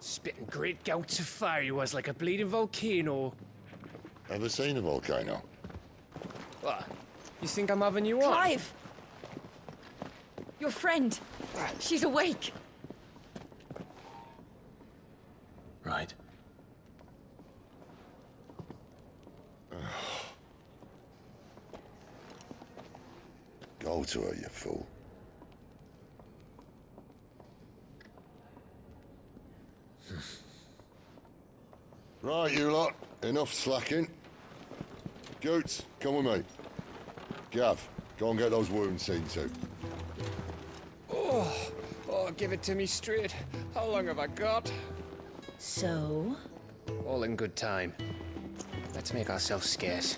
Spitting great gouts of fire he was, like a bleeding volcano. Ever seen a volcano? What? You think I'm having you on? Clive! Your friend. She's awake. Right. Go to her, you fool. Right, you lot. Enough slacking. Goots, come with me. Gav, go and get those wounds seen to. Oh, give it to me straight. How long have I got? So? All in good time. Let's make ourselves scarce.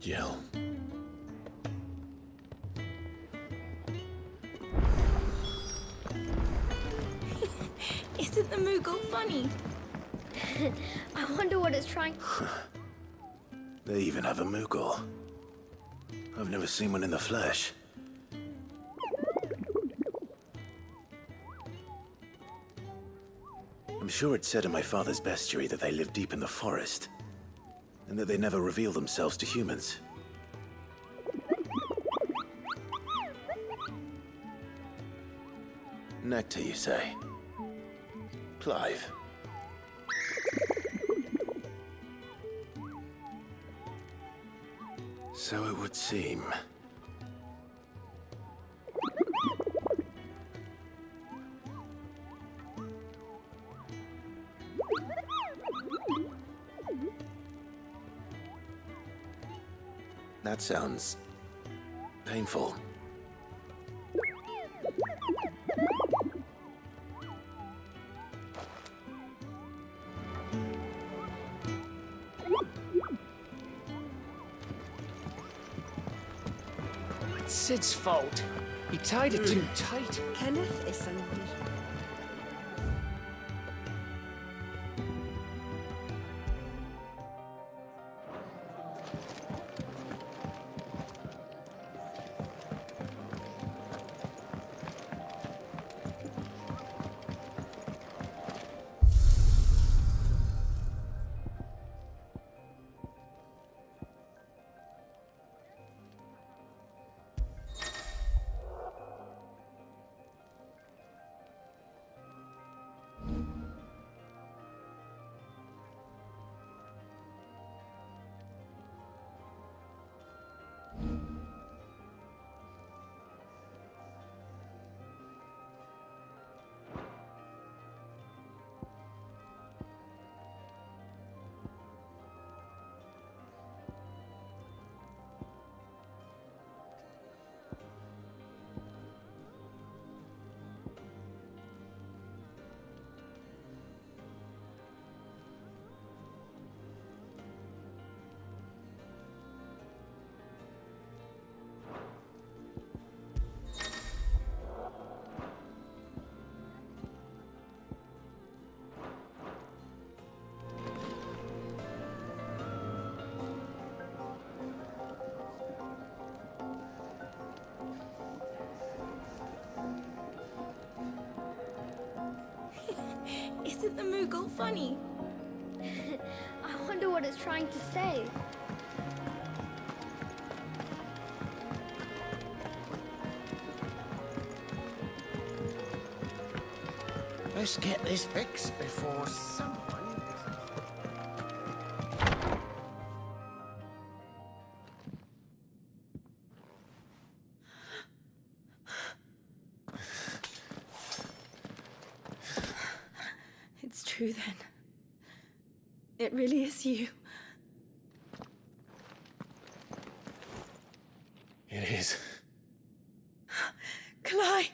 Jill. Isn't the Moogle funny? I wonder what it's trying... They even have a Moogle. I've never seen one in the flesh. I'm sure it said in my father's bestiary that they live deep in the forest, and that they never reveal themselves to humans. Nectar, you say? Clive. So it would seem. That sounds painful. It's Sid's fault. He tied it too tight. Kenneth is somebody. Isn't the Moogle funny? I wonder what it's trying to say. Let's get this fixed before someone... It's true then. It really is you. It is. Clive!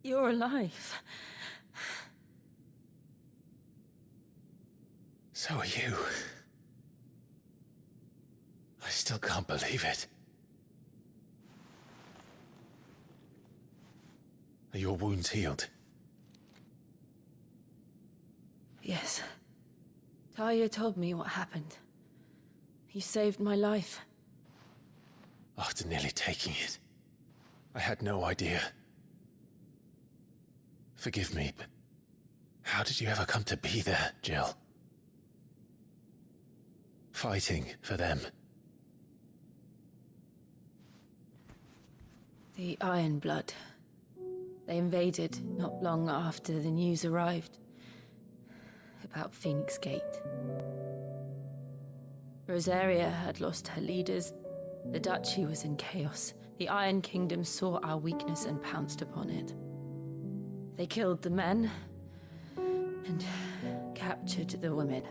You're alive. So are you. I still can't believe it. Are your wounds healed? Yes. Talia told me what happened. You saved my life. After nearly taking it, I had no idea. Forgive me, but how did you ever come to be there, Jill? Fighting for them. The Iron Blood. They invaded not long after the news arrived about Phoenix Gate. Rosaria had lost her leaders. The Duchy was in chaos. The Iron Kingdom saw our weakness and pounced upon it. They killed the men and captured the women.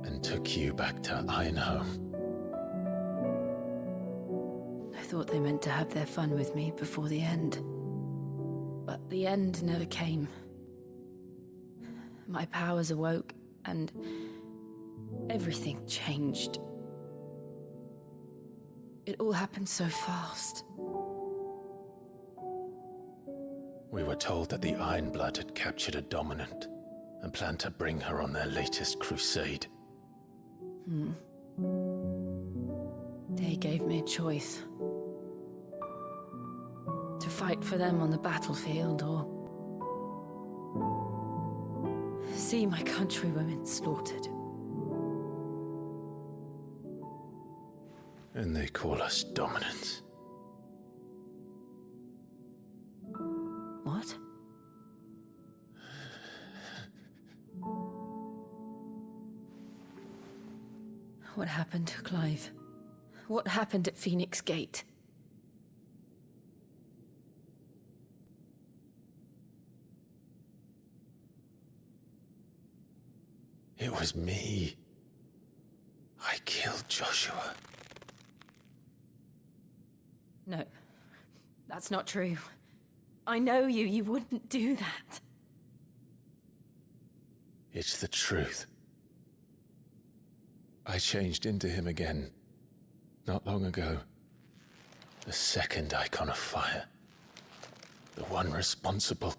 And took you back to Ironhome. I thought they meant to have their fun with me before the end. But the end never came. My powers awoke, and everything changed. It all happened so fast. We were told that the Iron Blood had captured a dominant and planned to bring her on their latest crusade. They gave me a choice. To fight for them on the battlefield, or see my countrywomen slaughtered. And they call us dominants. What? What happened, Clive? What happened at Phoenix Gate? It was me. I killed Joshua. No, that's not true. I know you. You wouldn't do that. It's the truth. I changed into him again, not long ago. The second icon of fire. The one responsible.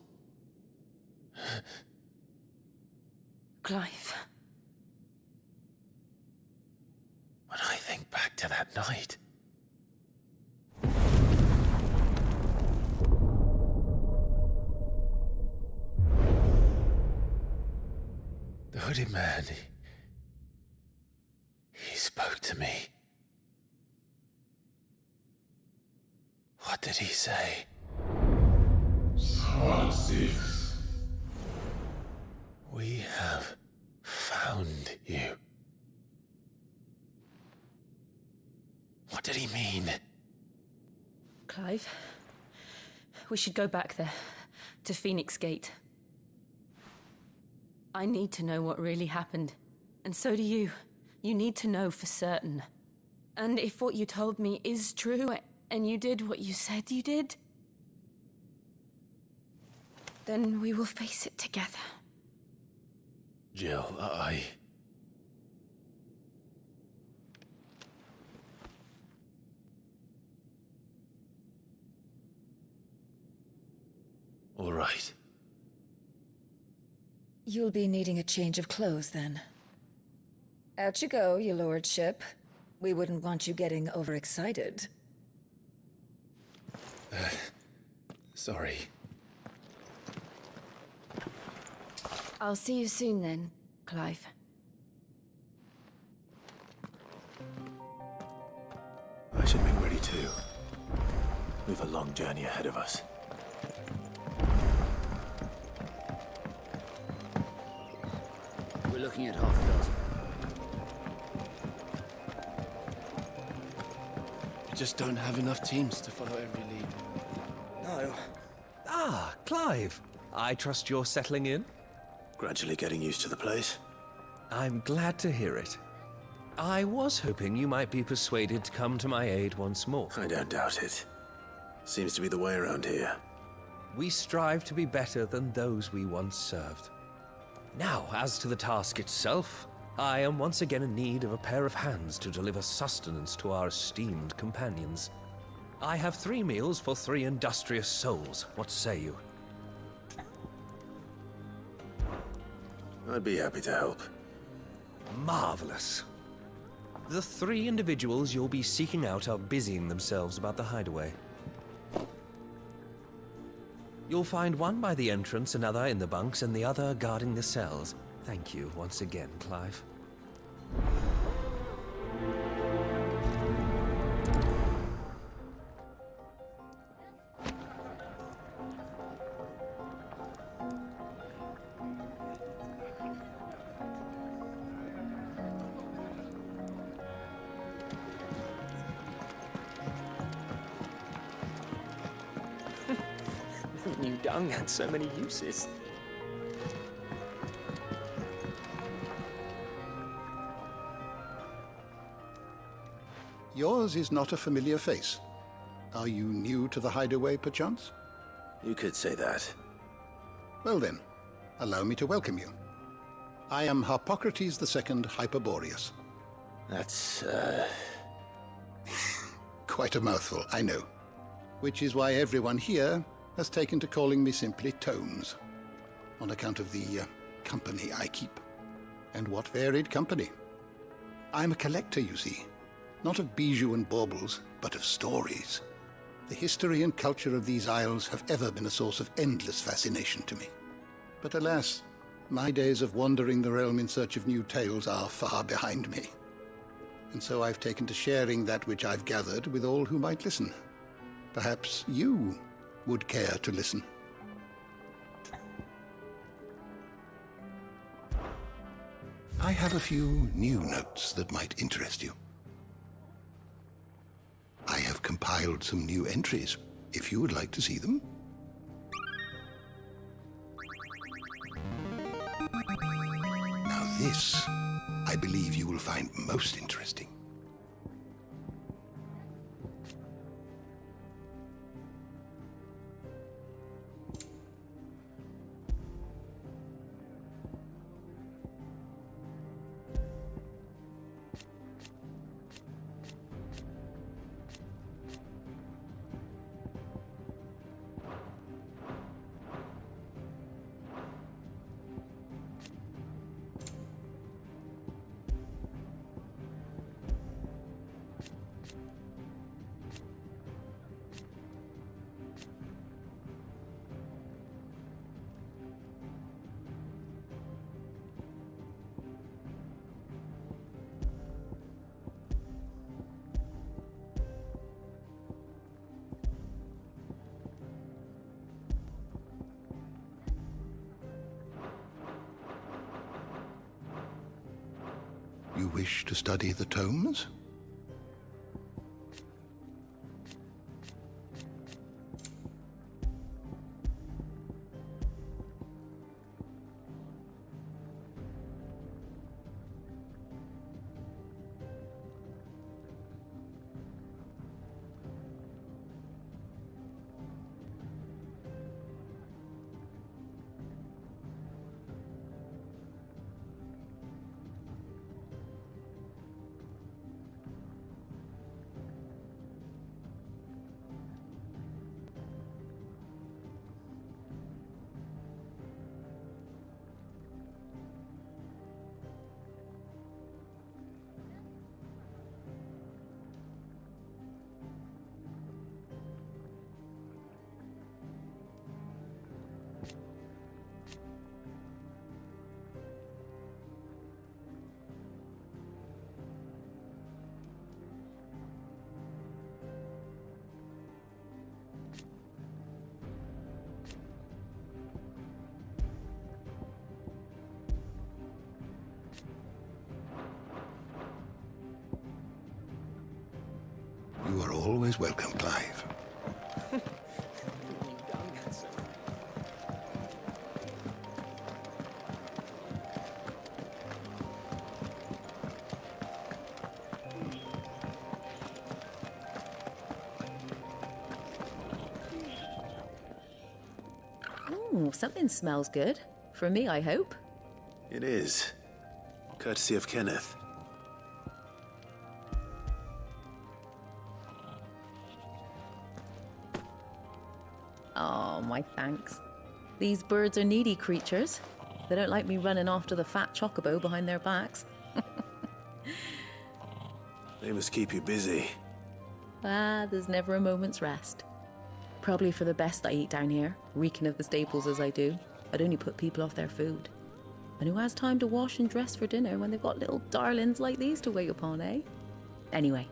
Clive. When I think back to that night... The hooded man, he spoke to me. What did he say? We have found you. What did he mean? Clive, we should go back there, to Phoenix Gate. I need to know what really happened, and so do you. You need to know for certain. And if what you told me is true, and you did what you said you did, then we will face it together. Jill, All right. You'll be needing a change of clothes, then. Out you go, your lordship. We wouldn't want you getting overexcited. Sorry. I'll see you soon then, Clive. I should make ready too. We've a long journey ahead of us. We're looking at half a dozen. We just don't have enough teams to follow every lead. No. Ah, Clive. I trust you're settling in? Gradually getting used to the place. I'm glad to hear it. I was hoping you might be persuaded to come to my aid once more. I don't doubt it. Seems to be the way around here. We strive to be better than those we once served. Now, as to the task itself, I am once again in need of a pair of hands to deliver sustenance to our esteemed companions. I have 3 meals for 3 industrious souls. What say you? I'd be happy to help. Marvelous. The 3 individuals you'll be seeking out are busying themselves about the hideaway. You'll find one by the entrance, another in the bunks, and the other guarding the cells. Thank you once again, Clive. New dung had so many uses. Yours is not a familiar face. Are you new to the hideaway, perchance? You could say that. Well then, allow me to welcome you. I am Harpocrates II Hyperboreus. That's, Quite a mouthful, I know. Which is why everyone here has taken to calling me simply Tomes, on account of the company I keep. And what varied company. I'm a collector, you see. Not of bijou and baubles, but of stories. The history and culture of these isles have ever been a source of endless fascination to me. But alas, my days of wandering the realm in search of new tales are far behind me. And so I've taken to sharing that which I've gathered with all who might listen. Perhaps you would care to listen. I have a few new notes that might interest you. I have compiled some new entries, if you would like to see them. Now this, I believe you will find most interesting. You wish to study the tomes? You are always welcome, Clive. Ooh, something smells good. For me, I hope. It is. Courtesy of Kenneth. Oh, my thanks. These birds are needy creatures. They don't like me running after the fat chocobo behind their backs. They must keep you busy. Ah, there's never a moment's rest. Probably for the best I eat down here, reeking of the staples as I do. I'd only put people off their food. And who has time to wash and dress for dinner when they've got little darlings like these to wait upon, eh? Anyway,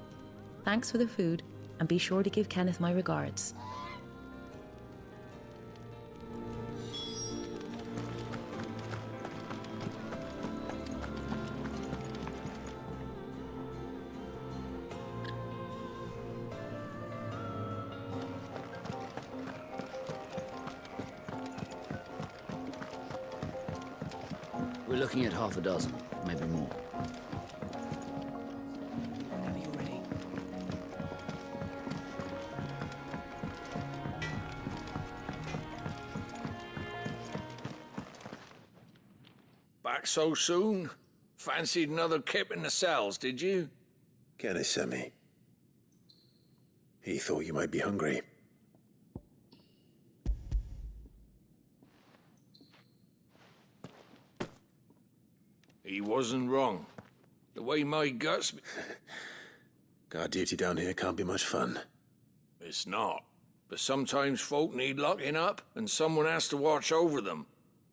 thanks for the food, and be sure to give Kenneth my regards. We're looking at half a dozen, maybe more. Whenever you're ready. Back so soon? Fancied another kip in the cells, did you? Kenneth sent me. He thought you might be hungry. He wasn't wrong. The way my guts... Guard duty down here can't be much fun. It's not. But sometimes folk need locking up, and someone has to watch over them.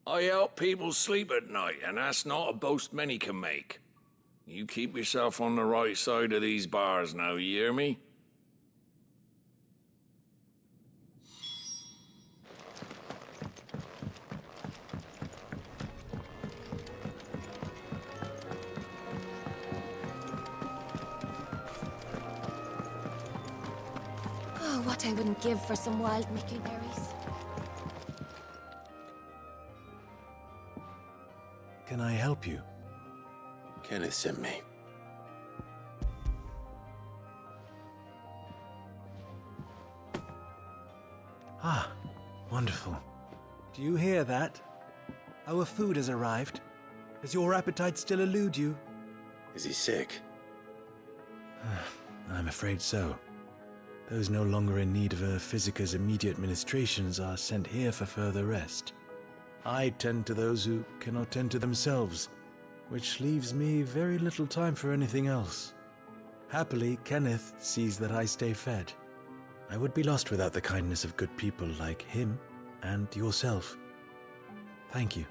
I help people sleep at night, and that's not a boast many can make. You keep yourself on the right side of these bars now, you hear me? Oh, what I wouldn't give for some wild Mickey berries. Can I help you? Kenneth sent me. Ah, wonderful. Do you hear that? Our food has arrived. Does your appetite still elude you? Is he sick? I'm afraid so. Those no longer in need of a Physica's immediate ministrations are sent here for further rest. I tend to those who cannot tend to themselves, which leaves me very little time for anything else. Happily, Kenneth sees that I stay fed. I would be lost without the kindness of good people like him and yourself. Thank you.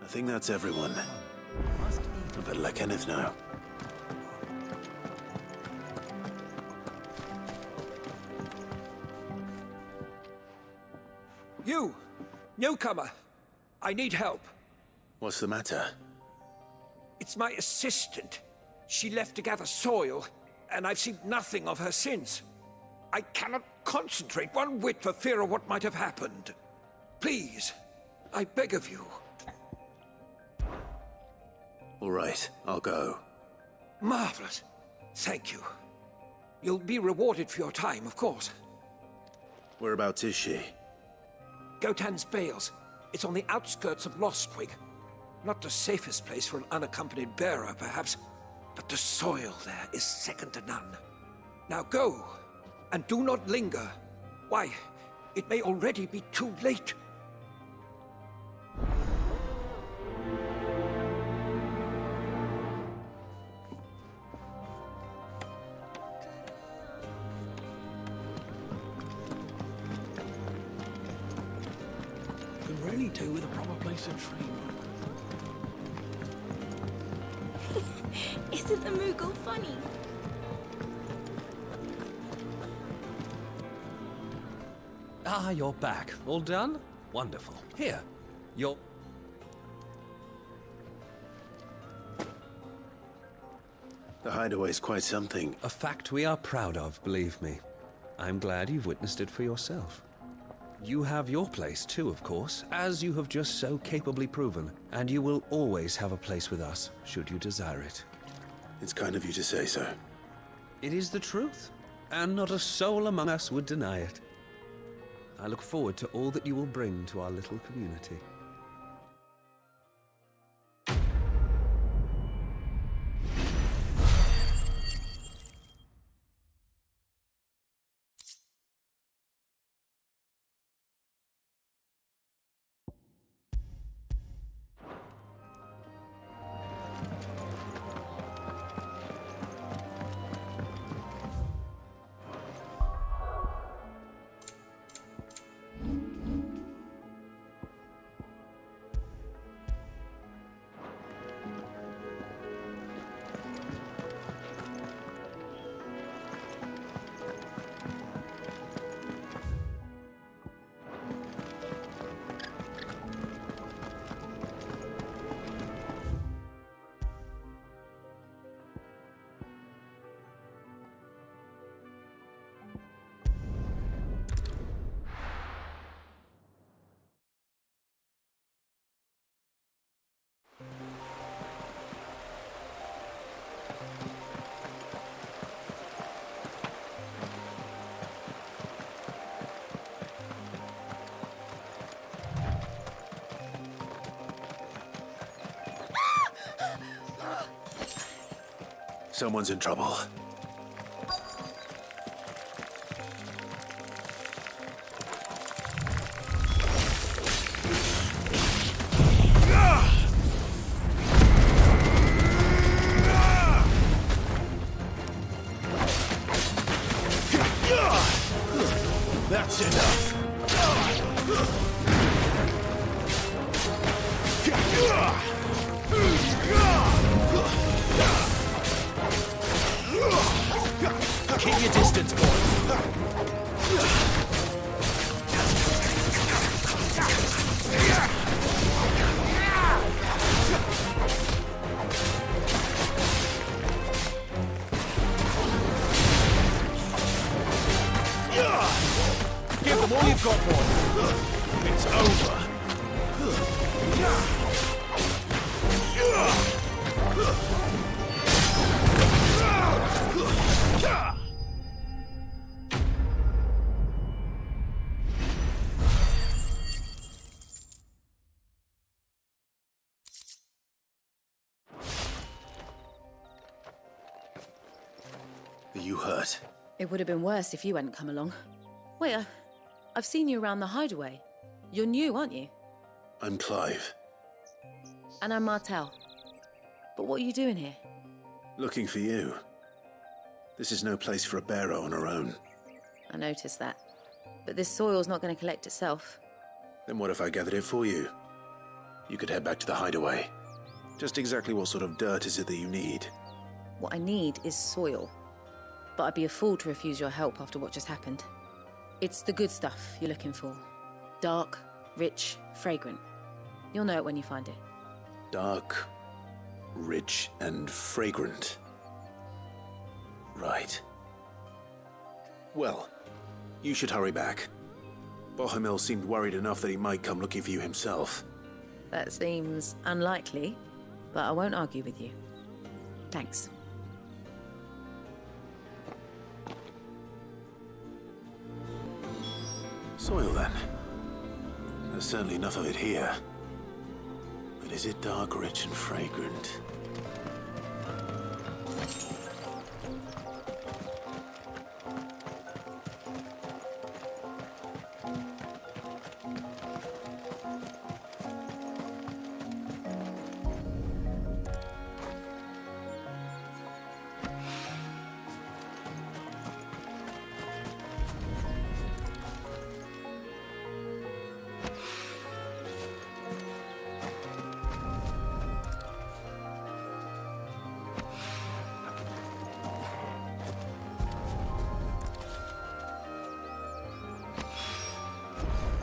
I think that's everyone. I better let Kenneth know. You! Newcomer! I need help. What's the matter? It's my assistant. She left to gather soil, and I've seen nothing of her since. I cannot concentrate one whit for fear of what might have happened. Please, I beg of you. All right, I'll go. Marvelous. Thank you. You'll be rewarded for your time, of course. Whereabouts is she? Gotan's Bales. It's on the outskirts of Lostwig. Not the safest place for an unaccompanied bearer, perhaps, but the soil there is second to none. Now go, and do not linger. Why, it may already be too late. Could really do with a proper place to train. Isn't the Moogle funny? Ah, you're back. All done? Wonderful. Here, you're... The hideaway's quite something. A fact we are proud of, believe me. I'm glad you've witnessed it for yourself. You have your place too, of course, as you have just so capably proven, and you will always have a place with us, should you desire it. It's kind of you to say so. It is the truth, and not a soul among us would deny it. I look forward to all that you will bring to our little community. Someone's in trouble. That's enough. Keep your distance, boy. Give them all you've got, boy. It's over. Are you hurt? It would have been worse if you hadn't come along. Wait, I've seen you around the hideaway. You're new, aren't you? I'm Clive. And I'm Martel. But what are you doing here? Looking for you. This is no place for a bearer on her own. I noticed that. But this soil's not going to collect itself. Then what if I gathered it for you? You could head back to the hideaway. Just exactly what sort of dirt is it that you need? What I need is soil. But I'd be a fool to refuse your help after what just happened. It's the good stuff you're looking for. Dark, rich, fragrant. You'll know it when you find it. Dark, rich, and fragrant. Right. Well, you should hurry back. Bohemil seemed worried enough that he might come looking for you himself. That seems unlikely, but I won't argue with you. Thanks. Soil, then. There's certainly enough of it here. But is it dark, rich, and fragrant?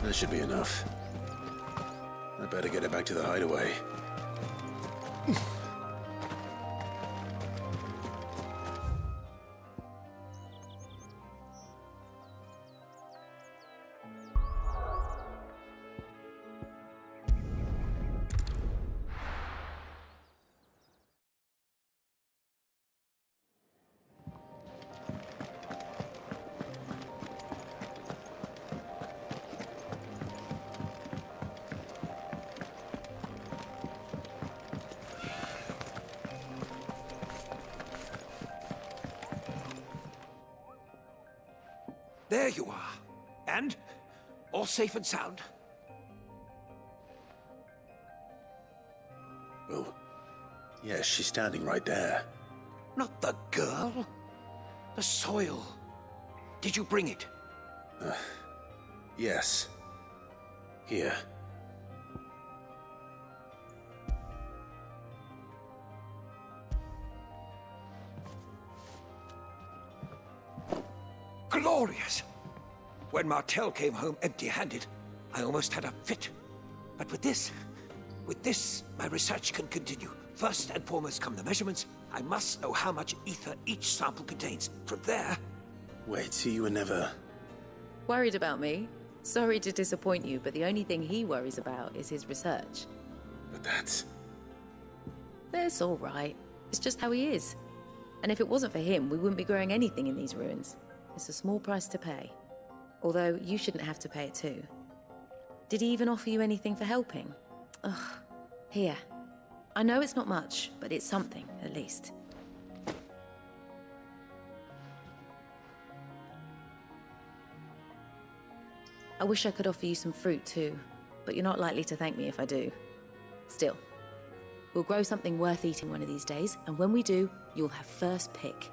That should be enough. I better get it back to the hideaway. There you are. And? All safe and sound? Oh, yes, she's standing right there. Not the girl. The soil. Did you bring it? Yes. Here. Glorious! When Martel came home empty-handed, I almost had a fit. But with this, my research can continue. First and foremost come the measurements. I must know how much ether each sample contains. From there... Wait, so you were never... Worried about me? Sorry to disappoint you, but the only thing he worries about is his research. But that's... That's all right. It's just how he is. And if it wasn't for him, we wouldn't be growing anything in these ruins. It's a small price to pay. Although, you shouldn't have to pay it too. Did he even offer you anything for helping? Ugh. Here. I know it's not much, but it's something, at least. I wish I could offer you some fruit too, but you're not likely to thank me if I do. Still, we'll grow something worth eating one of these days, and when we do, you'll have first pick.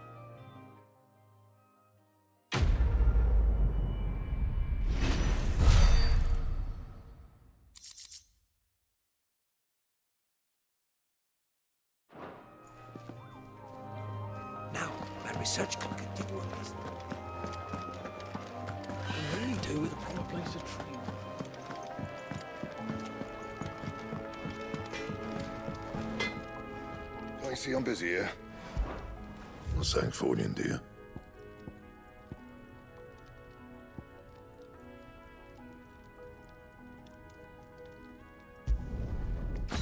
Now, my research can continue on this. I really do with a proper place to train. I see I'm busy here. Not saying for you, dear.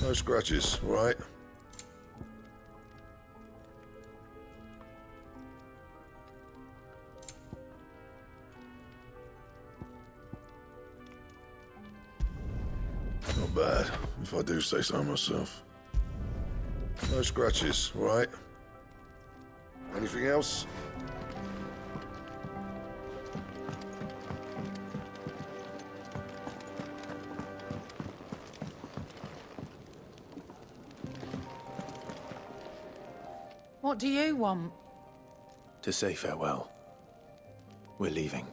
No scratches, all right? Not bad, if I do say so myself. No scratches, all right? Anything else? What do you want? To say farewell. We're leaving.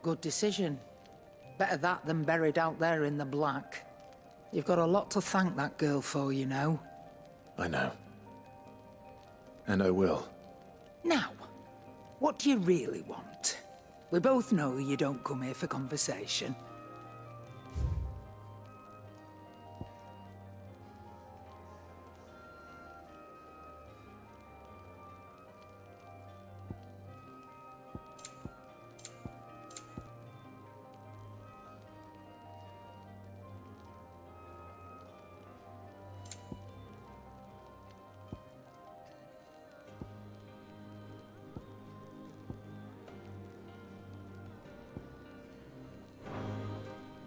Good decision. Better that than buried out there in the black. You've got a lot to thank that girl for, you know. I know. And I will. Now, what do you really want? We both know you don't come here for conversation.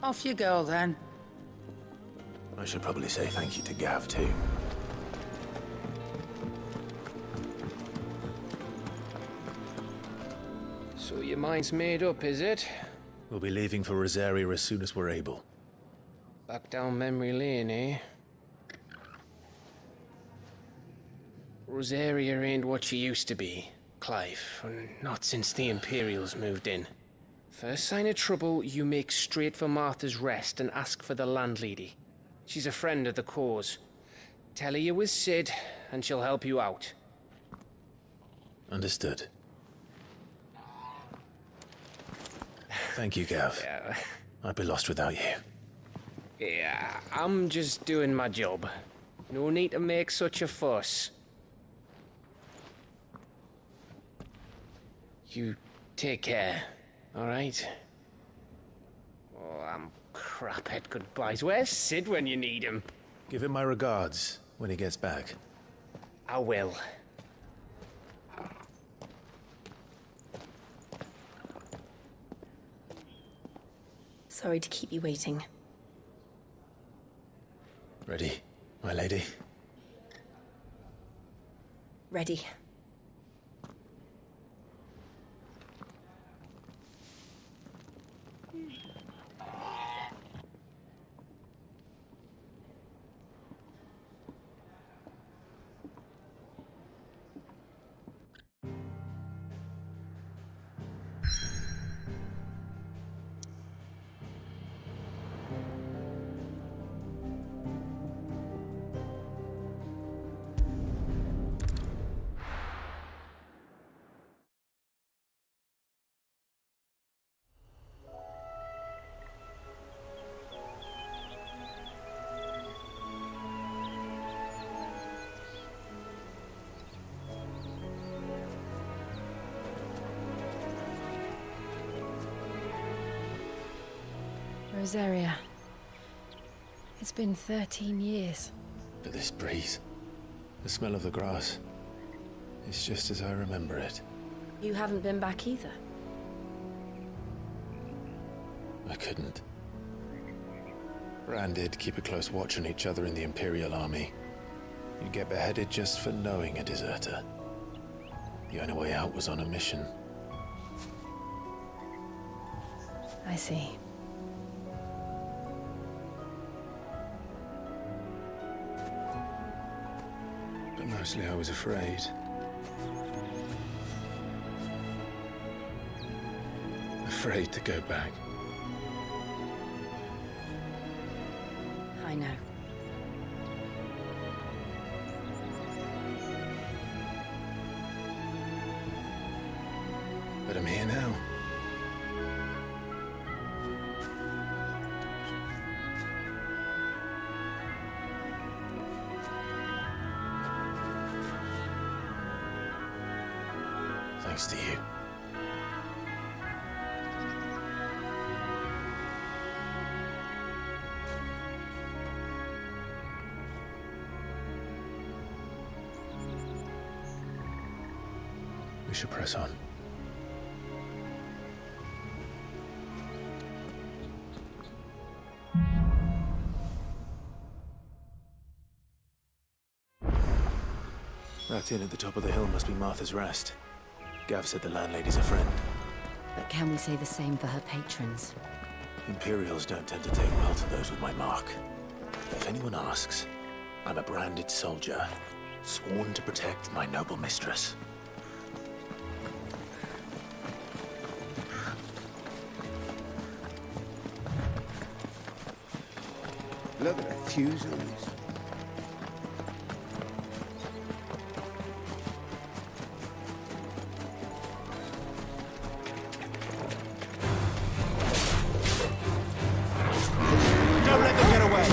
Off you go, then. I should probably say thank you to Gav, too. So your mind's made up, is it? We'll be leaving for Rosaria as soon as we're able. Back down memory lane, eh? Rosaria ain't what she used to be, Clive. Not since the Imperials moved in. First sign of trouble, you make straight for Martha's Rest and ask for the landlady. She's a friend of the cause. Tell her you're with Sid, and she'll help you out. Understood. Thank you, Gav. Yeah. I'd be lost without you. Yeah, I'm just doing my job. No need to make such a fuss. You take care. All right. Oh, I'm crap at goodbyes. Where's Sid when you need him? Give him my regards when he gets back. I will. Sorry to keep you waiting. Ready, my lady? Ready. Rosaria. It's been 13 years. But this breeze, the smell of the grass, it's just as I remember it. You haven't been back either. I couldn't. Branded, keep a close watch on each other in the Imperial Army. You'd get beheaded just for knowing a deserter. The only way out was on a mission. I see. But mostly I was afraid. Afraid to go back. I know. But I'm here now. Thanks to you. We should press on. That inn at the top of the hill must be Martha's Rest. Gav said the landlady's a friend. But can we say the same for her patrons? Imperials don't tend to take well to those with my mark. If anyone asks, I'm a branded soldier, sworn to protect my noble mistress. Look at the fuse on this. Don't let them get away!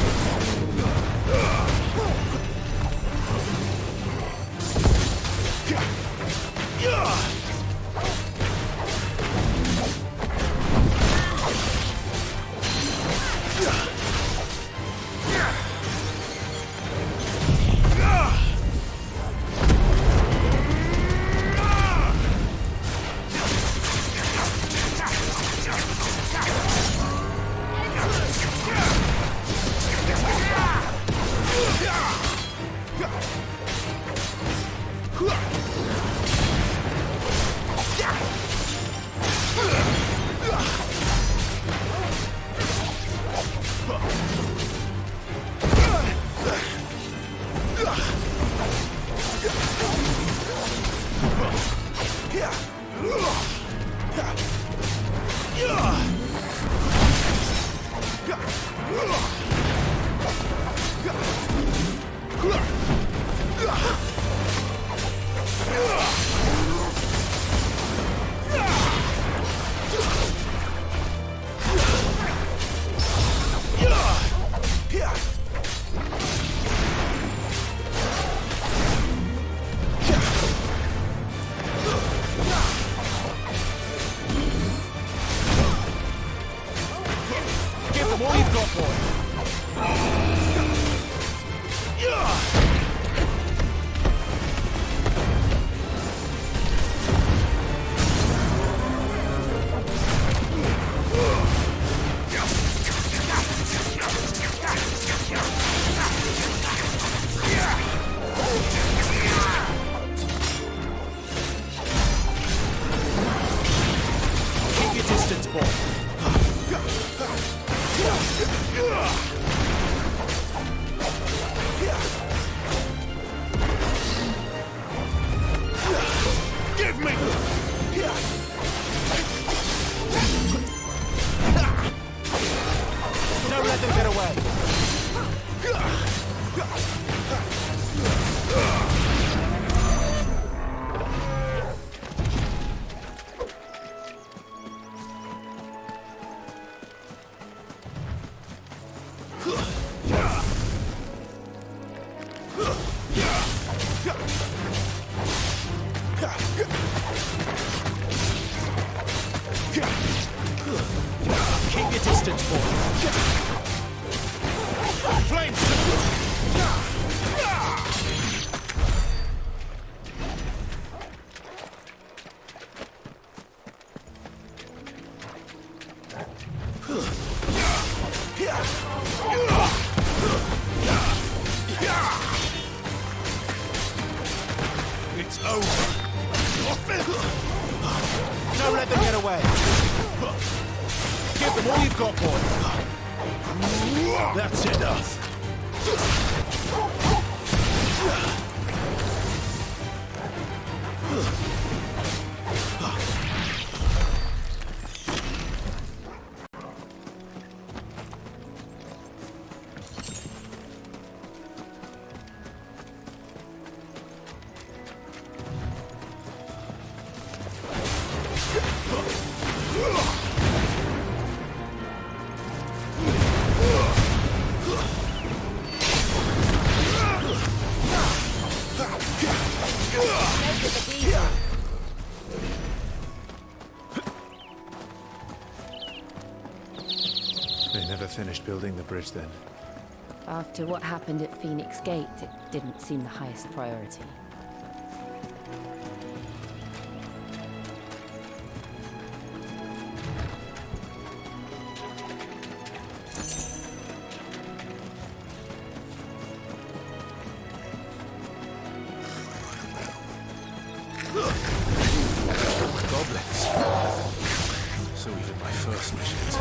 Give them all you've got, boy! Keep your distance, boy! Give me! Don't let them get away! Keep your distance, boy. Flames! It's over. Don't let them get away. Give got, boy? That's enough. They never finished building the bridge then. After what happened at Phoenix Gate, it didn't seem the highest priority. Goblins. So even my first missions.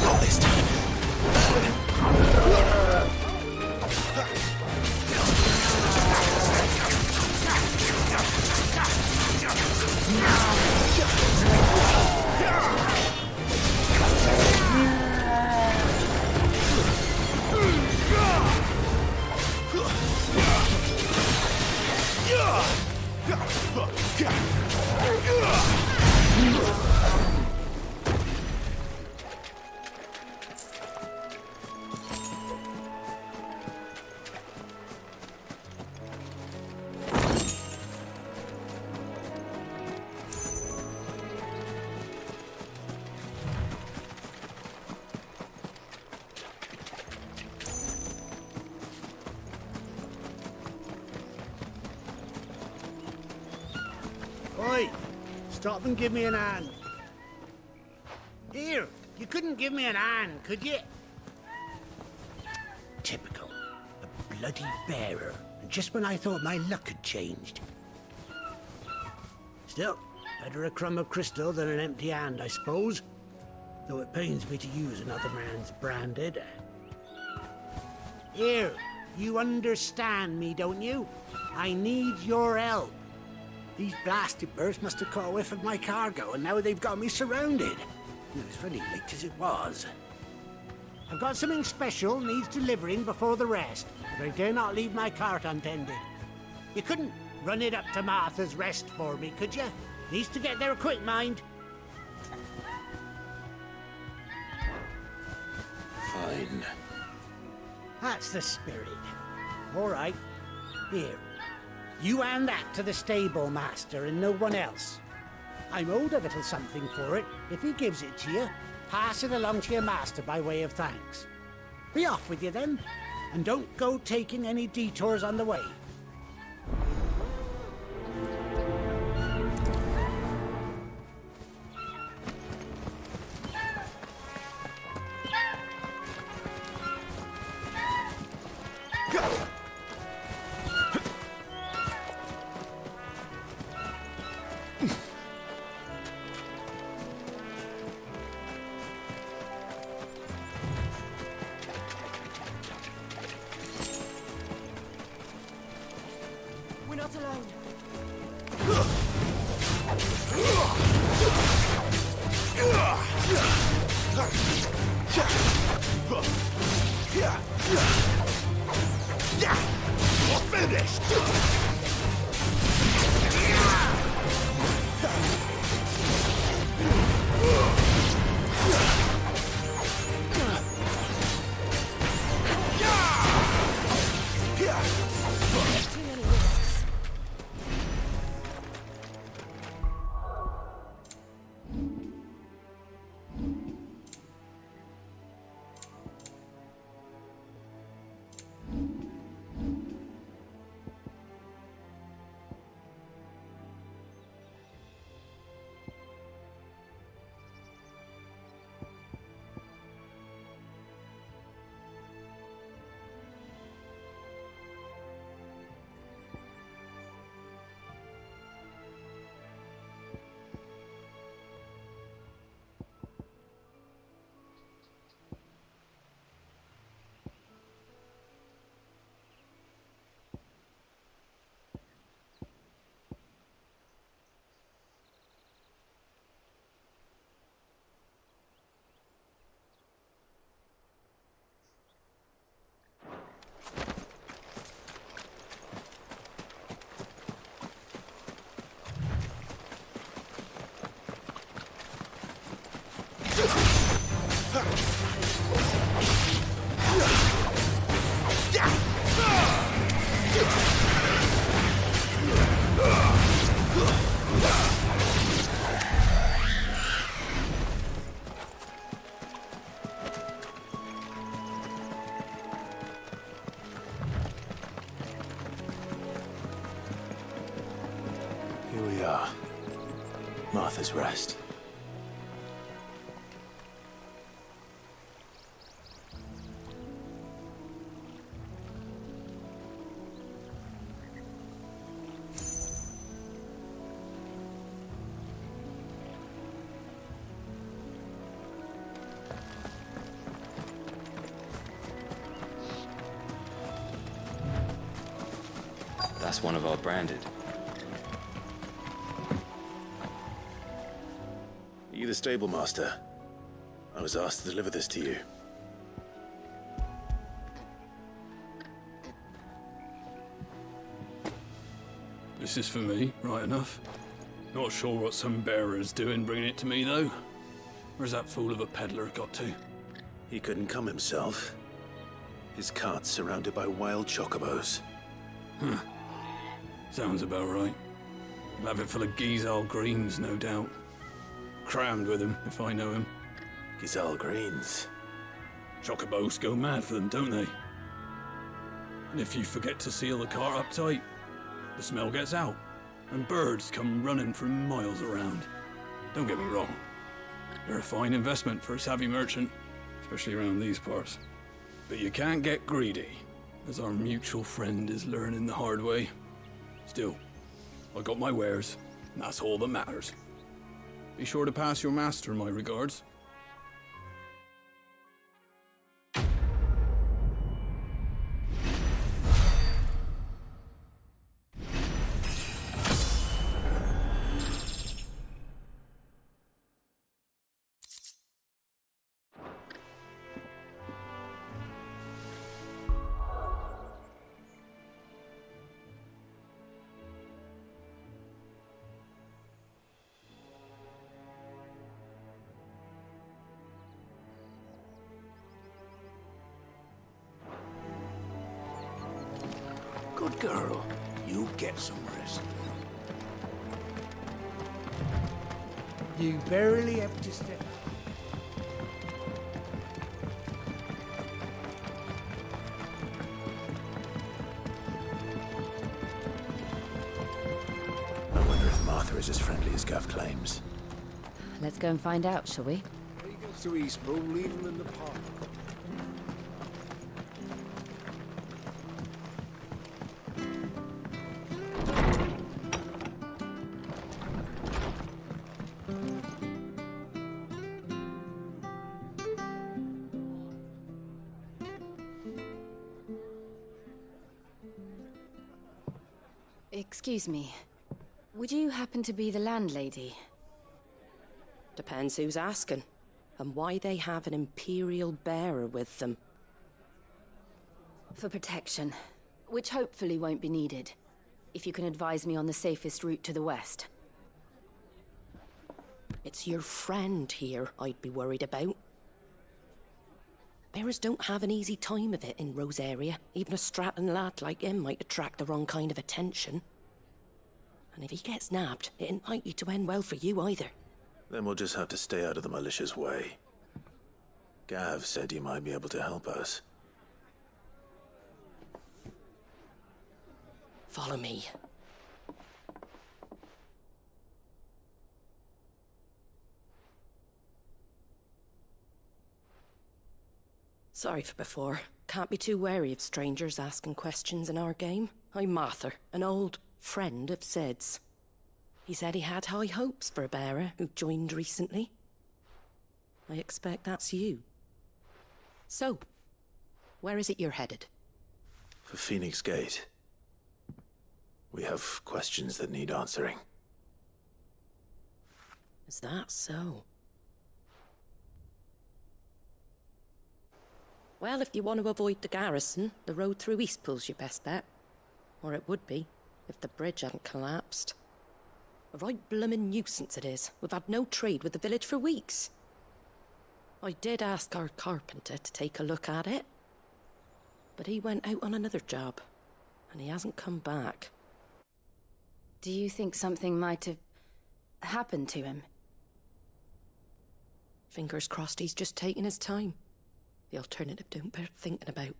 Not this time. Oi! Stop and give me an hand. Here, you couldn't give me an hand, could you? Typical. A bloody bearer. And just when I thought my luck had changed. Still, better a crumb of crystal than an empty hand, I suppose. Though it pains me to use another man's branded. Here, you understand me, don't you? I need your help. These blasted birds must have caught a whiff of my cargo, and now they've got me surrounded. It was very late as it was. I've got something special needs delivering before the rest, but I dare not leave my cart untended. You couldn't run it up to Martha's Rest for me, could you? Needs to get there quick, mind. Fine. That's the spirit. All right. Here. You hand that to the stable master and no one else. I'm owed a little something for it. If he gives it to you, pass it along to your master by way of thanks. Be off with you then, and don't go taking any detours on the way. We're not alone. You're finished! Here we are. Martha's Rest. That's one of our branded. Are you the stable master? I was asked to deliver this to you. This is for me, right enough. Not sure what some bearer's doing bringing it to me, though. Where's that fool of a peddler got to? He couldn't come himself. His cart's surrounded by wild chocobos. Huh. Sounds about right. He'll have it full of Gizal greens, no doubt. Crammed with him, if I know him. Gizal greens? Chocobos go mad for them, don't they? And if you forget to seal the cart up tight, the smell gets out, and birds come running from miles around. Don't get me wrong. They're a fine investment for a savvy merchant, especially around these parts. But you can't get greedy, as our mutual friend is learning the hard way. Still, I got my wares, and that's all that matters. Be sure to pass your master my regards. Good girl. You get some rest. You barely have to step. I wonder if Martha is as friendly as Gav claims. Let's go and find out, shall we? He goes to Eastpool, leave him in the park. Excuse me. Would you happen to be the landlady? Depends who's asking, and why they have an Imperial bearer with them. For protection, which hopefully won't be needed. If you can advise me on the safest route to the west. It's your friend here I'd be worried about. Bearers don't have an easy time of it in Rose area. Even a Stratton lad like him might attract the wrong kind of attention. And if he gets nabbed, it ain't likely to end well for you either. Then we'll just have to stay out of the malicious way. Gav said you might be able to help us. Follow me. Sorry for before. Can't be too wary of strangers asking questions in our game. I'm Martha, an old friend of Sid's. He said he had high hopes for a bearer who joined recently. I expect that's you. So, where is it you're headed? For Phoenix Gate. We have questions that need answering. Is that so? Well, if you want to avoid the garrison, the road through Eastpool's your best bet. Or it would be, if the bridge hadn't collapsed. A right bloomin' nuisance it is. We've had no trade with the village for weeks. I did ask our carpenter to take a look at it. But he went out on another job, and he hasn't come back. Do you think something might have happened to him? Fingers crossed he's just taking his time. The alternative don't bear thinking about.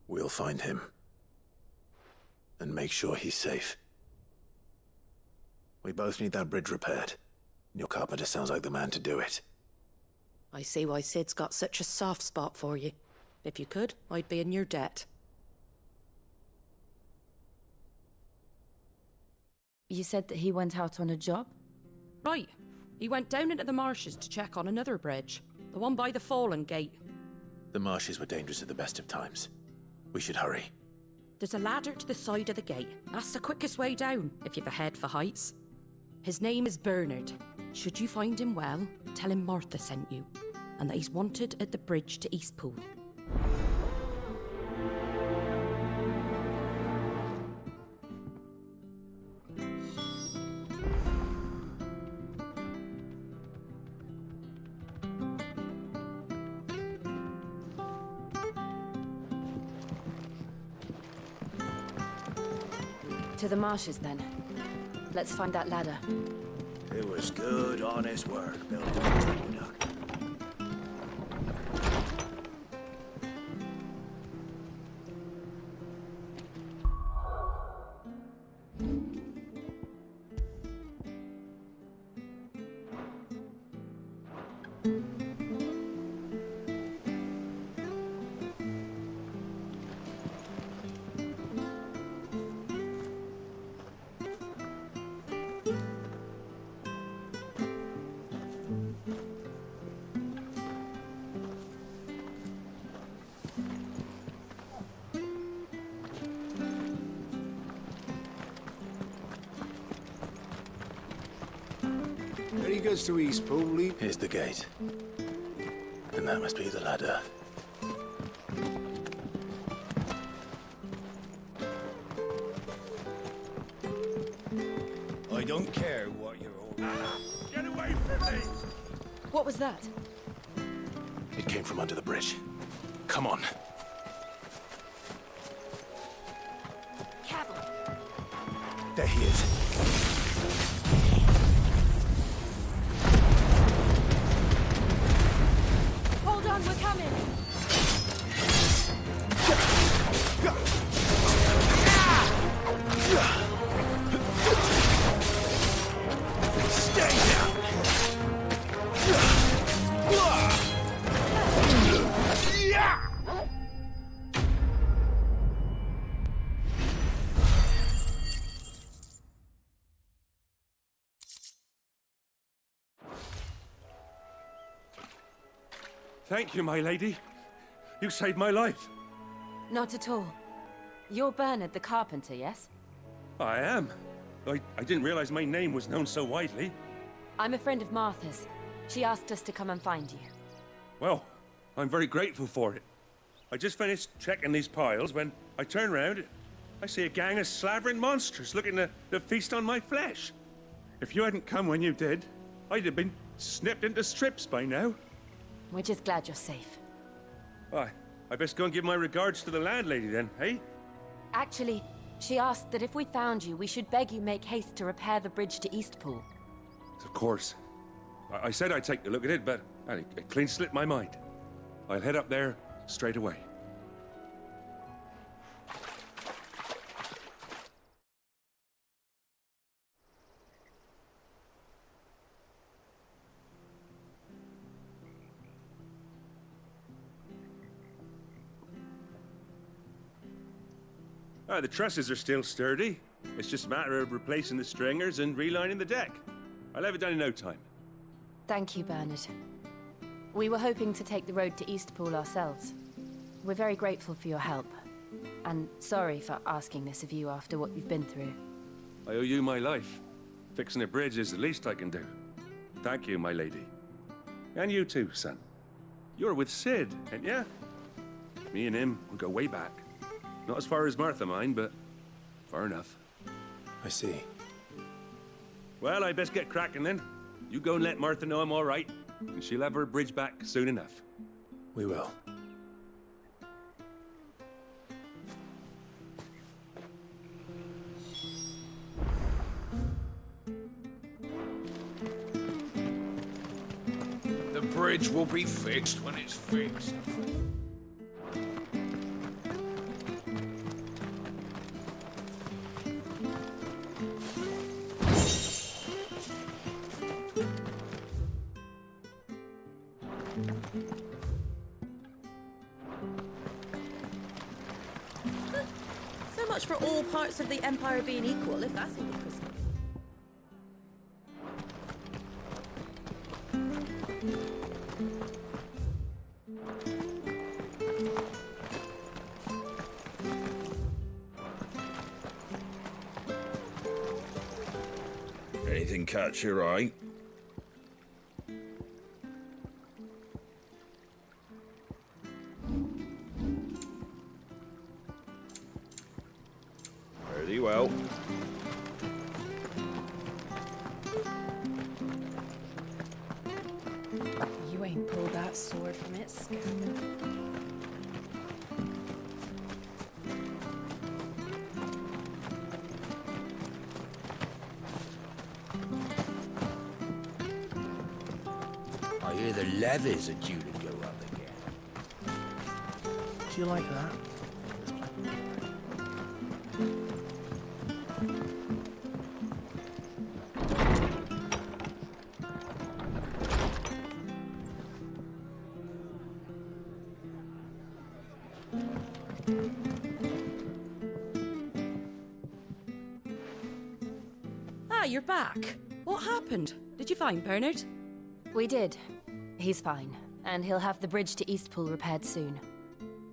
We'll find him. And make sure he's safe. We both need that bridge repaired. Your carpenter sounds like the man to do it. I see why Sid's got such a soft spot for you. If you could, I'd be in your debt. You said that he went out on a job? Right. He went down into the marshes to check on another bridge. The one by the Fallen Gate. The marshes were dangerous at the best of times. We should hurry. There's a ladder to the side of the gate. That's the quickest way down, if you've a head for heights. His name is Bernard. Should you find him well, tell him Martha sent you, and that he's wanted at the bridge to Eastpool. To the marshes, then. Let's find that ladder. It was good, honest work building the aqueduct. He goes to Eastpool. Here's the gate. And that must be the ladder. I don't care what you're all... Get away from me! What was that? It came from under the bridge. Come on. Cavalry! There he is. Hold on, we're coming! Stay down! Thank you, my lady. You saved my life. Not at all. You're Bernard the carpenter, yes? I am. I didn't realize my name was known so widely. I'm a friend of Martha's. She asked us to come and find you. Well, I'm very grateful for it. I just finished checking these piles when I turn around. I see a gang of slavering monsters looking to feast on my flesh. If you hadn't come when you did, I'd have been snipped into strips by now. We're just glad you're safe. I best go and give my regards to the landlady then, eh? Actually, she asked that if we found you, we should beg you make haste to repair the bridge to Eastpool. Of course. I said I'd take a look at it, but it clean slipped my mind. I'll head up there straight away. The trusses are still sturdy. It's just a matter of replacing the stringers and relining the deck. I'll have it done in no time. Thank you, Bernard. We were hoping to take the road to Eastpool ourselves. We're very grateful for your help. And sorry for asking this of you after what you've been through. I owe you my life. Fixing a bridge is the least I can do. Thank you, my lady. And you too, son. You're with Sid, ain't ya? Me and him will go way back. Not as far as Martha, mind, but far enough. I see. Well, I best get cracking then. You go and let Martha know I'm all right, and she'll have her bridge back soon enough. We will. The bridge will be fixed when it's fixed. So much for all parts of the Empire being equal, if that's all the Christmas. Anything catch your eye? Very well. You ain't pulled that sword from its scabbard. I hear the levies are due to go up again. Do you like that? Ah, you're back. What happened? Did you find Bernard? We did. He's fine, and he'll have the bridge to Eastpool repaired soon.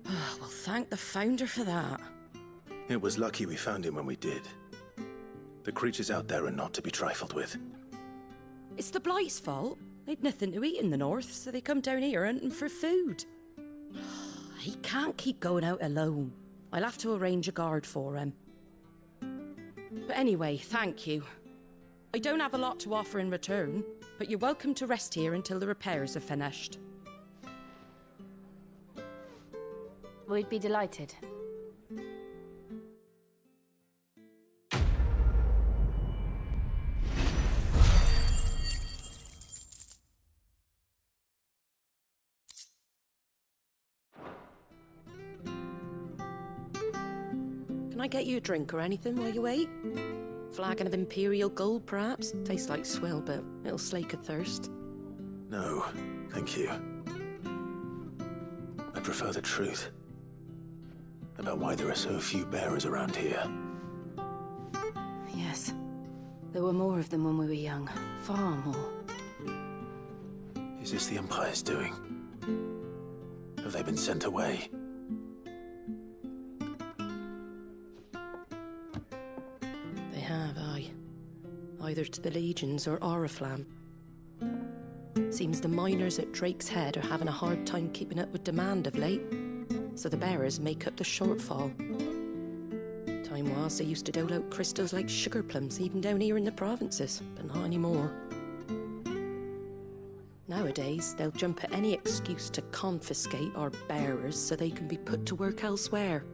Well, thank the Founder for that. It was lucky we found him when we did. The creatures out there are not to be trifled with. It's the Blight's fault. They'd nothing to eat in the north, so they come down here hunting for food. He can't keep going out alone. I'll have to arrange a guard for him. But anyway, thank you. I don't have a lot to offer in return, but you're welcome to rest here until the repairs are finished. We'd be delighted. Can I get you a drink or anything while you wait? Flagon of Imperial Gold, perhaps? Tastes like swill, but it'll slake a thirst. No, thank you. I prefer the truth about why there are so few bearers around here. Yes. There were more of them when we were young. Far more. Is this the Empire's doing? Have they been sent away? They have, aye. Either to the Legions or Oriflamme. Seems the miners at Drake's Head are having a hard time keeping up with demand of late, so the bearers make up the shortfall. Time was they used to dole out crystals like sugar plums even down here in the provinces, but not anymore. Nowadays, they'll jump at any excuse to confiscate our bearers so they can be put to work elsewhere.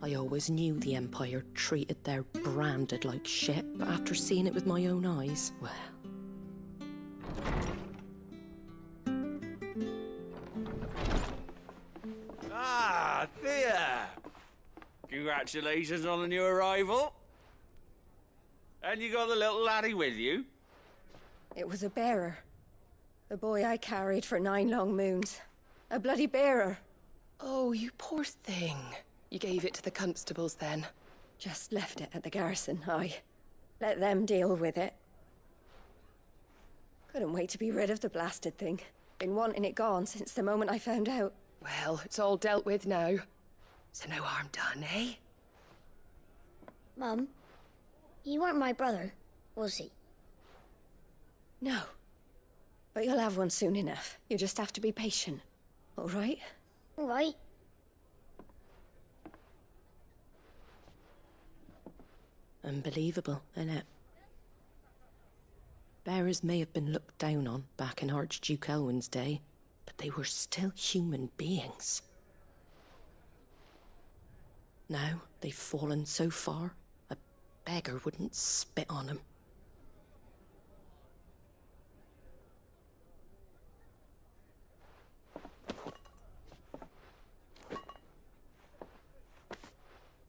I always knew the Empire treated their branded like shit, but after seeing it with my own eyes, well... Ah, Thea! Congratulations on the new arrival. And you got the little laddie with you? It was a bearer. The boy I carried for 9 long moons. A bloody bearer. Oh, you poor thing. You gave it to the constables then? Just left it at the garrison, aye. Let them deal with it. Couldn't wait to be rid of the blasted thing. Been wanting it gone since the moment I found out. Well, it's all dealt with now. So no harm done, eh? Mum, you weren't my brother, was he? No. But you'll have one soon enough. You just have to be patient. All right? All right. Unbelievable, innit? Bearers may have been looked down on back in Archduke Elwin's day, but they were still human beings. Now they've fallen so far, a beggar wouldn't spit on them.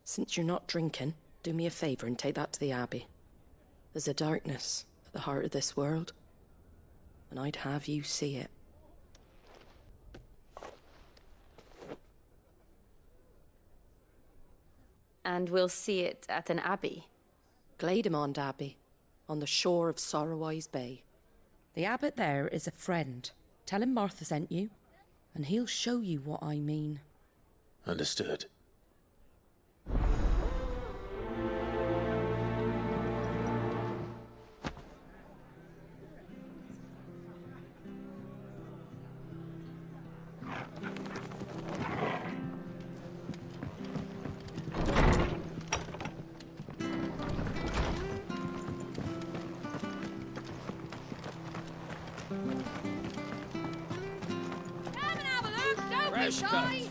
Since you're not drinking, do me a favor and take that to the Abbey. There's a darkness at the heart of this world, and I'd have you see it. And we'll see it at an abbey? Glademond Abbey, on the shore of Sorrowwise Bay. The abbot there is a friend. Tell him Martha sent you, and he'll show you what I mean. Understood.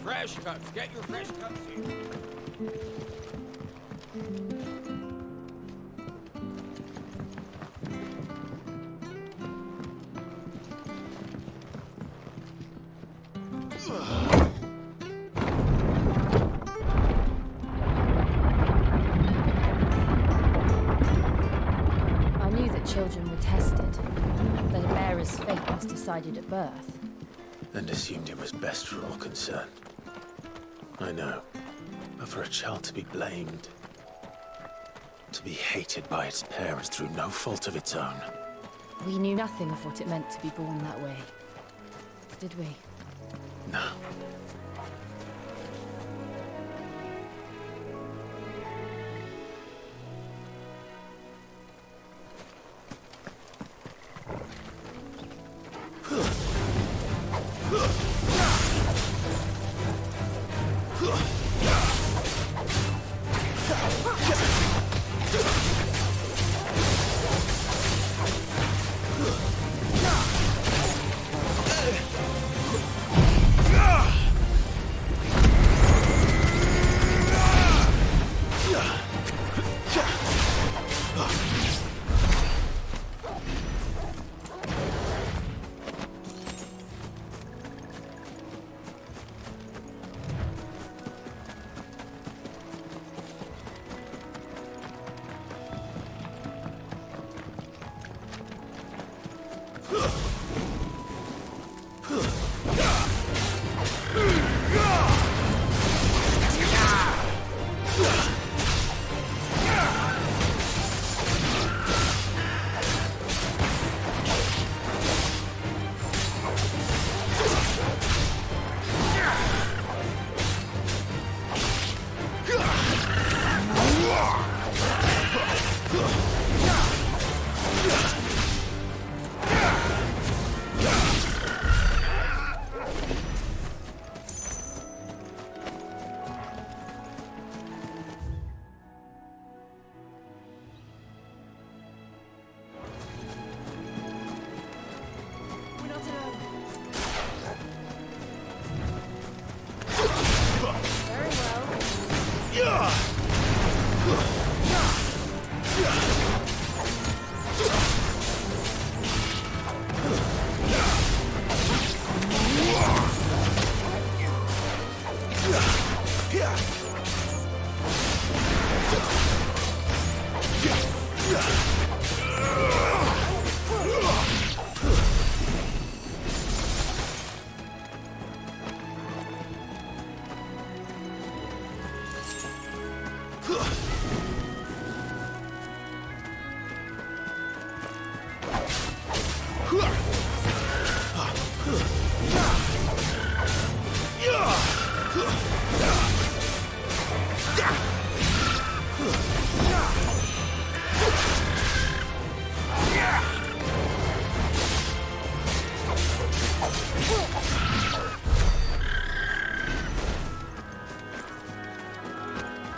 Fresh cuts. Get your fresh cuts here. I knew that children were tested, that a bearer's fate was decided at birth. And assumed it was best for all concerned. I know. But for a child to be blamed, to be hated by its parents through no fault of its own. We knew nothing of what it meant to be born that way, did we? No.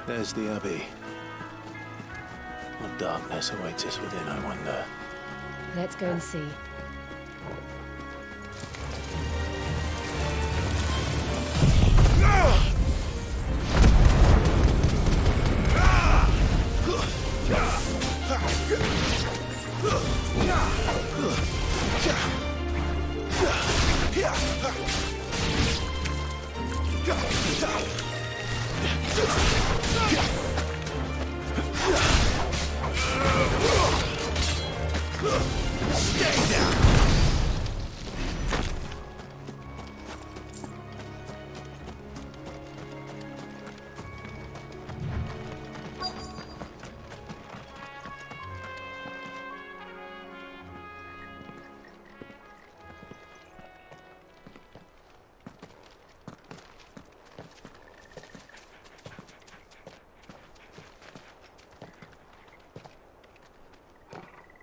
There's the Abbey. What darkness awaits us within, I wonder? Let's go and see. Stay down!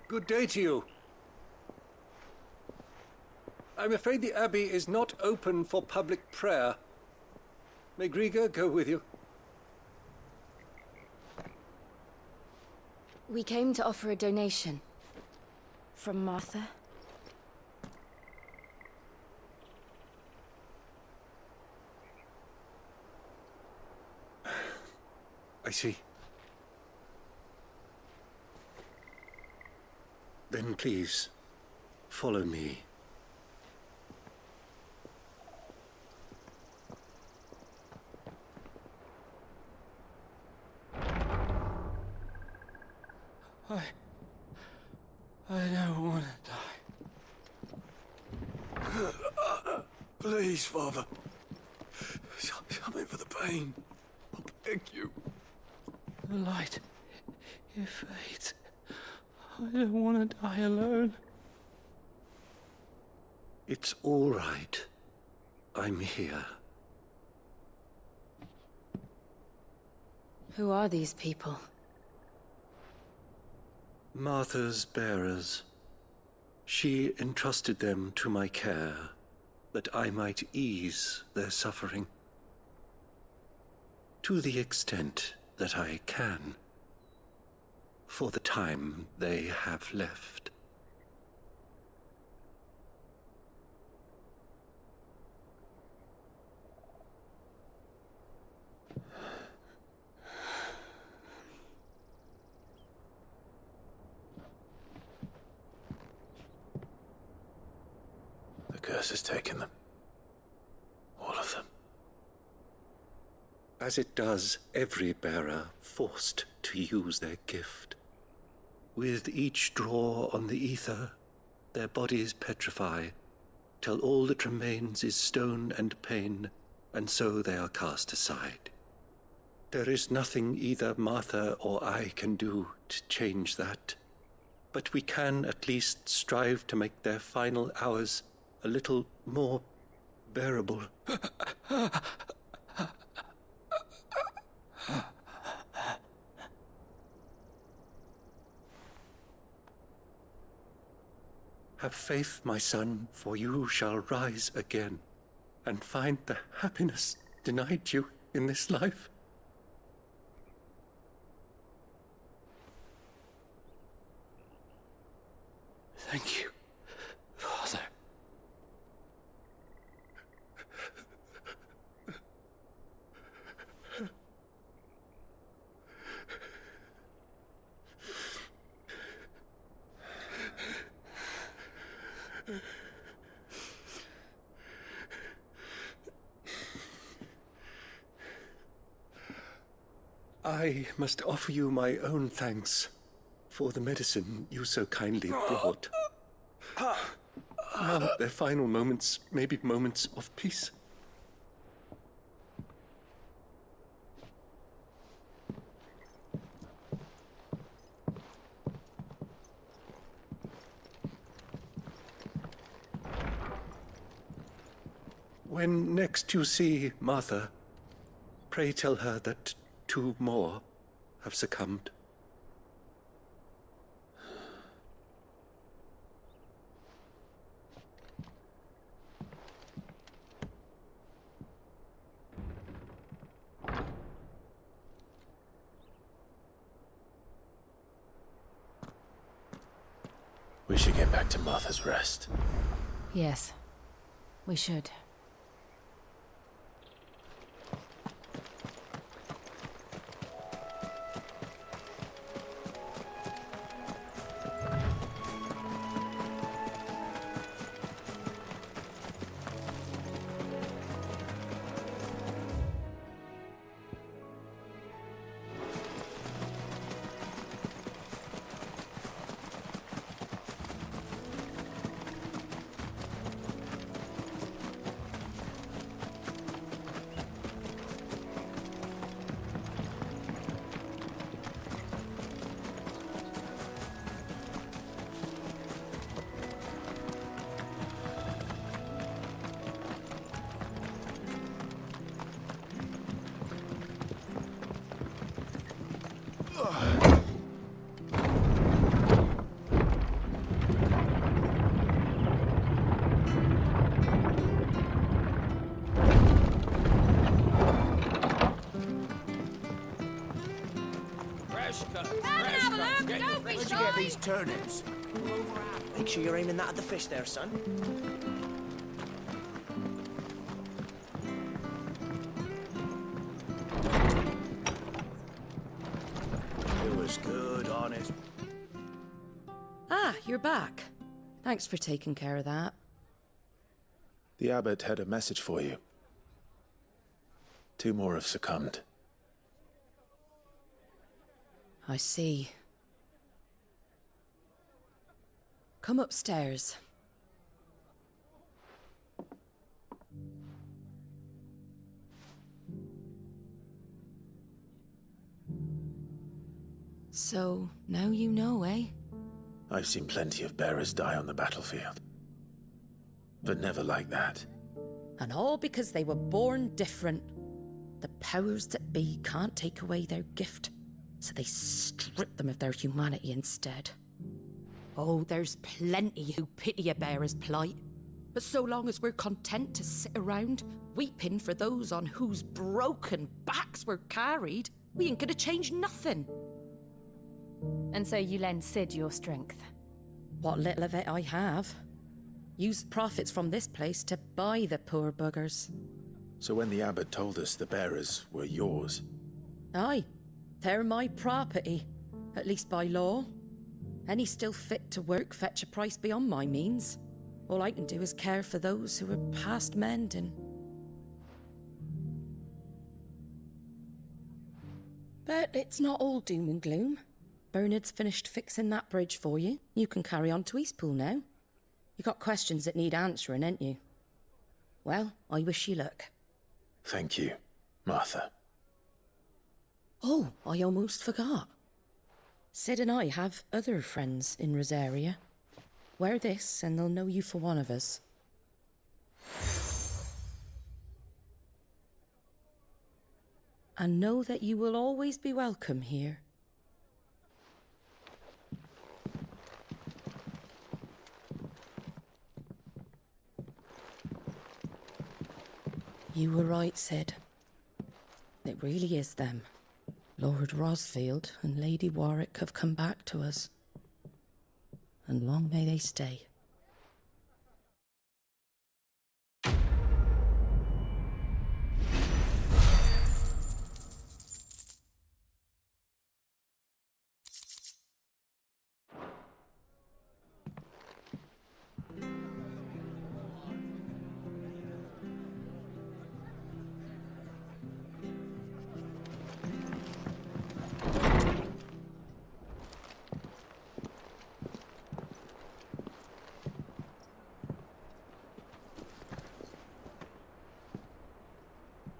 Good day to you. I'm afraid the Abbey is not open for public prayer. May Griga go with you? We came to offer a donation. From Martha. I see. Then please, follow me. I don't want to die. Please, Father. Something for the pain. I beg you. The light, it fades. I don't want to die alone. It's all right. I'm here. Who are these people? Martha's bearers. She entrusted them to my care, that I might ease their suffering. To the extent that I can. For the time they have left. The curse has taken them. All of them. As it does every bearer forced to use their gift. With each draw on the ether, their bodies petrify, till all that remains is stone and pain, and so they are cast aside. There is nothing either Martha or I can do to change that, but we can at least strive to make their final hours a little more bearable. Have faith, my son, for you shall rise again, and find the happiness denied you in this life. Thank you, Father. I must offer you my own thanks for the medicine you so kindly brought. Now their final moments may be moments of peace. When next you see Martha, pray tell her that 2 more have succumbed. We should get back to Martha's Rest. Yes, we should. Where'd you get these turnips? Make sure you're aiming that at the fish there, son. It was good, honest. Ah, you're back. Thanks for taking care of that. The abbot had a message for you. 2 more have succumbed. I see. Come upstairs. So, now you know, eh? I've seen plenty of bearers die on the battlefield. But never like that. And all because they were born different. The powers that be can't take away their gift, so they strip them of their humanity instead. Oh, there's plenty who pity a bearer's plight. But so long as we're content to sit around, weeping for those on whose broken backs we're carried, we ain't gonna change nothing. And so you lend Sid your strength? What little of it I have. Use profits from this place to buy the poor buggers. So when the abbot told us the bearers were yours... Aye, they're my property, at least by law. Any still fit to work fetch a price beyond my means. All I can do is care for those who are past mending. But it's not all doom and gloom. Bernard's finished fixing that bridge for you. You can carry on to Eastpool now. You got questions that need answering, ain't you? Well, I wish you luck. Thank you, Martha. Oh, I almost forgot. Sid and I have other friends in Rosaria. Wear this and they'll know you for one of us. And know that you will always be welcome here. You were right, Sid. It really is them. Lord Rosfield and Lady Warwick have come back to us. And long may they stay.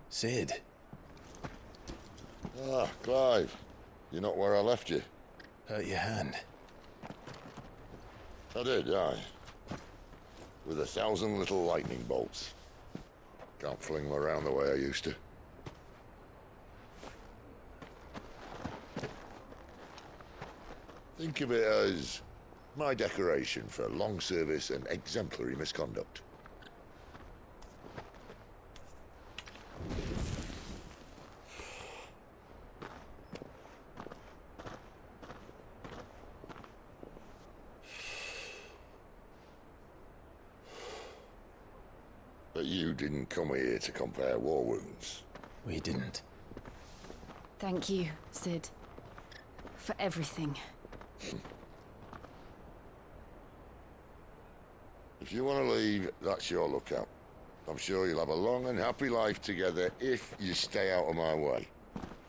Sid. Ah, Clive. You're not where I left you. Hurt your hand. I did, aye. With 1,000 little lightning bolts. Can't fling them around the way I used to. Think of it as my decoration for long service and exemplary misconduct. But you didn't come here to compare war wounds. We didn't. Thank you, Sid. For everything. If you want to leave, that's your lookout. I'm sure you'll have a long and happy life together if you stay out of my way.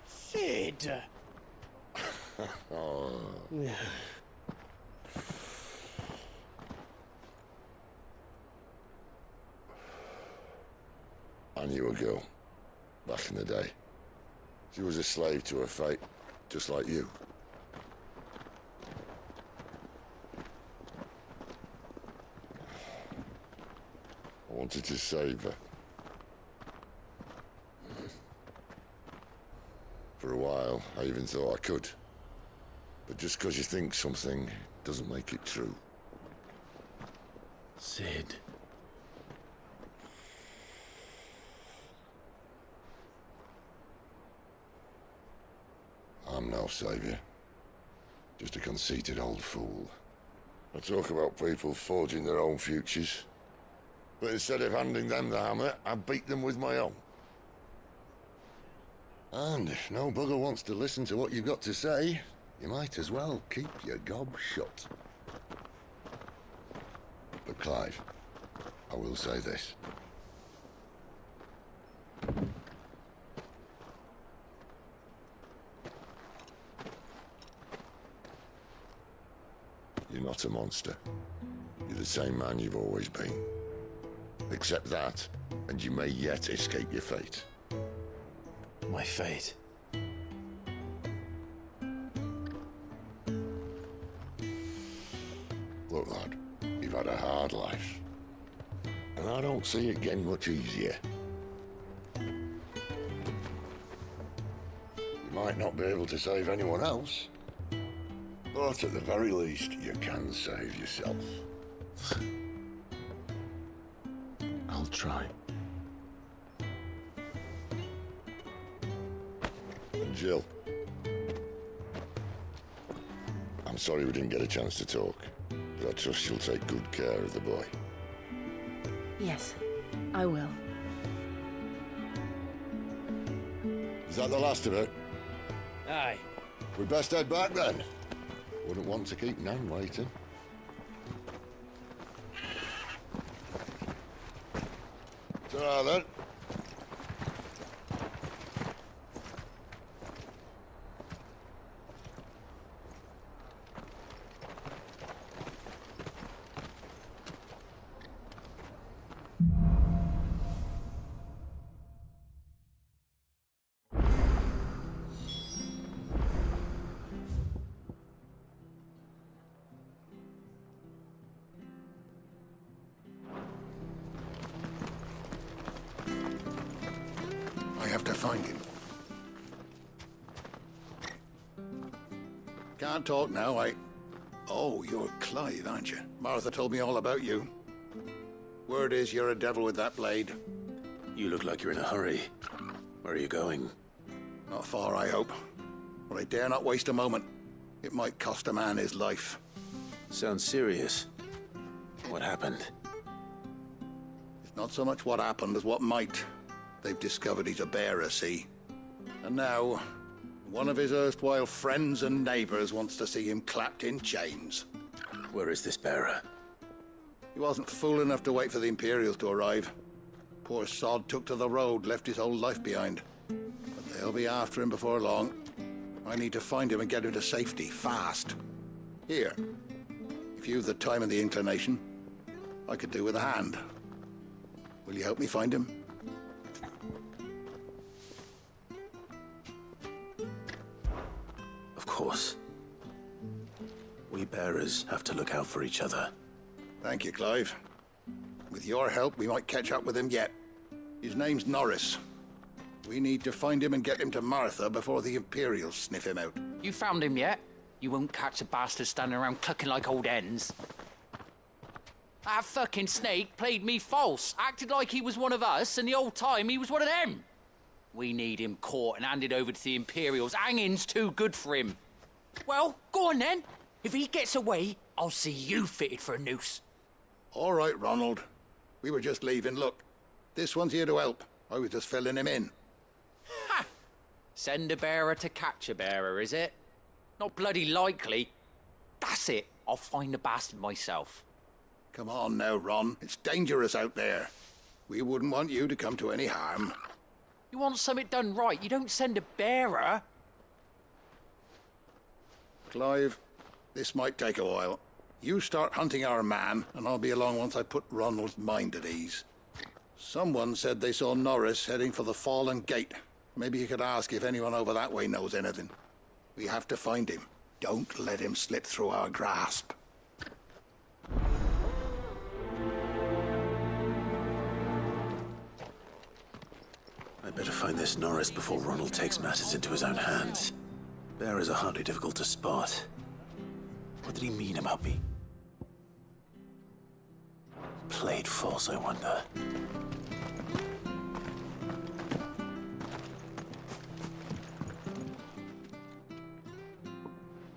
Sid! Oh. I knew a girl, back in the day. She was a slave to her fate, just like you. I wanted to save her. For a while, I even thought I could. But just because you think something doesn't make it true. Sid. I'm no savior. Just a conceited old fool. I talk about people forging their own futures. But instead of handing them the hammer, I beat them with my own. And if no bugger wants to listen to what you've got to say, you might as well keep your gob shut. But Clive, I will say this. You're not a monster. You're the same man you've always been. Accept that, and you may yet escape your fate. My fate? Look, lad, you've had a hard life. And I don't see it getting much easier. You might not be able to save anyone else, but at the very least, you can save yourself. I'll try. And Jill, I'm sorry we didn't get a chance to talk, but I trust you'll take good care of the boy. Yes, I will. Is that the last of it? Aye. We best head back then. Wouldn't want to keep Nan waiting. Ta-ra then. have to find him. Can't talk now, Oh, you're Clive, aren't you? Martha told me all about you. Word is you're a devil with that blade. You look like you're in a hurry. Where are you going? Not far, I hope. But I dare not waste a moment. It might cost a man his life. Sounds serious. What happened? It's not so much what happened as what might. They've discovered he's a bearer, see? And now, one of his erstwhile friends and neighbors wants to see him clapped in chains. Where is this bearer? He wasn't fool enough to wait for the Imperials to arrive. Poor sod took to the road, left his whole life behind. But they'll be after him before long. I need to find him and get him to safety, fast. Here, if you've the time and the inclination, I could do with a hand. Will you help me find him? Of course. We bearers have to look out for each other. Thank you, Clive. With your help, we might catch up with him yet. His name's Norris. We need to find him and get him to Martha before the Imperials sniff him out. You found him yet? You won't catch a bastard standing around clucking like old hens. That fucking snake played me false, acted like he was one of us, and the whole time he was one of them. We need him caught and handed over to the Imperials. Hanging's too good for him. Well, go on then. If he gets away, I'll see you fitted for a noose. All right, Ronald. We were just leaving. Look, this one's here to help. I was just filling him in. Ha! Send a bearer to catch a bearer, is it? Not bloody likely. That's it. I'll find the bastard myself. Come on now, Ron. It's dangerous out there. We wouldn't want you to come to any harm. You want something done right, you don't send a bearer. Clive, this might take a while. You start hunting our man, and I'll be along once I put Ronald's mind at ease. Someone said they saw Norris heading for the Fallen Gate. Maybe you could ask if anyone over that way knows anything. We have to find him. Don't let him slip through our grasp. I'd better find this Norris before Ronald takes matters into his own hands. Bearers are hardly difficult to spot. What did he mean about me? Played false, I wonder.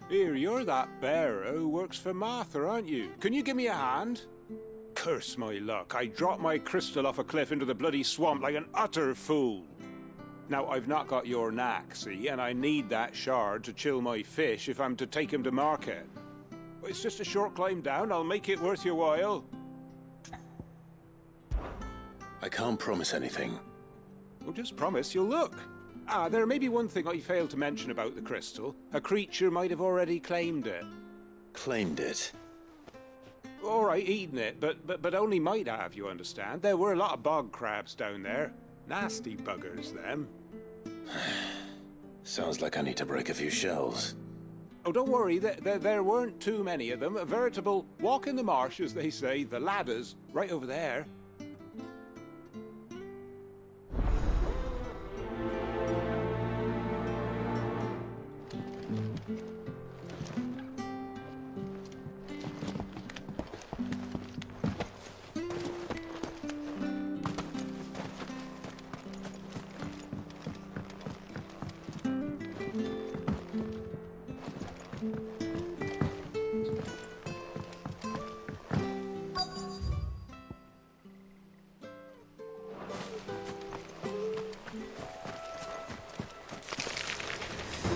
Here, you're that bearer who works for Martha, aren't you? Can you give me a hand? Curse my luck, I dropped my crystal off a cliff into the bloody swamp like an utter fool. Now, I've not got your knack, see, and I need that shard to chill my fish if I'm to take him to market. But it's just a short climb down, I'll make it worth your while. I can't promise anything. Well, just promise you'll look. There may be one thing I failed to mention about the crystal. A creature might have already claimed it. Claimed it? All right, eaten it, but only might have, you understand. There were a lot of bog crabs down there. Nasty buggers, them. Sounds like I need to break a few shells. Oh, don't worry, there weren't too many of them. A veritable walk in the marsh, as they say, the ladders, right over there.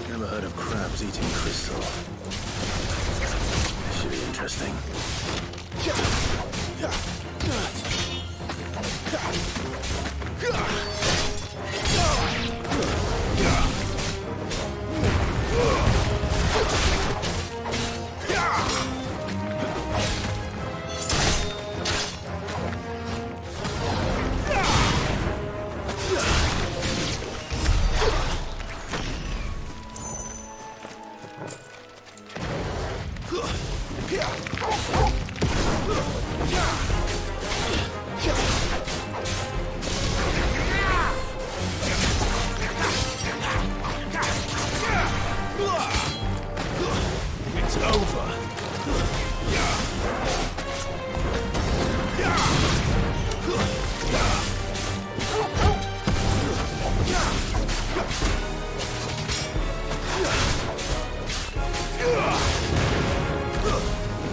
Never heard of crabs eating crystal. This should be interesting.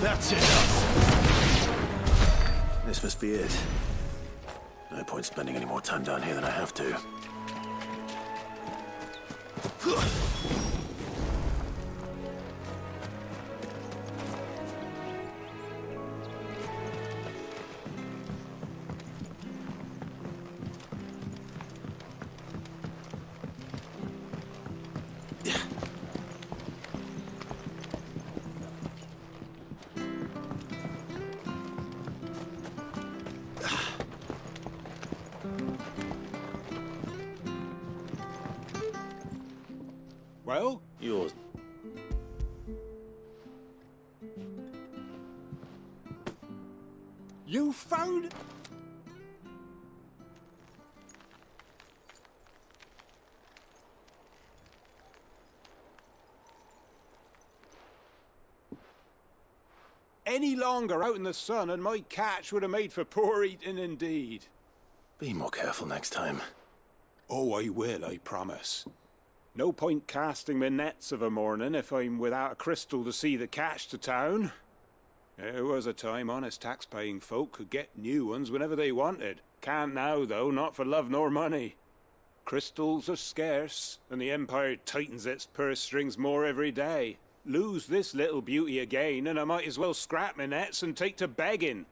That's enough! This must be it. No point spending any more time down here than I have to. Well? Yours. You found... Any longer out in the sun and my catch would have made for poor eating indeed. Be more careful next time. Oh, I will, I promise. No point casting my nets of a morning if I'm without a crystal to see the catch to town. There was a time honest tax-paying folk could get new ones whenever they wanted. Can't now, though, not for love nor money. Crystals are scarce, and the Empire tightens its purse strings more every day. Lose this little beauty again, and I might as well scrap my nets and take to begging.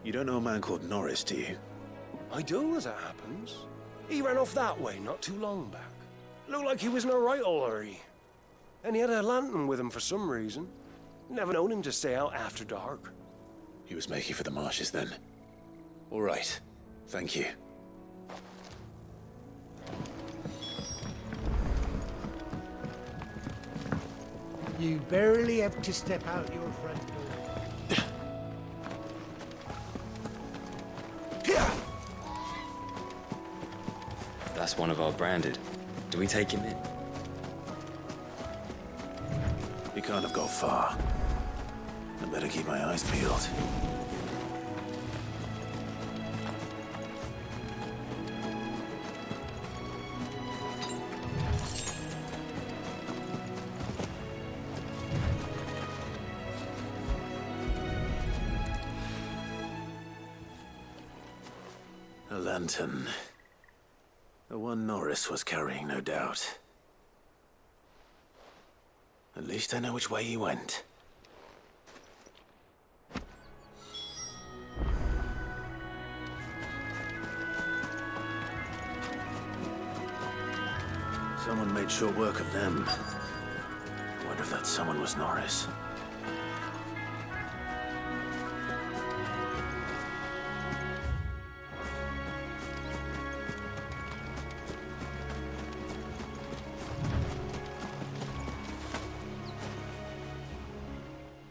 You don't know a man called Norris, do you? I do, as it happens. He ran off that way not too long back. Looked like he was in a right old hurry. And he had a lantern with him for some reason. Never known him to stay out after dark. He was making for the marshes then. All right. Thank you. You barely have to step out your front door. That's one of our branded. Do we take him in? He can't have got far. I better keep my eyes peeled. A lantern. The one Norris was carrying, no doubt. At least I know which way he went. Someone made short work of them. I wonder if that someone was Norris.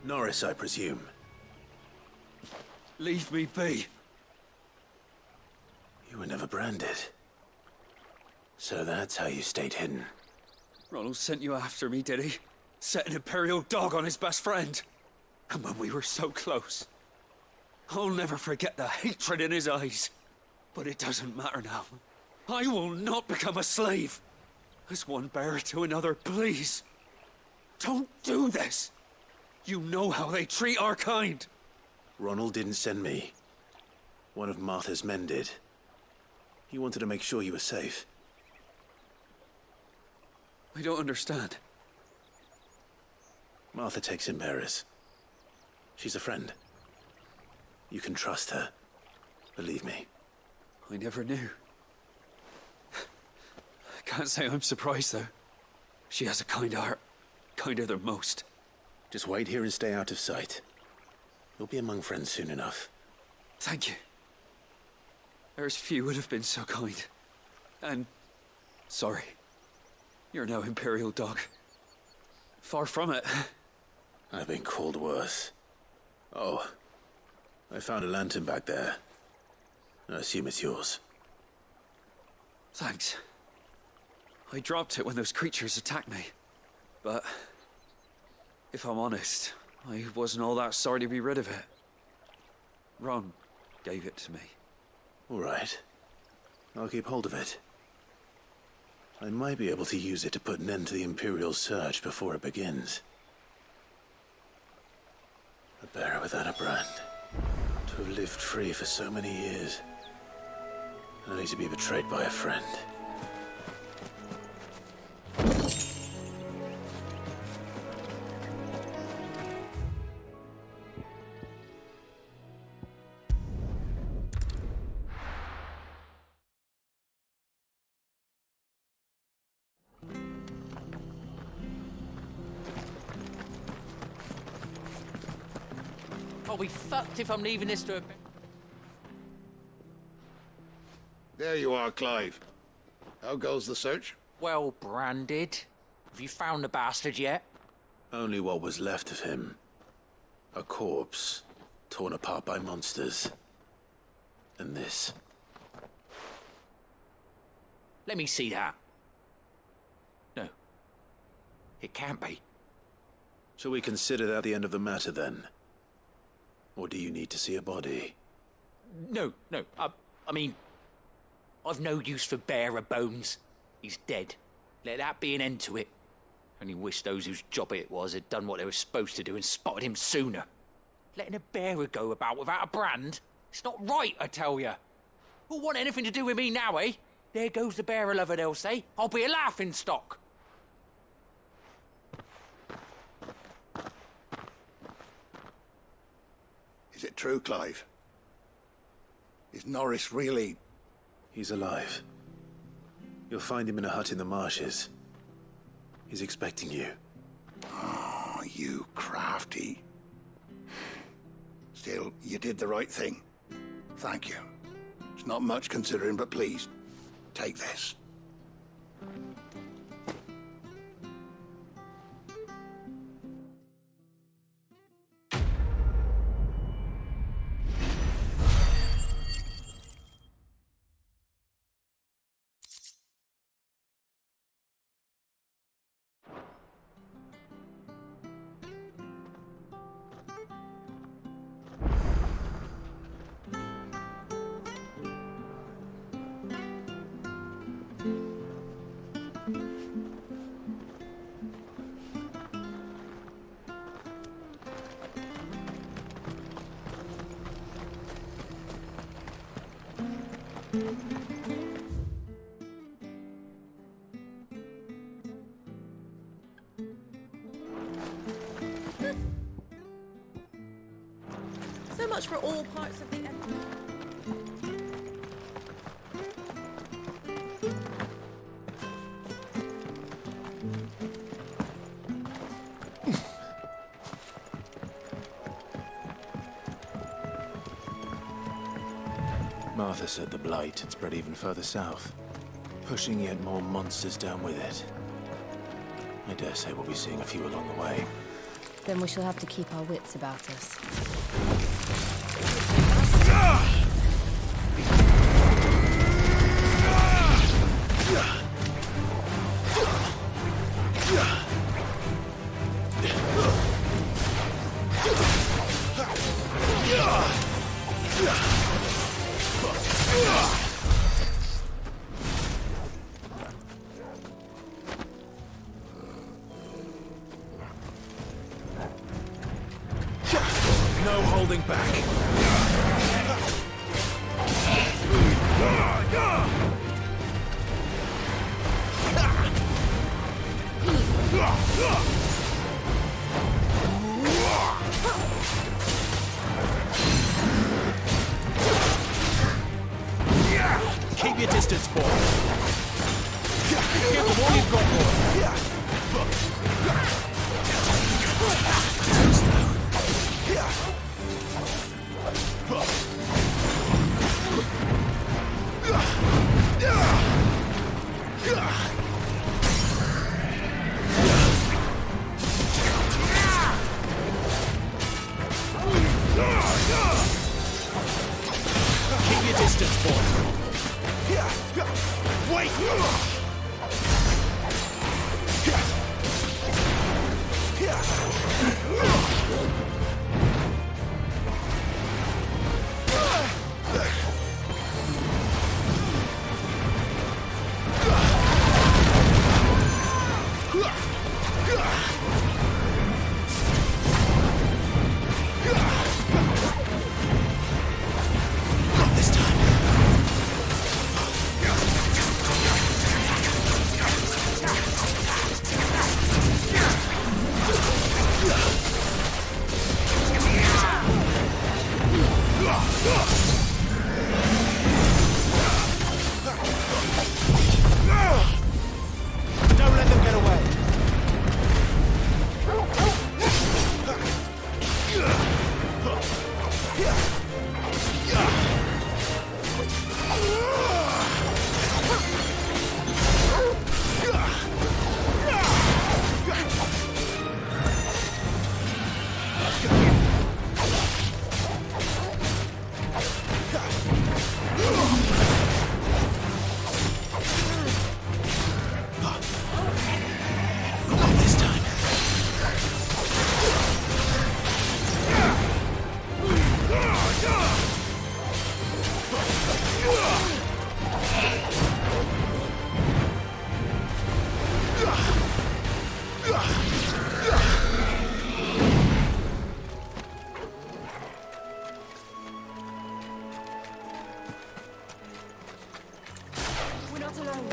Norris, I presume. Leave me be. You were never branded. So that's how you stayed hidden. Ronald sent you after me, did he? Set an Imperial dog on his best friend. And when we were so close. I'll never forget the hatred in his eyes. But it doesn't matter now. I will not become a slave. As one bearer to another, please. Don't do this. You know how they treat our kind. Ronald didn't send me. One of Martha's men did. He wanted to make sure you were safe. I don't understand. Martha takes in bearers. She's a friend. You can trust her. Believe me. I never knew. I can't say I'm surprised, though. She has a kind heart. Kinder than most. Just wait here and stay out of sight. You'll be among friends soon enough. Thank you. There's few would have been so kind. And... sorry. You're no Imperial dog. Far from it. I've been called worse. Oh. I found a lantern back there. I assume it's yours. Thanks. I dropped it when those creatures attacked me. But... if I'm honest, I wasn't all that sorry to be rid of it. Ron gave it to me. All right. I'll keep hold of it. I might be able to use it to put an end to the Imperial surge before it begins. A bearer without a brand. To have lived free for so many years. Only to be betrayed by a friend. I'll be fucked if I'm leaving this to a... There you are, Clive. How goes the search? Well branded. Have you found the bastard yet? Only what was left of him. A corpse, torn apart by monsters. And this. Let me see that. No. It can't be. Shall we consider that the end of the matter, then? Or do you need to see a body? No. I mean... I've no use for bearer bones. He's dead. Let that be an end to it. Only wish those whose job it was had done what they were supposed to do and spotted him sooner. Letting a bearer go about without a brand? It's not right, I tell you. Who'll want anything to do with me now, eh? There goes the bearer lover, they'll say. I'll be a laughing stock. Is it true, Clive? Is Norris really... He's alive. You'll find him in a hut in the marshes. He's expecting you. Oh, you crafty. Still, you did the right thing. Thank you. It's not much considering, but please, take this. So much for all parts of the... Martha said the blight had spread even further south, pushing yet more monsters down with it. I dare say we'll be seeing a few along the way. Then we shall have to keep our wits about us. No holding back. Keep your distance, boy. Give them all you've got, boy. Keep your distance, boy. Wait! Don't let them get away. We're not alone.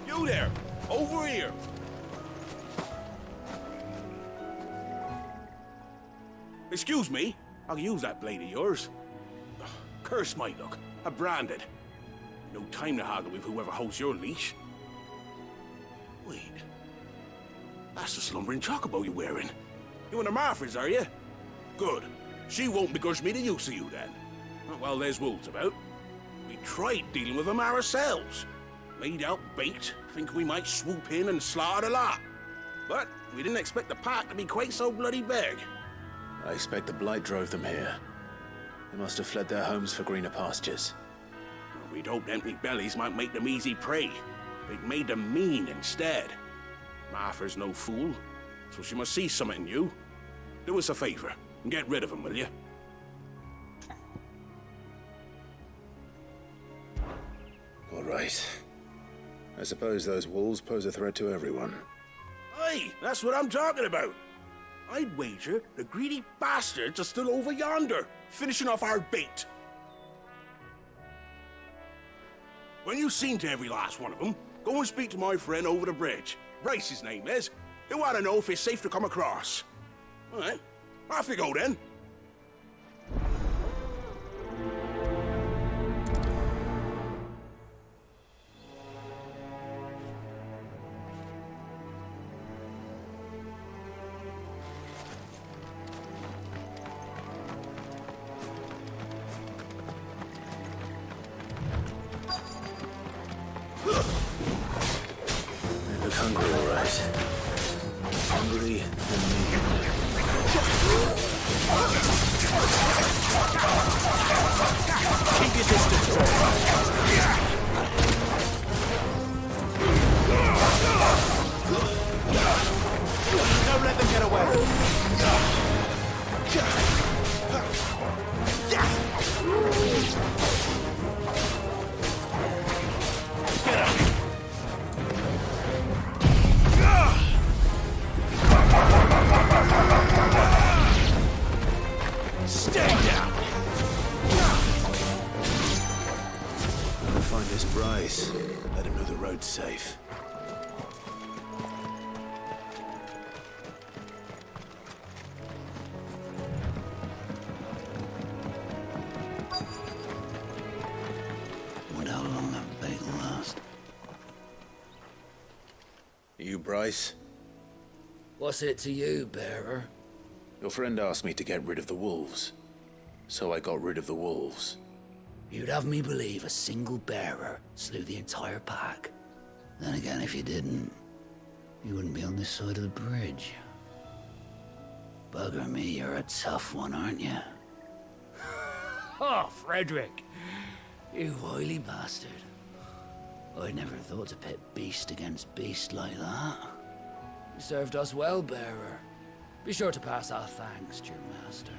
You there! Over here! Excuse me, I'll use that blade of yours. Ugh, curse my luck, I'm branded. No time to haggle with whoever holds your leash. Wait, that's the slumbering chocobo you're wearing. You and the Marfors, are you? Good. She won't begrudge me the use of you then. Well, there's wolves about. We tried dealing with them ourselves. Laid out bait, think we might swoop in and slaughter the lot. But we didn't expect the pack to be quite so bloody big. I expect the blight drove them here. They must have fled their homes for greener pastures. We'd hoped empty bellies might make them easy prey. They'd made them mean instead. Martha's no fool, so she must see something in you. Do us a favor and get rid of them, will you? All right. I suppose those wolves pose a threat to everyone. Aye, that's what I'm talking about. I'd wager the greedy bastards are still over yonder, finishing off our bait. When you've seen to every last one of them, go and speak to my friend over the bridge. Bryce, his name is. He'll want to know if it's safe to come across. All right, off you go then. I look hungry, all right. Hungry and me. Keep your distance. Don't let them get away. Stay down! I'll find this Bryce. Let him know the road's safe. Wonder how long that bait will last. You, Bryce? What's it to you, bearer? Your friend asked me to get rid of the wolves. So I got rid of the wolves. You'd have me believe a single bearer slew the entire pack. Then again, if you didn't, you wouldn't be on this side of the bridge. Bugger me, you're a tough one, aren't you? Oh, Frederick. You wily bastard. I'd never thought to pit beast against beast like that. You served us well, bearer. Be sure to pass our thanks to your master.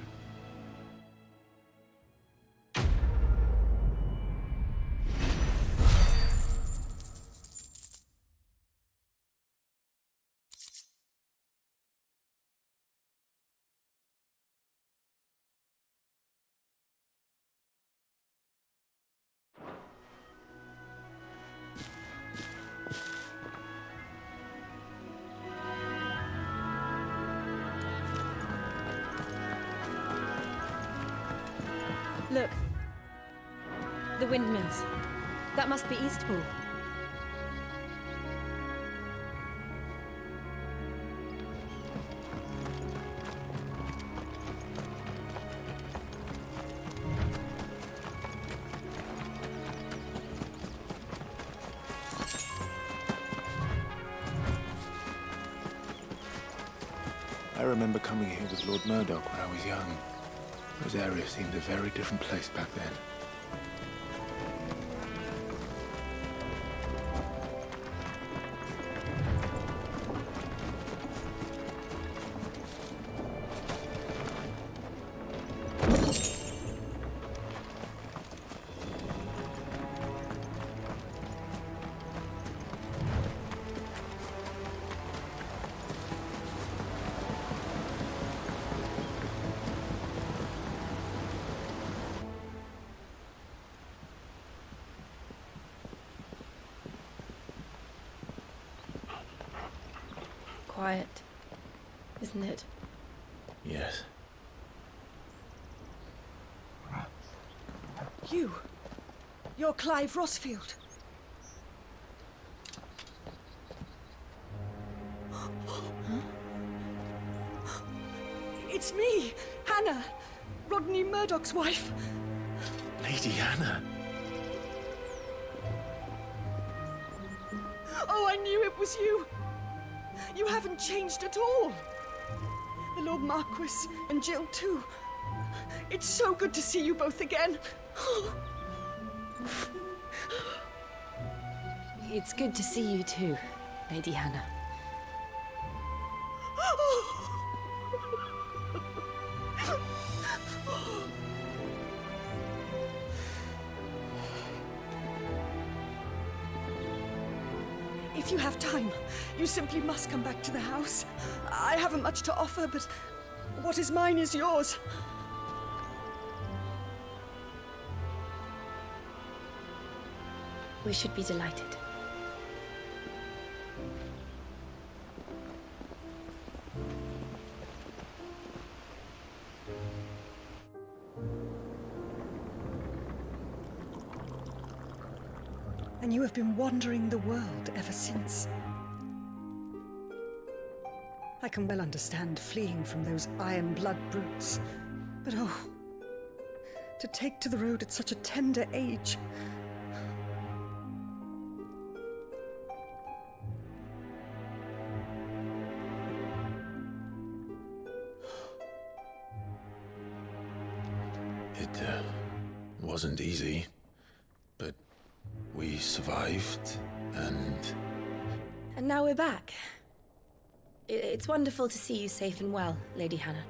Look. The windmills. That must be Eastpool. I remember coming here with Lord Murdoch when I was young. Those areas seemed a very different place back then. Quiet, isn't it? Yes. You're Clive Rossfield. It's me, Hannah, Rodney Murdoch's wife. Lady Hannah. Oh, I knew it was you. You haven't changed at all. The Lord Marquis and Jill too. It's so good to see you both again. It's good to see you too, Lady Hannah. If you have time, you simply must come back to the house. I haven't much to offer, but what is mine is yours. We should be delighted. And you have been wandering the world ever since. I can well understand fleeing from those iron blood brutes, but oh, to take to the road at such a tender age. It wasn't easy, but we survived, and... And now we're back. It's wonderful to see you safe and well, Lady Hannah.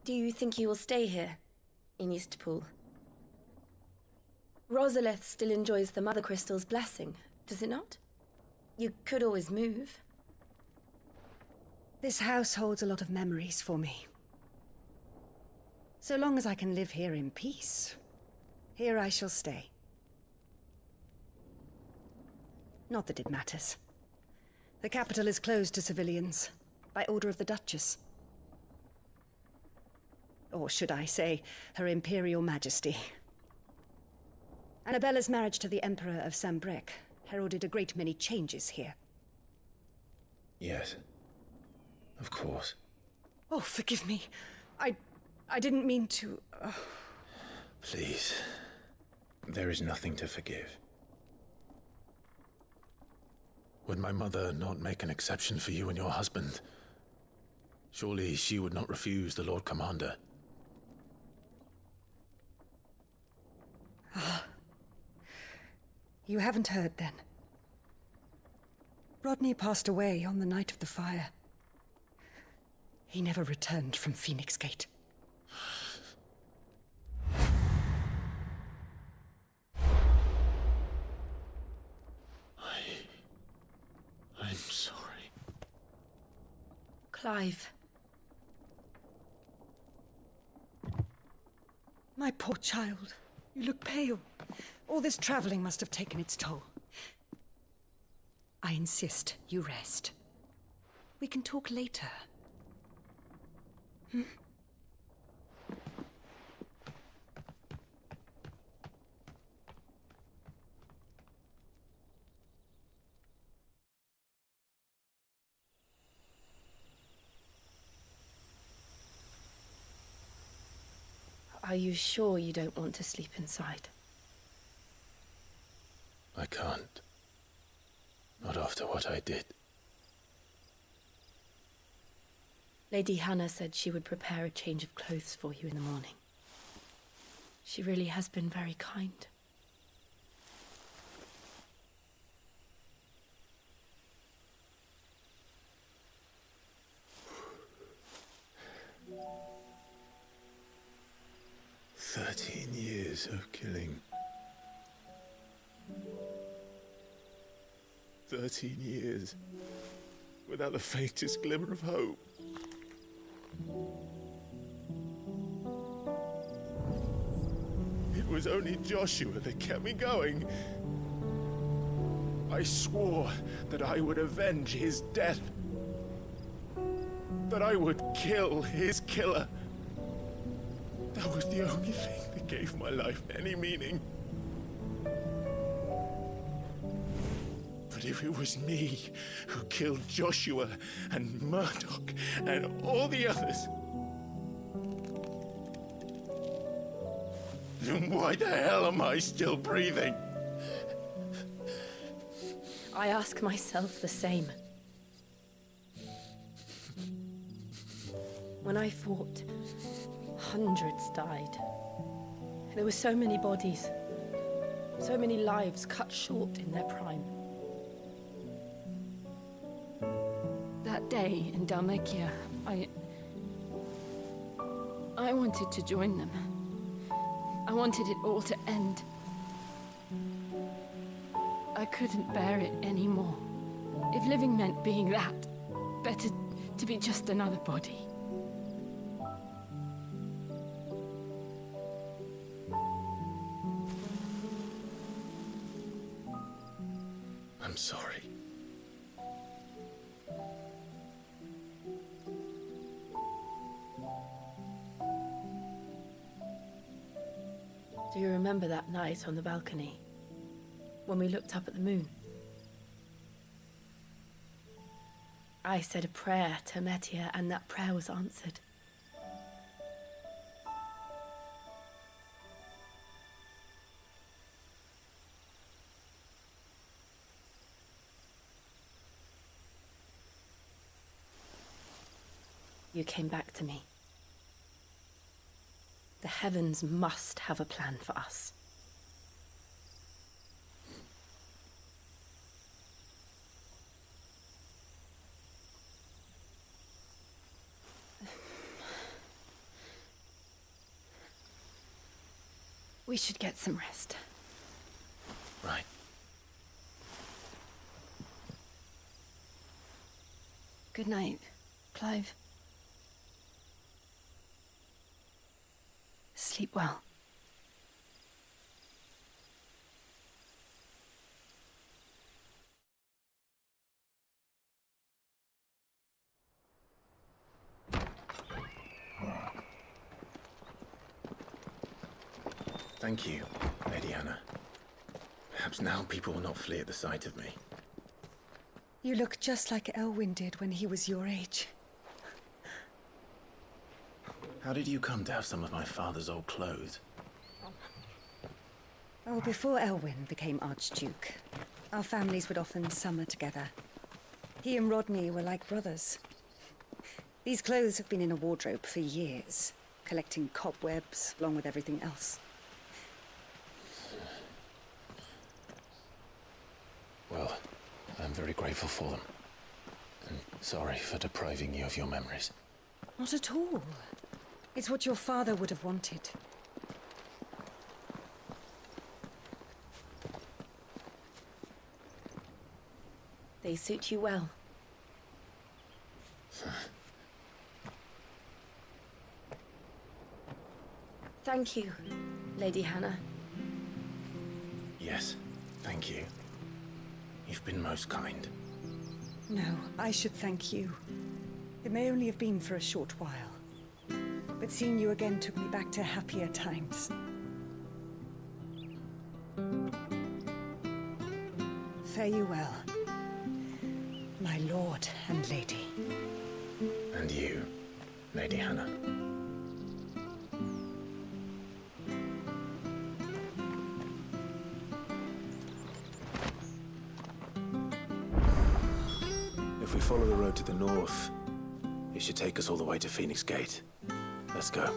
Do you think you will stay here, in Eastpool? Rosalith still enjoys the Mother Crystal's blessing, does it not? You could always move. This house holds a lot of memories for me. So long as I can live here in peace, here I shall stay. Not that it matters. The capital is closed to civilians, by order of the Duchess. Or should I say, Her Imperial Majesty. Annabella's marriage to the Emperor of Sambrec heralded a great many changes here. Yes. Of course. Oh, forgive me. I didn't mean to... Please. There is nothing to forgive. Would my mother not make an exception for you and your husband? Surely she would not refuse the Lord Commander. You haven't heard, then. Rodney passed away on the night of the fire. He never returned from Phoenix Gate. I'm sorry. Clive. My poor child. You look pale. All this traveling must have taken its toll. I insist you rest. We can talk later. Hmm? Are you sure you don't want to sleep inside? I can't. Not after what I did. Lady Hannah said she would prepare a change of clothes for you in the morning. She really has been very kind. "13 years of killing. 13 years without the faintest glimmer of hope. It was only Joshua that kept me going. I swore that I would avenge his death. That I would kill his killer. That was the only thing that gave my life any meaning. But if it was me who killed Joshua and Murdoch and all the others, then why the hell am I still breathing? I ask myself the same. When I fought, hundreds died. There were so many bodies, so many lives cut short in their prime. That day in Dalmekia, I wanted to join them. I wanted it all to end. I couldn't bear it anymore. If living meant being that, better to be just another body. I'm sorry. Do you remember that night on the balcony? When we looked up at the moon? I said a prayer to Metia, and that prayer was answered. You came back to me. The heavens must have a plan for us. We should get some rest. Right. Good night, Clive. Sleep well. Thank you, Lady Hannah. Perhaps now people will not flee at the sight of me. You look just like Elwyn did when he was your age. How did you come to have some of my father's old clothes? Oh, before Elwyn became Archduke, our families would often summer together. He and Rodney were like brothers. These clothes have been in a wardrobe for years, collecting cobwebs along with everything else. Well, I'm very grateful for them. And sorry for depriving you of your memories. Not at all. It's what your father would have wanted. They suit you well. Thank you, Lady Hannah. Yes, thank you. You've been most kind. No, I should thank you. It may only have been for a short while, but seeing you again took me back to happier times. Fare you well, my lord and lady. And you, Lady Hannah. If we follow the road to the north, it should take us all the way to Phoenix Gate. Let's go.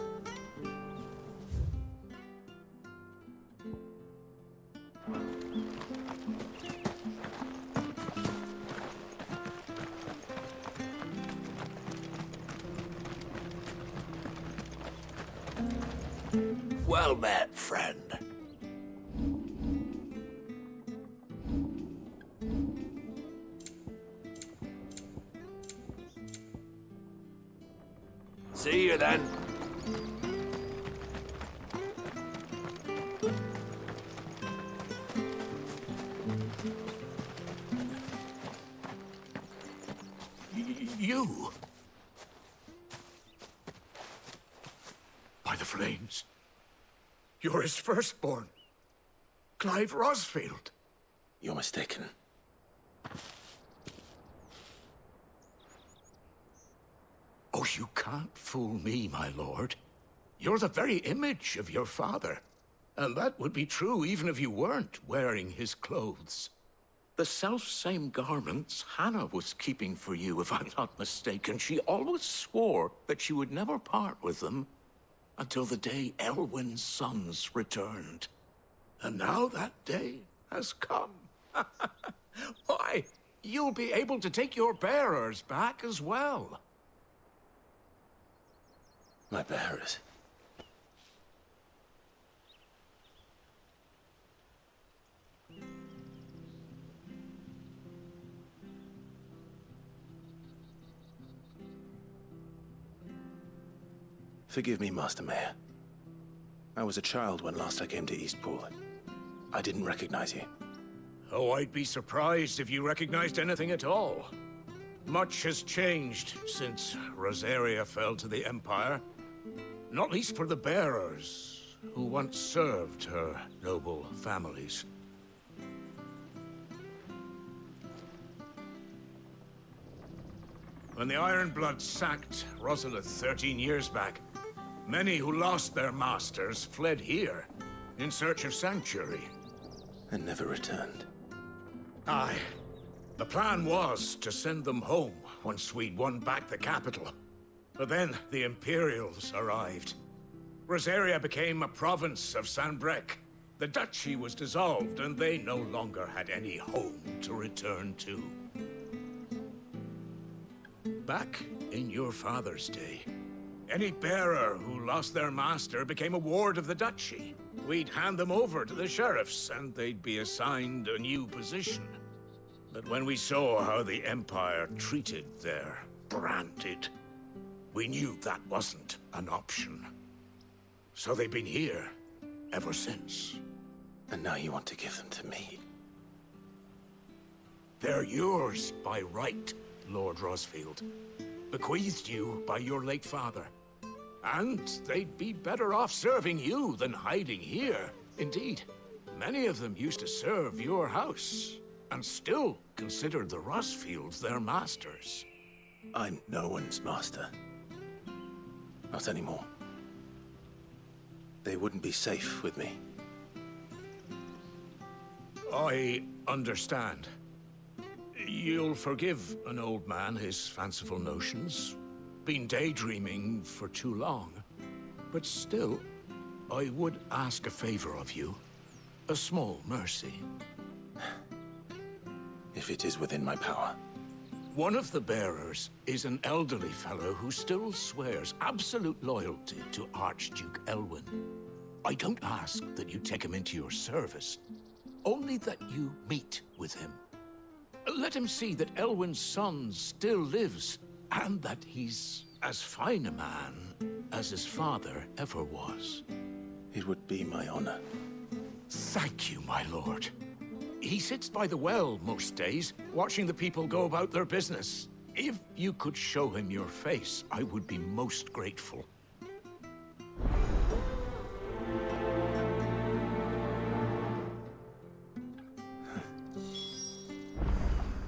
Well met, friend. See you then. You? By the flames. You're his firstborn. Clive Rosfield. You're mistaken. Oh, you can't fool me, my lord. You're the very image of your father. And that would be true even if you weren't wearing his clothes. The self-same garments Hannah was keeping for you, if I'm not mistaken. She always swore that she would never part with them until the day Elwyn's sons returned. And now that day has come. Why, you'll be able to take your bearers back as well. My bearers? Forgive me, Master Mayor. I was a child when last I came to Eastpool. I didn't recognize you. Oh, I'd be surprised if you recognized anything at all. Much has changed since Rosaria fell to the Empire. Not least for the bearers, who once served her noble families. When the Ironbloods sacked Rosalith 13 years back, many who lost their masters fled here in search of sanctuary. And never returned. Aye. The plan was to send them home once we'd won back the capital. But then the Imperials arrived. Rosaria became a province of Sanbreque. The duchy was dissolved, and they no longer had any home to return to. Back in your father's day, any bearer who lost their master became a ward of the duchy. We'd hand them over to the sheriffs, and they'd be assigned a new position. But when we saw how the Empire treated their branded, we knew that wasn't an option. So they've been here ever since. And now you want to give them to me? They're yours by right, Lord Rosfield. Bequeathed you by your late father. And they'd be better off serving you than hiding here. Indeed, many of them used to serve your house, and still considered the Rosfields their masters. I'm no one's master. Not anymore. They wouldn't be safe with me. I understand. You'll forgive an old man his fanciful notions. Been daydreaming for too long. But still, I would ask a favor of you. A small mercy. If it is within my power. One of the bearers is an elderly fellow who still swears absolute loyalty to Archduke Elwyn. I don't ask that you take him into your service, only that you meet with him. Let him see that Elwyn's son still lives, and that he's as fine a man as his father ever was. It would be my honor. Thank you, my lord. He sits by the well most days, watching the people go about their business. If you could show him your face, I would be most grateful.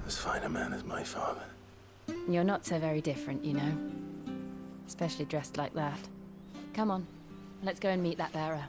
As fine a man as my father. You're not so very different, you know. Especially dressed like that. Come on, let's go and meet that bearer.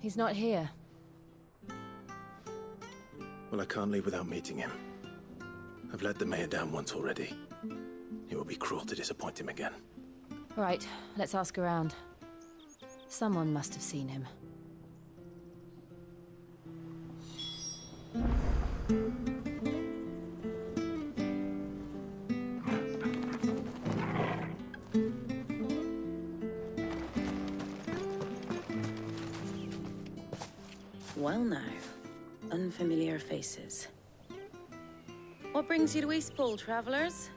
He's not here. Well, I can't leave without meeting him. I've let the mayor down once already. It would be cruel to disappoint him again. Right, let's ask around. Someone must have seen him. Well now, unfamiliar faces. What brings you to Eastpool, travelers?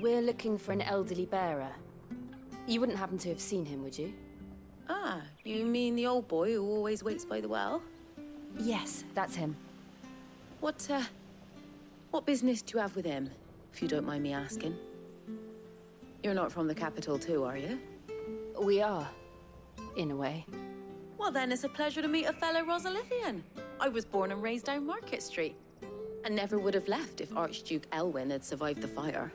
We're looking for an elderly bearer. You wouldn't happen to have seen him, would you? Ah, you mean the old boy who always waits by the well? Yes, that's him. What business do you have with him, if you don't mind me asking? You're not from the capital too, are you? We are, in a way. Well then, it's a pleasure to meet a fellow Rosalithian. I was born and raised down Market Street, and never would have left if Archduke Elwyn had survived the fire.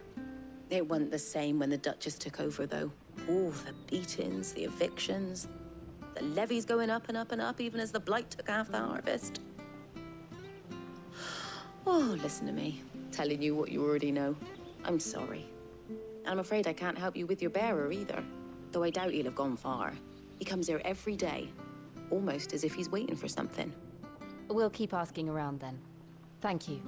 It wasn't the same when the Duchess took over, though. All the beatings, the evictions, the levies going up and up and up, even as the blight took half the harvest. Oh, listen to me, telling you what you already know. I'm sorry. And I'm afraid I can't help you with your bearer either, though I doubt he'll have gone far. He comes here every day, almost as if he's waiting for something. We'll keep asking around then. Thank you.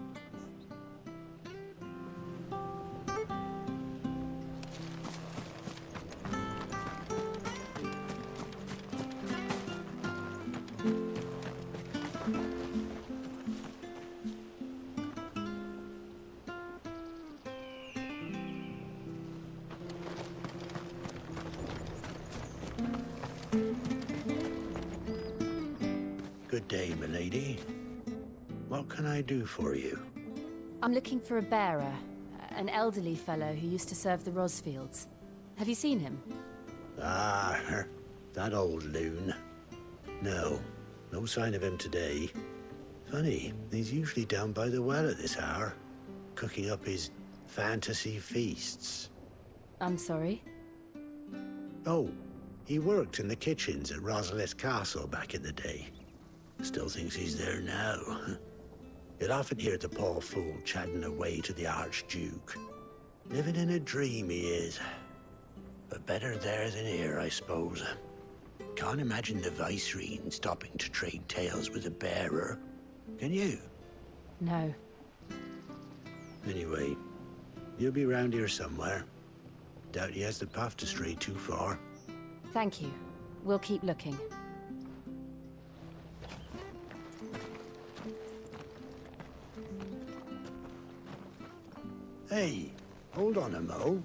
Good day, milady. What can I do for you? I'm looking for a bearer, an elderly fellow who used to serve the Rosfields. Have you seen him? Ah, that old loon. No sign of him today. Funny, he's usually down by the well at this hour, cooking up his fantasy feasts. I'm sorry? Oh, he worked in the kitchens at Rosalith Castle back in the day. Still thinks he's there now. You'd often hear the poor fool chatting away to the Archduke. Living in a dream he is. But better there than here, I suppose. Can't imagine the Vicereine stopping to trade tales with a bearer. Can you? No. Anyway, you'll be round here somewhere. Doubt he has the puff to stray too far. Thank you. We'll keep looking. Hey, hold on a mo.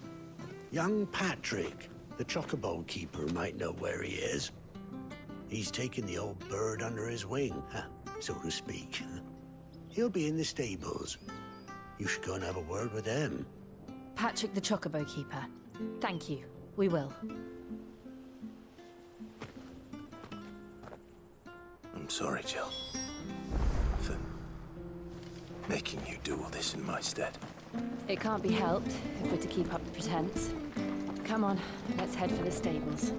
Young Patrick, the chocobo keeper, might know where he is. He's taken the old bird under his wing, so to speak. He'll be in the stables. You should go and have a word with him. Patrick the chocobo keeper. Thank you. We will. I'm sorry, Jill, for making you do all this in my stead. It can't be helped if we're to keep up the pretense. Come on, let's head for the stables.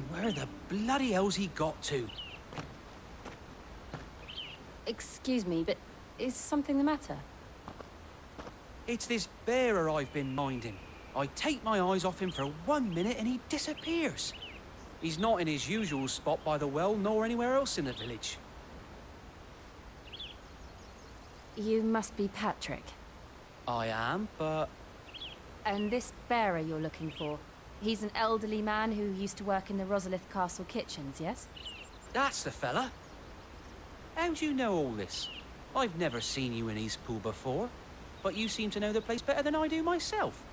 Where the bloody hell's he got to? Excuse me, but is something the matter? It's this bearer I've been minding. I take my eyes off him for 1 minute and he disappears. He's not in his usual spot by the well, nor anywhere else in the village. You must be Patrick. I am, but... And this bearer you're looking for, he's an elderly man who used to work in the Rosalith Castle kitchens, yes? That's the fella. How'd you know all this? I've never seen you in Eastpool before, but you seem to know the place better than I do myself.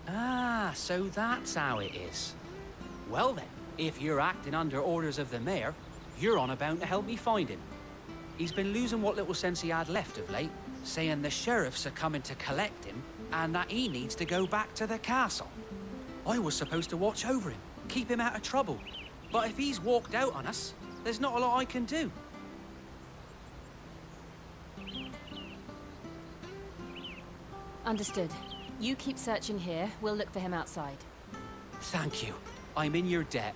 Ah, so that's how it is. Well then, if you're acting under orders of the mayor, you're on about to help me find him. He's been losing what little sense he had left of late, saying the sheriffs are coming to collect him and that he needs to go back to the castle. I was supposed to watch over him, keep him out of trouble. But if he's walked out on us, there's not a lot I can do. Understood. You keep searching here, we'll look for him outside. Thank you. I'm in your debt.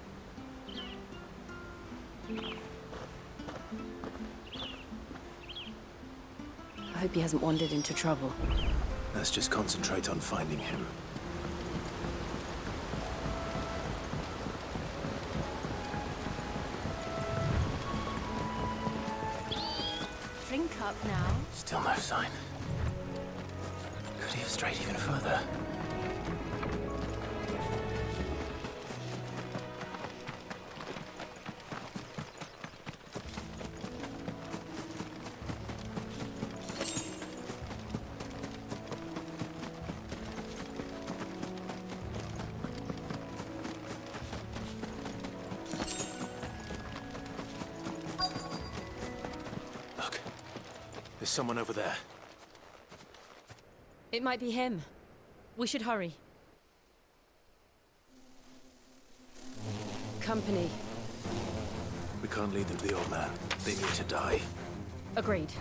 I hope he hasn't wandered into trouble. Let's just concentrate on finding him. Drink up now. Still no sign. Could he have strayed even further? There's someone over there. It might be him. We should hurry. Company. We can't lead them to the old man. They need to die. Agreed.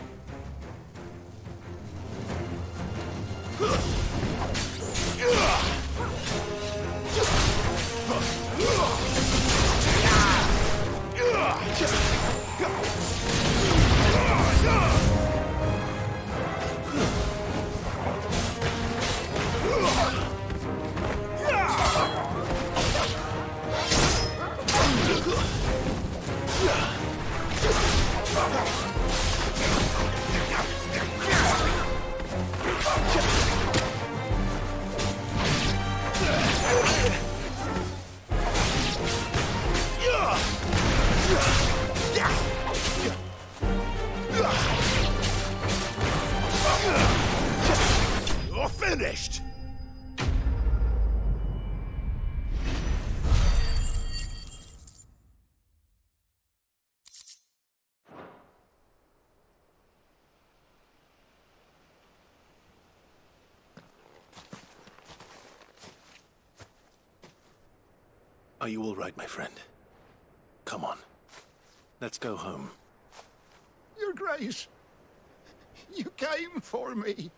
You're finished! Are you all right, my friend? Come on. Let's go home. Your Grace, you came for me.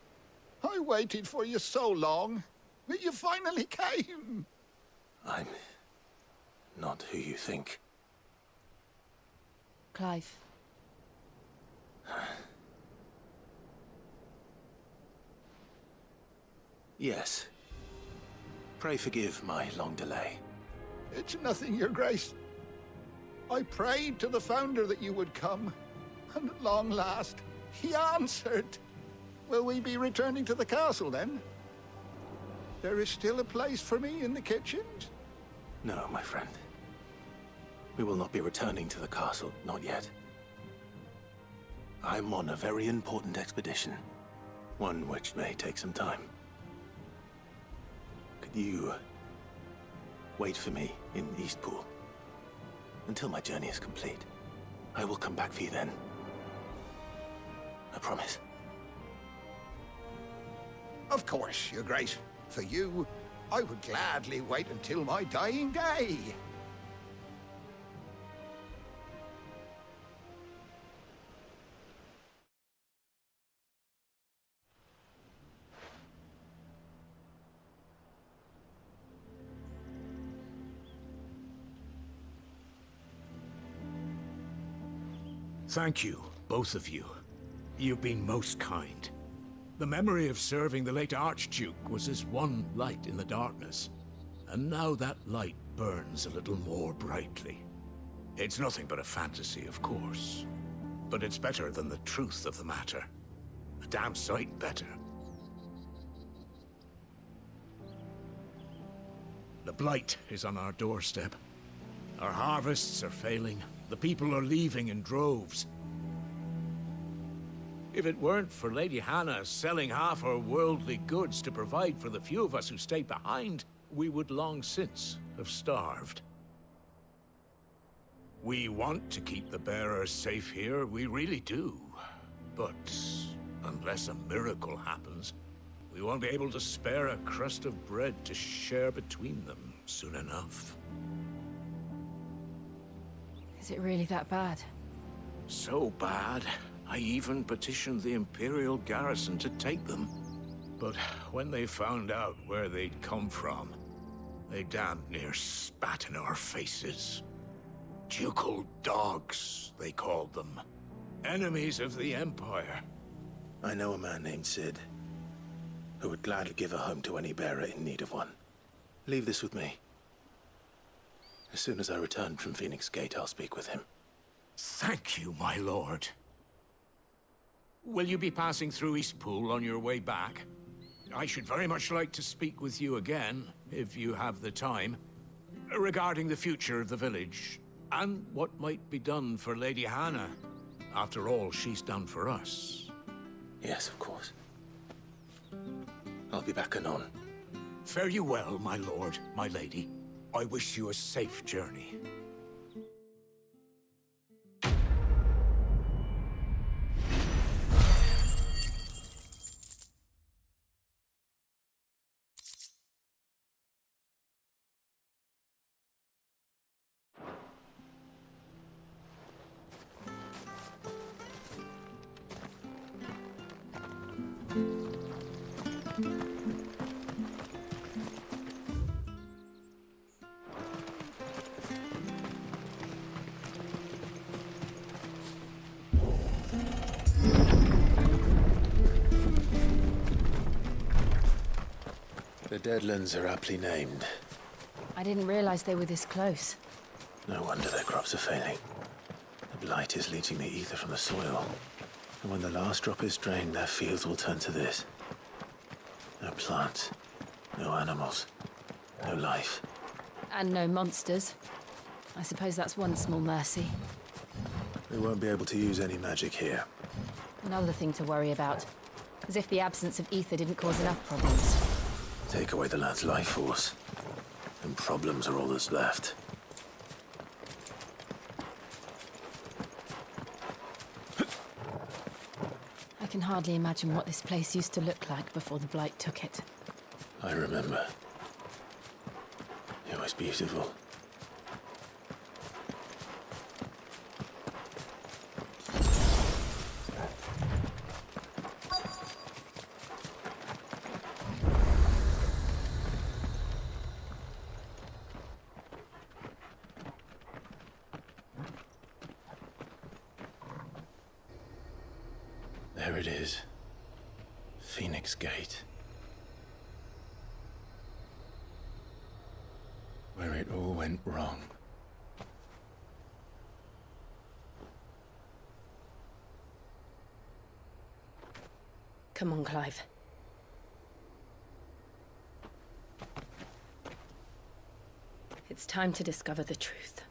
I waited for you so long, but you finally came. I'm not who you think. Clive. Yes. Pray forgive my long delay. It's nothing, Your Grace. I prayed to the Founder that you would come, and at long last, he answered. Will we be returning to the castle, then? There is still a place for me in the kitchens? No, my friend. We will not be returning to the castle, not yet. I'm on a very important expedition, one which may take some time. Could you wait for me in Eastpool until my journey is complete? I will come back for you then. I promise. Of course, Your Grace. For you, I would gladly wait until my dying day. Thank you, both of you. You've been most kind. The memory of serving the late Archduke was as one light in the darkness, and now that light burns a little more brightly. It's nothing but a fantasy, of course, but it's better than the truth of the matter. A damn sight better. The blight is on our doorstep. Our harvests are failing. The people are leaving in droves. If it weren't for Lady Hannah selling half her worldly goods to provide for the few of us who stayed behind, we would long since have starved. We want to keep the bearers safe here, we really do. But unless a miracle happens, we won't be able to spare a crust of bread to share between them soon enough. Is it really that bad? So bad, I even petitioned the Imperial garrison to take them. But when they found out where they'd come from, they damn near spat in our faces. Ducal dogs, they called them. Enemies of the Empire. I know a man named Sid, who would gladly give a home to any bearer in need of one. Leave this with me. As soon as I return from Phoenix Gate, I'll speak with him. Thank you, my lord. Will you be passing through Eastpool on your way back? I should very much like to speak with you again, if you have the time, regarding the future of the village, and what might be done for Lady Hannah. After all she's done for us. Yes, of course. I'll be back anon. Fare you well, my lord, my lady. I wish you a safe journey. The Deadlands are aptly named. I didn't realize they were this close. No wonder their crops are failing. The blight is leaching the ether from the soil. And when the last drop is drained, their fields will turn to this. No plants, no animals, no life. And no monsters. I suppose that's one small mercy. We won't be able to use any magic here. Another thing to worry about. As if the absence of ether didn't cause enough problems. Take away the lad's life force, and problems are all that's left. I can hardly imagine what this place used to look like before the Blight took it. I remember. It was beautiful. There it is. Phoenix Gate. Where it all went wrong. Come on, Clive. It's time to discover the truth.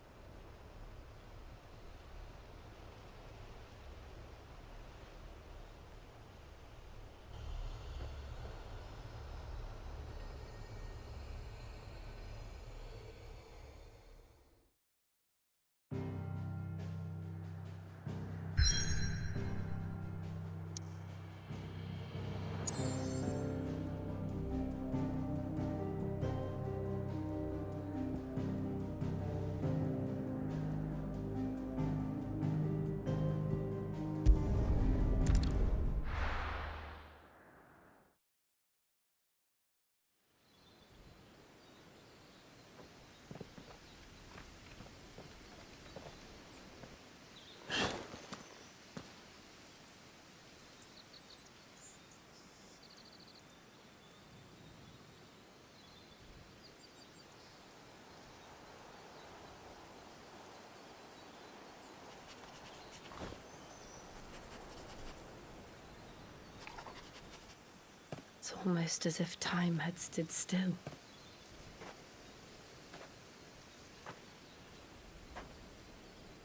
It's almost as if time had stood still.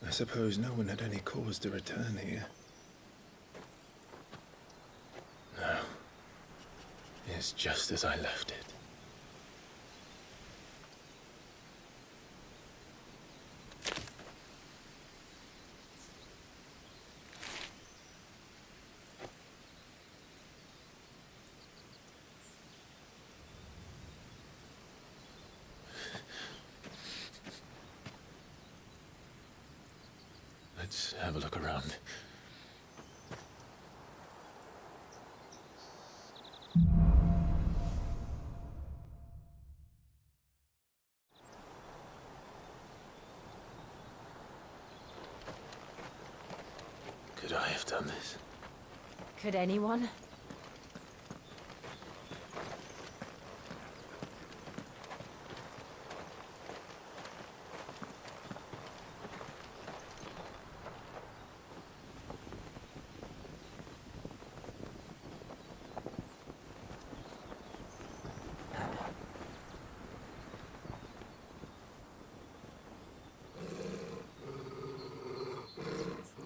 I suppose no one had any cause to return here. No. It's just as I left it. Let's have a look around. Could I have done this? Could anyone?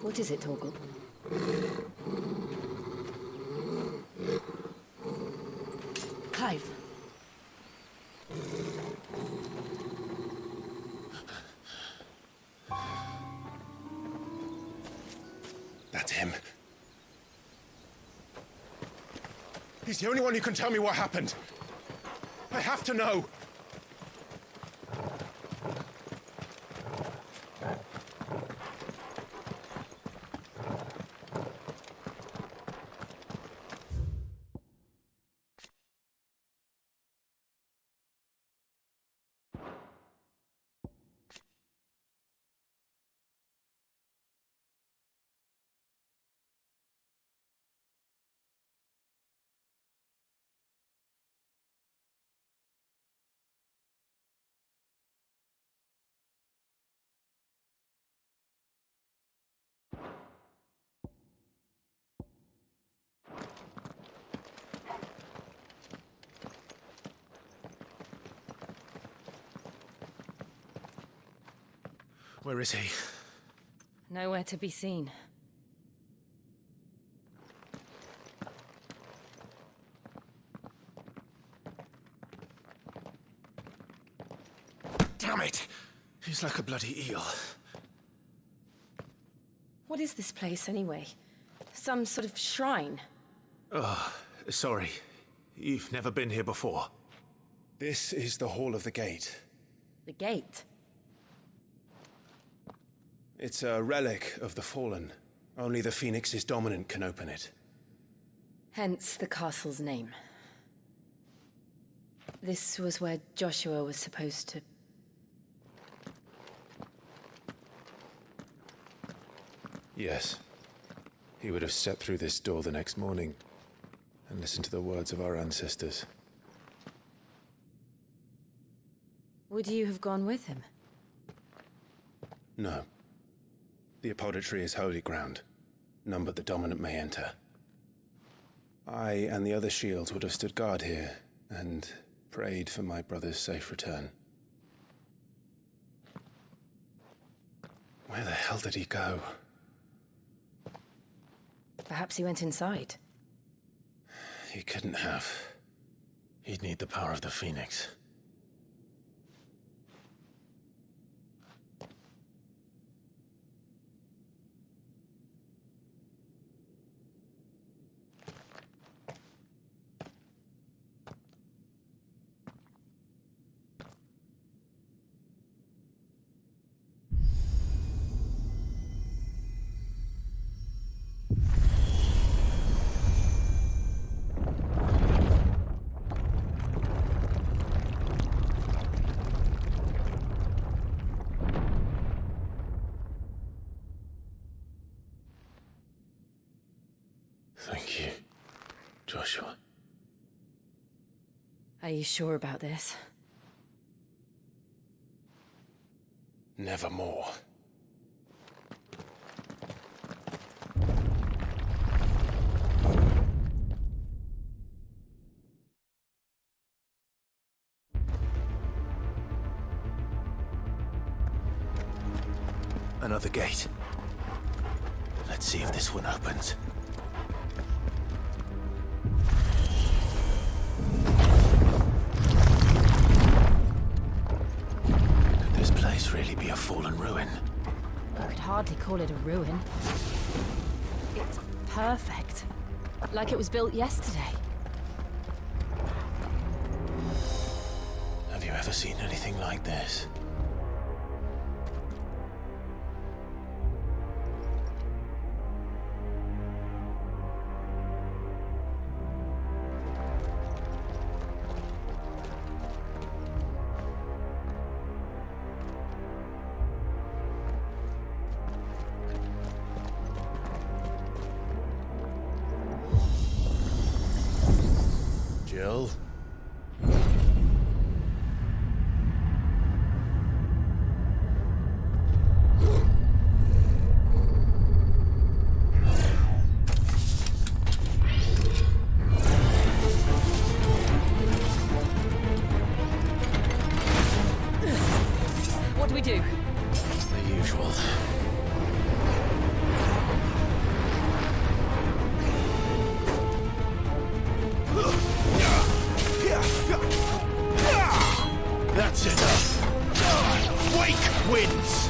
What is it, Torgal? Clive. That's him. He's the only one who can tell me what happened. I have to know. Where is he? Nowhere to be seen. Damn it! He's like a bloody eel. What is this place, anyway? Some sort of shrine? Oh, sorry. You've never been here before. This is the Hall of the Gate. The gate? It's a relic of the Fallen. Only the Phoenix's dominant can open it. Hence the castle's name. This was where Joshua was supposed to... Yes. He would have stepped through this door the next morning and listened to the words of our ancestors. Would you have gone with him? No. The apodatory is holy ground. None but the dominant may enter. I and the other shields would have stood guard here and prayed for my brother's safe return. Where the hell did he go? Perhaps he went inside. He couldn't have. He'd need the power of the Phoenix. Thank you, Joshua. Are you sure about this? Nevermore. Another gate. Let's see if this one opens. Could this place really be a fallen ruin? You could hardly call it a ruin. It's perfect. Like it was built yesterday. Have you ever seen anything like this? Jill? What do we do? The usual. That's enough. Wake wins.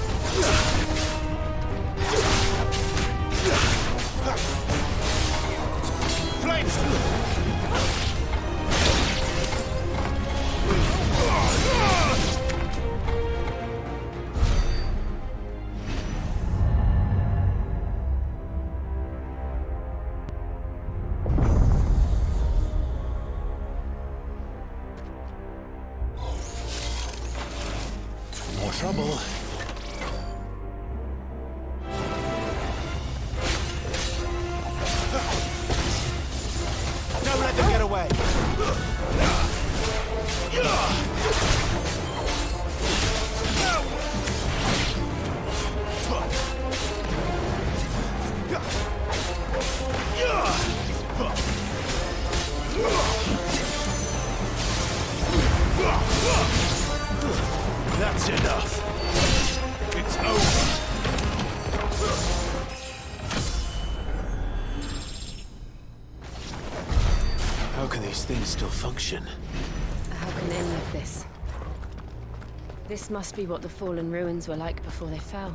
Flames. More trouble. Don't let them get away. That's enough. It's over. How can these things still function? How can any of this? This must be what the fallen ruins were like before they fell.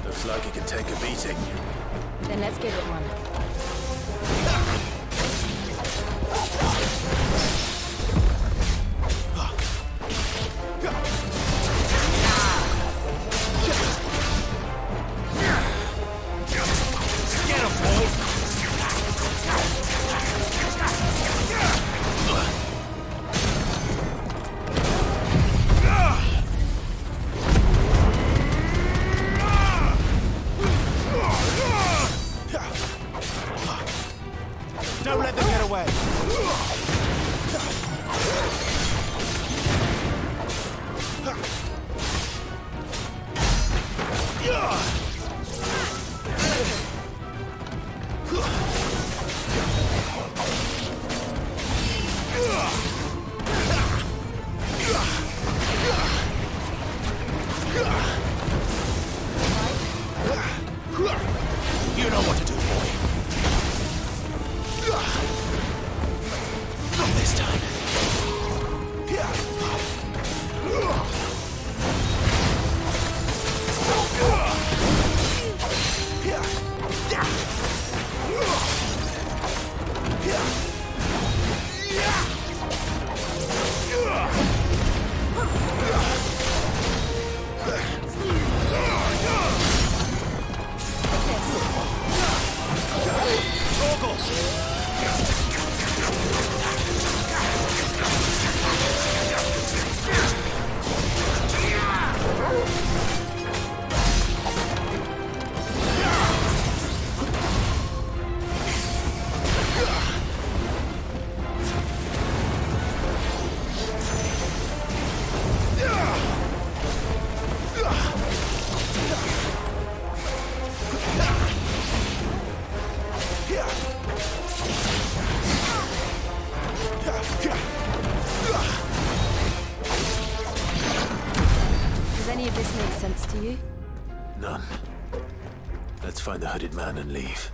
Looks like it can take a beating. Then let's give it one. Don't let them get away. You know what to do, boy. Not this time. Does any of this make sense to you? None. Let's find the hooded man and leave.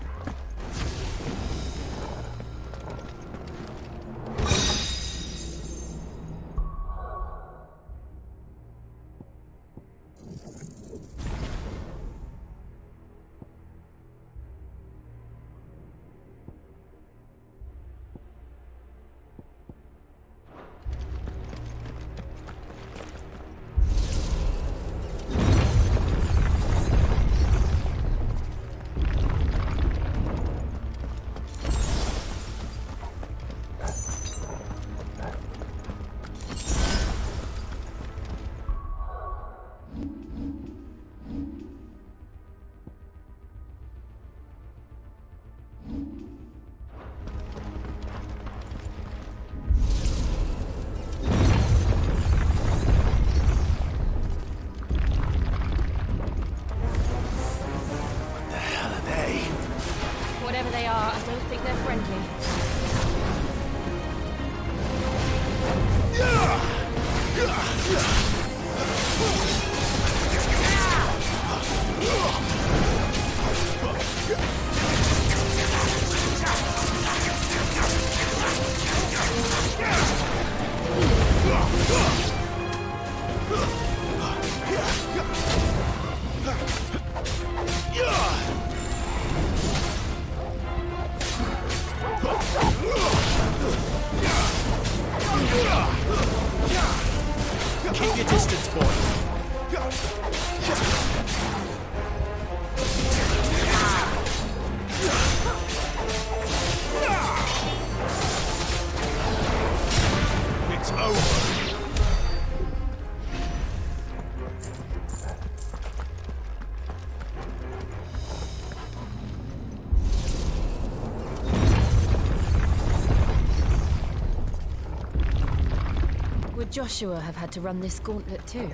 Would Joshua have had to run this gauntlet too?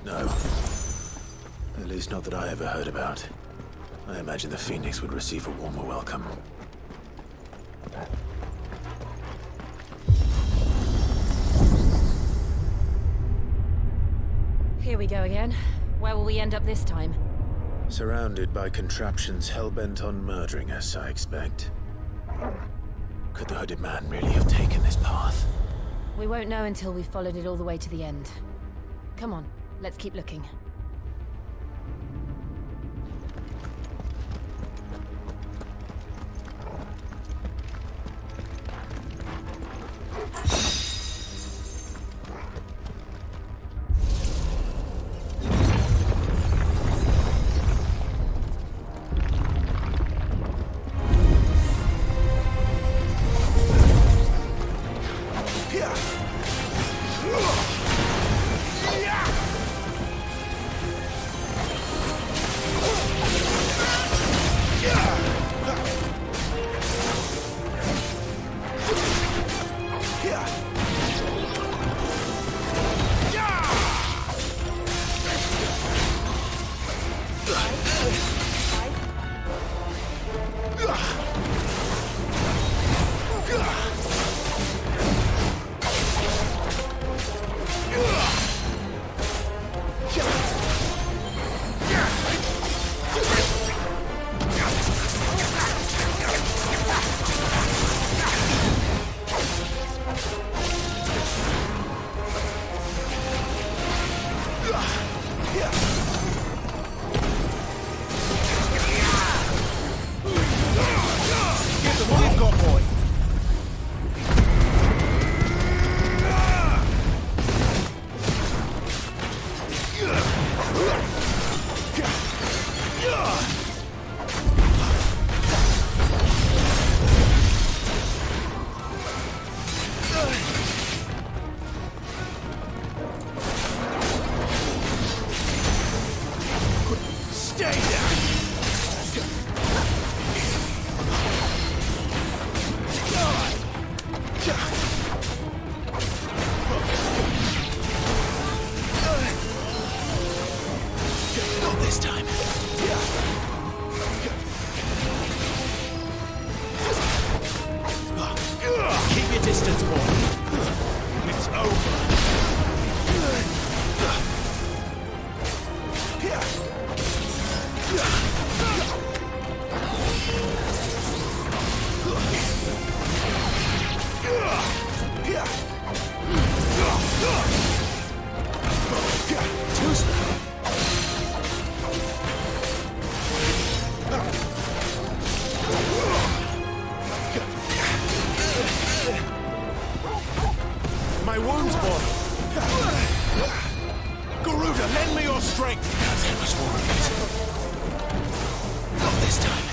No. At least not that I ever heard about. I imagine the Phoenix would receive a warmer welcome. Here we go again. Where will we end up this time? Surrounded by contraptions hell-bent on murdering us, I expect. Could the hooded man really have taken this path? We won't know until we've followed it all the way to the end. Come on, let's keep looking. My wounds, boy. Garuda, lend me your strength. There was one. Not this time.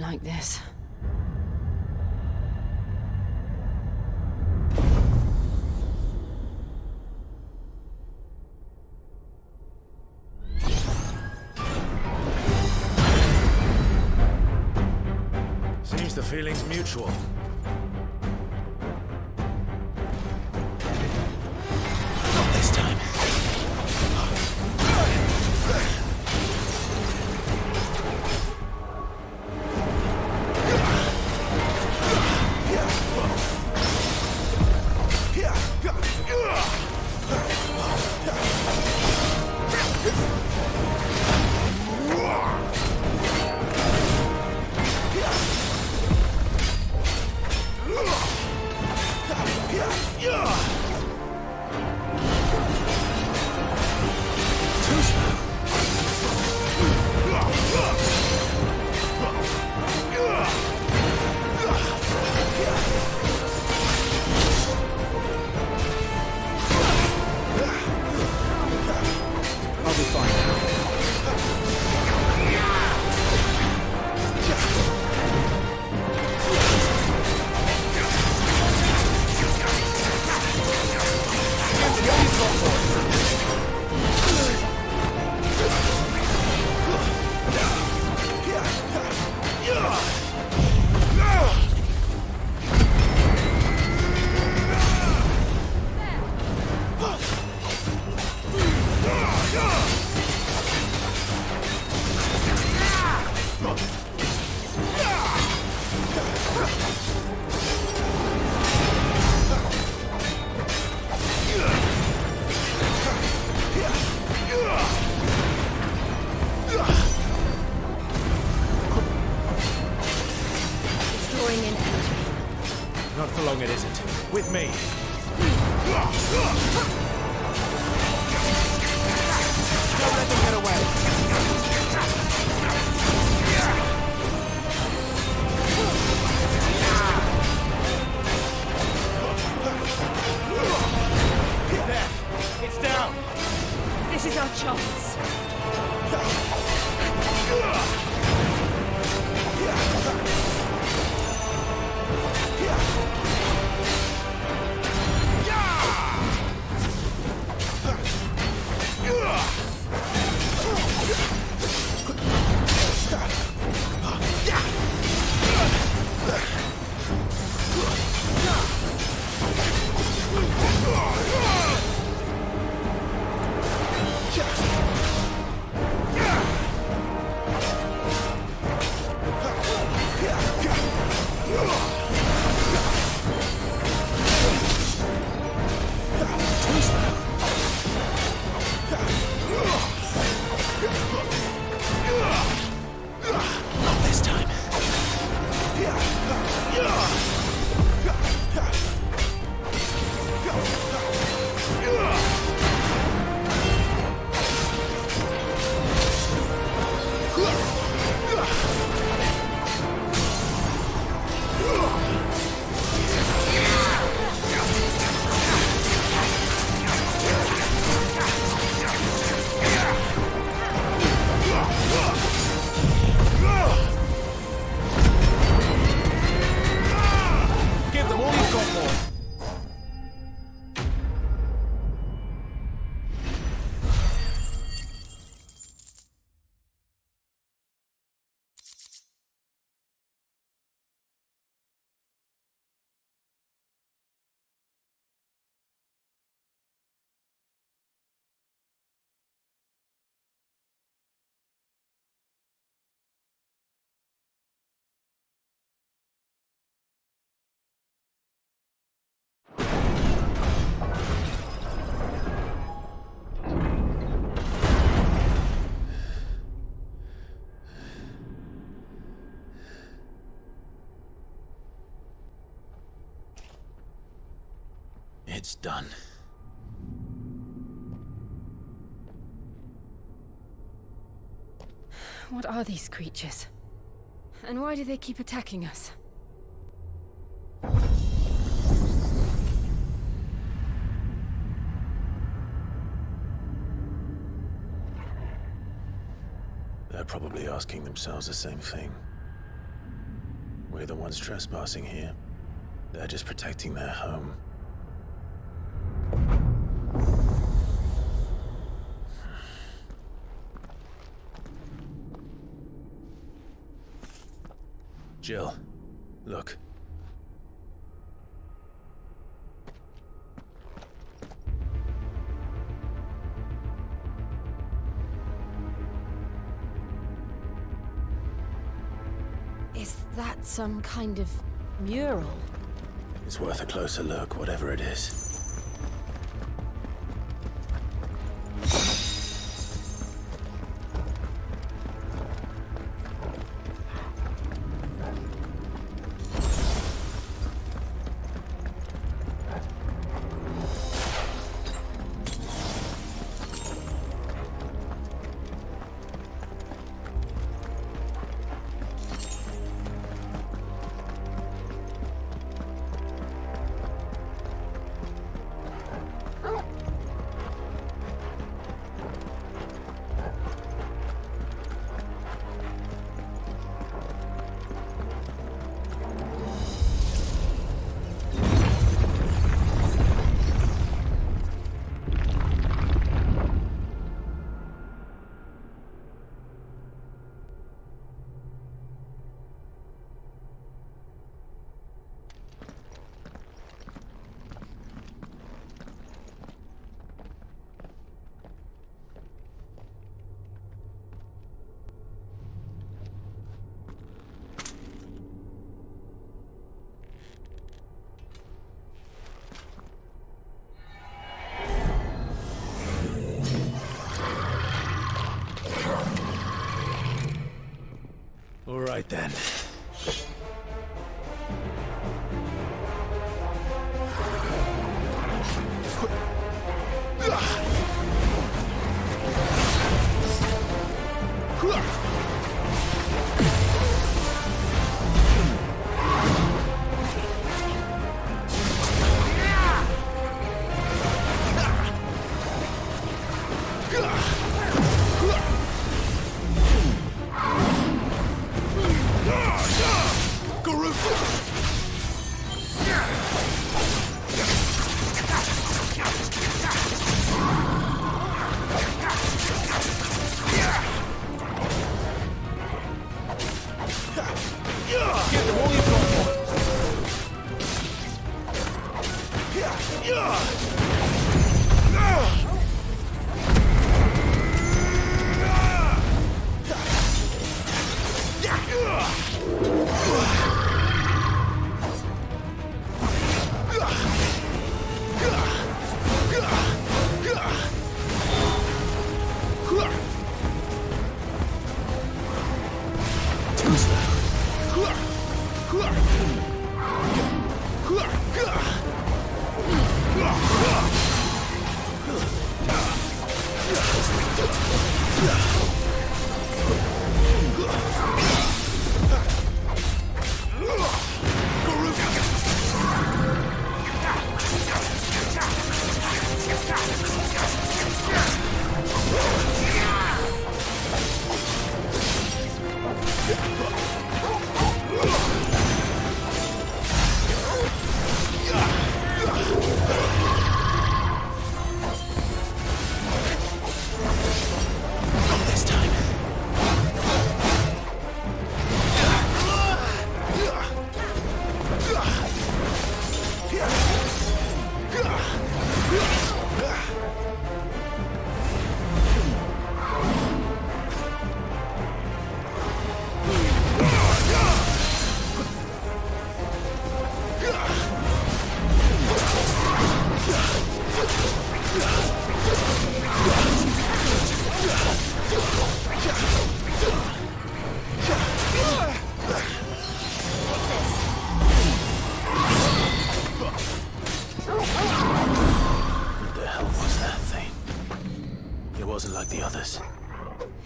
like this. Seems the feeling's mutual. Not this time. Not for long, it isn't. With me. Don't let them get away. There. It's down. This is our chance. It's done. What are these creatures? And why do they keep attacking us? They're probably asking themselves the same thing. We're the ones trespassing here. They're just protecting their home. Jill, look. Is that some kind of mural? It's worth a closer look, whatever it is. All right then.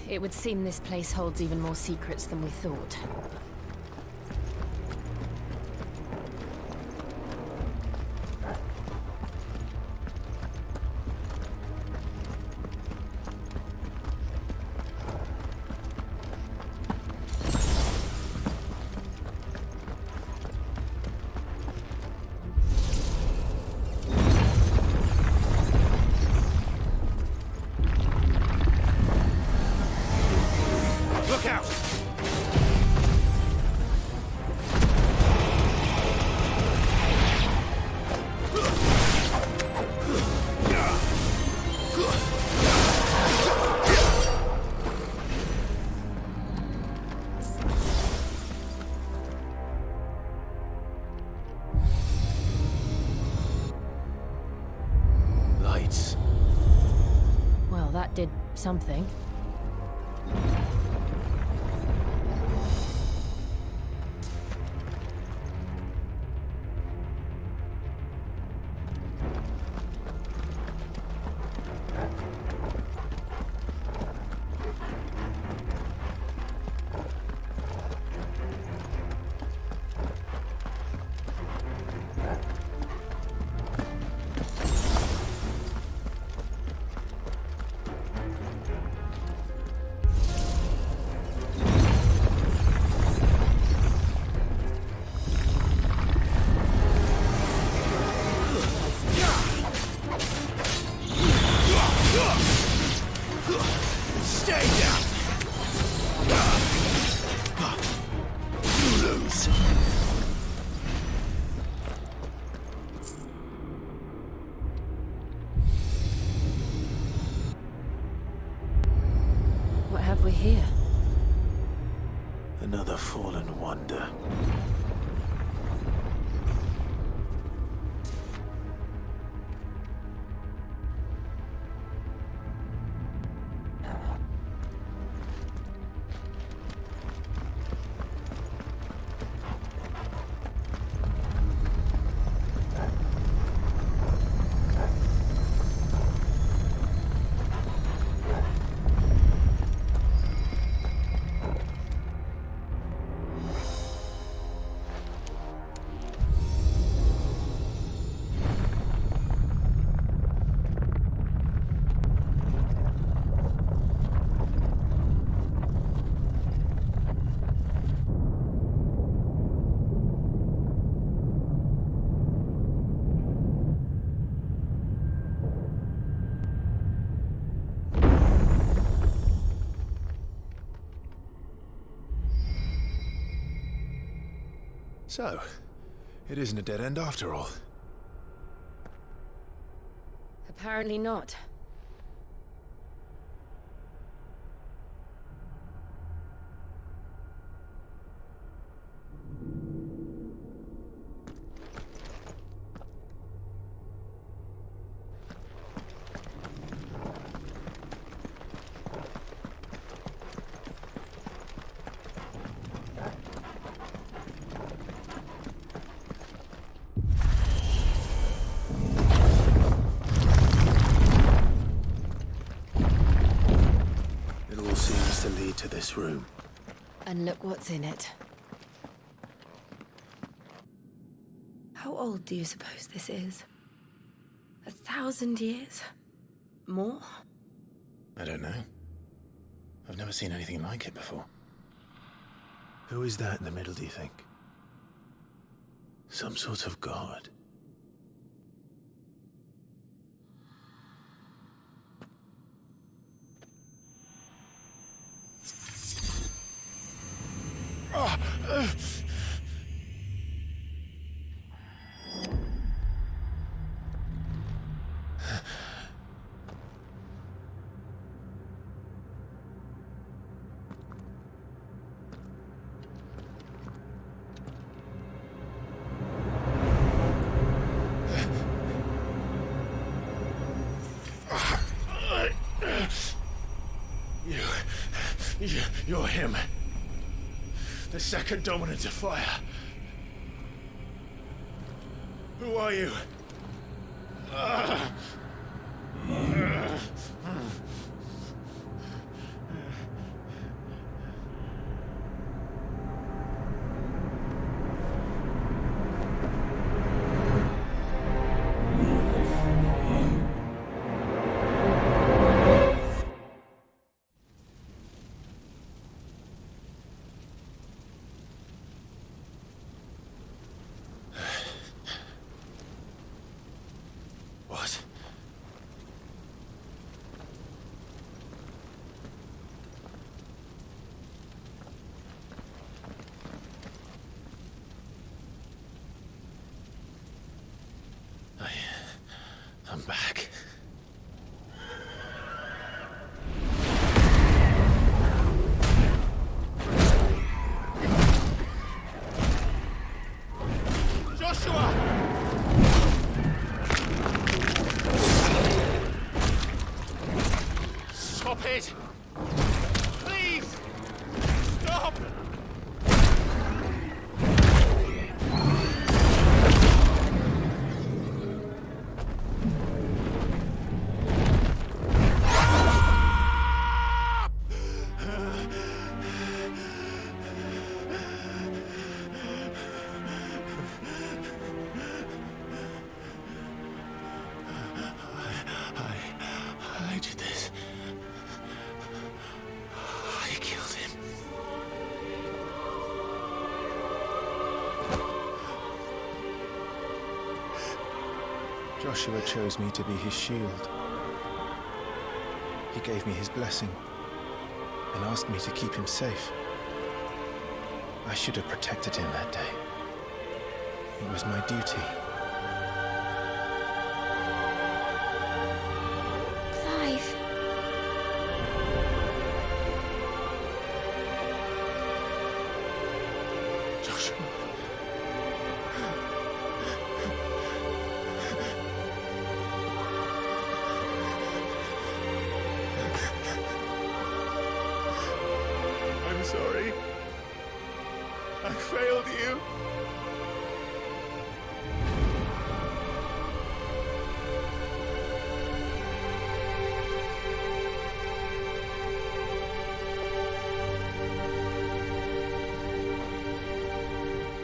It would seem this place holds even more secrets than we thought. did something. What have we here? Another fallen wonder. So, it isn't a dead end after all. Apparently not. To lead to this room. And look what's in it. How old do you suppose this is? 1,000 years? More? I don't know. I've never seen anything like it before. Who is that in the middle, do you think? Some sort of god? You're him. The second dominant of fire. Who are you? What? I'm back. it! Please! Stop! I did this. I killed him. Joshua chose me to be his shield. He gave me his blessing and asked me to keep him safe. I should have protected him that day. It was my duty. Clive. Joshua. I'm sorry. I failed you.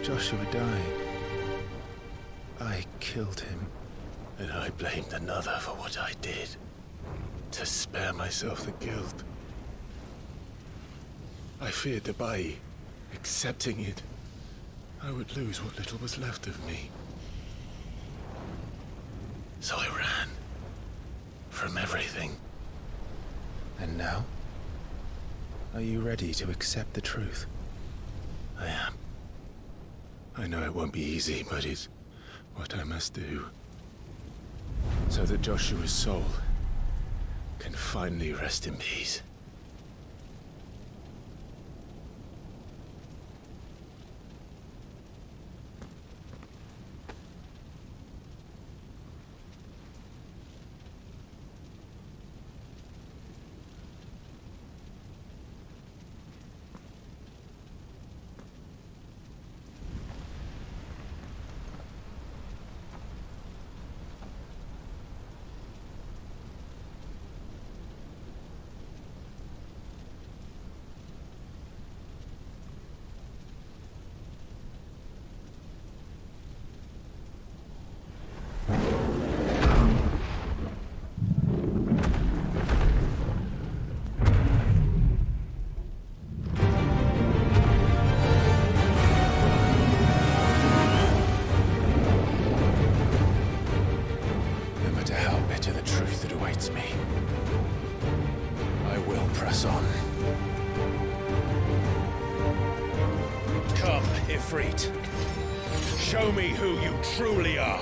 Joshua died. I killed him. And I blamed another for what I did, to spare myself the guilt. I feared that by accepting it, I would lose what little was left of me. So I ran from everything. And now? Are you ready to accept the truth? I am. I know it won't be easy, but it's what I must do. So that Joshua's soul can finally rest in peace. Show me who you truly are.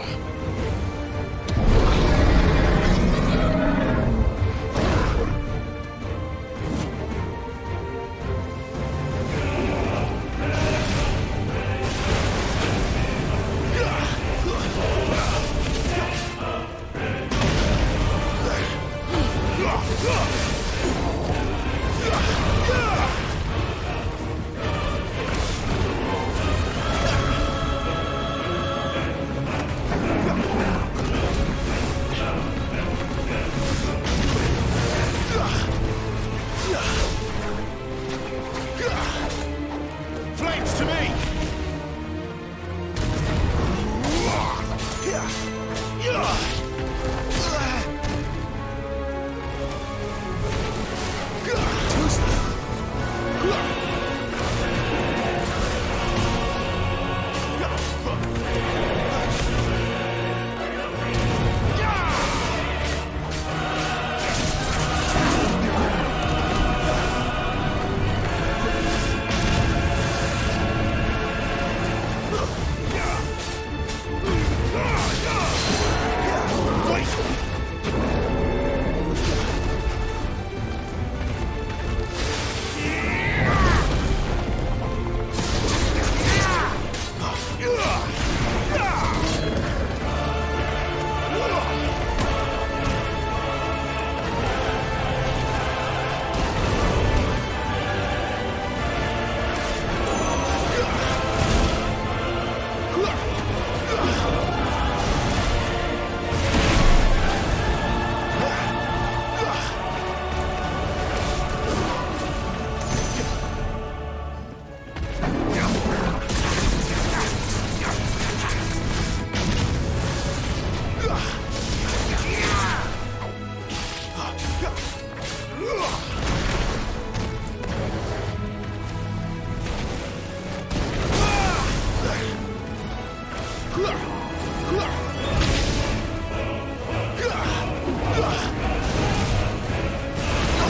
Not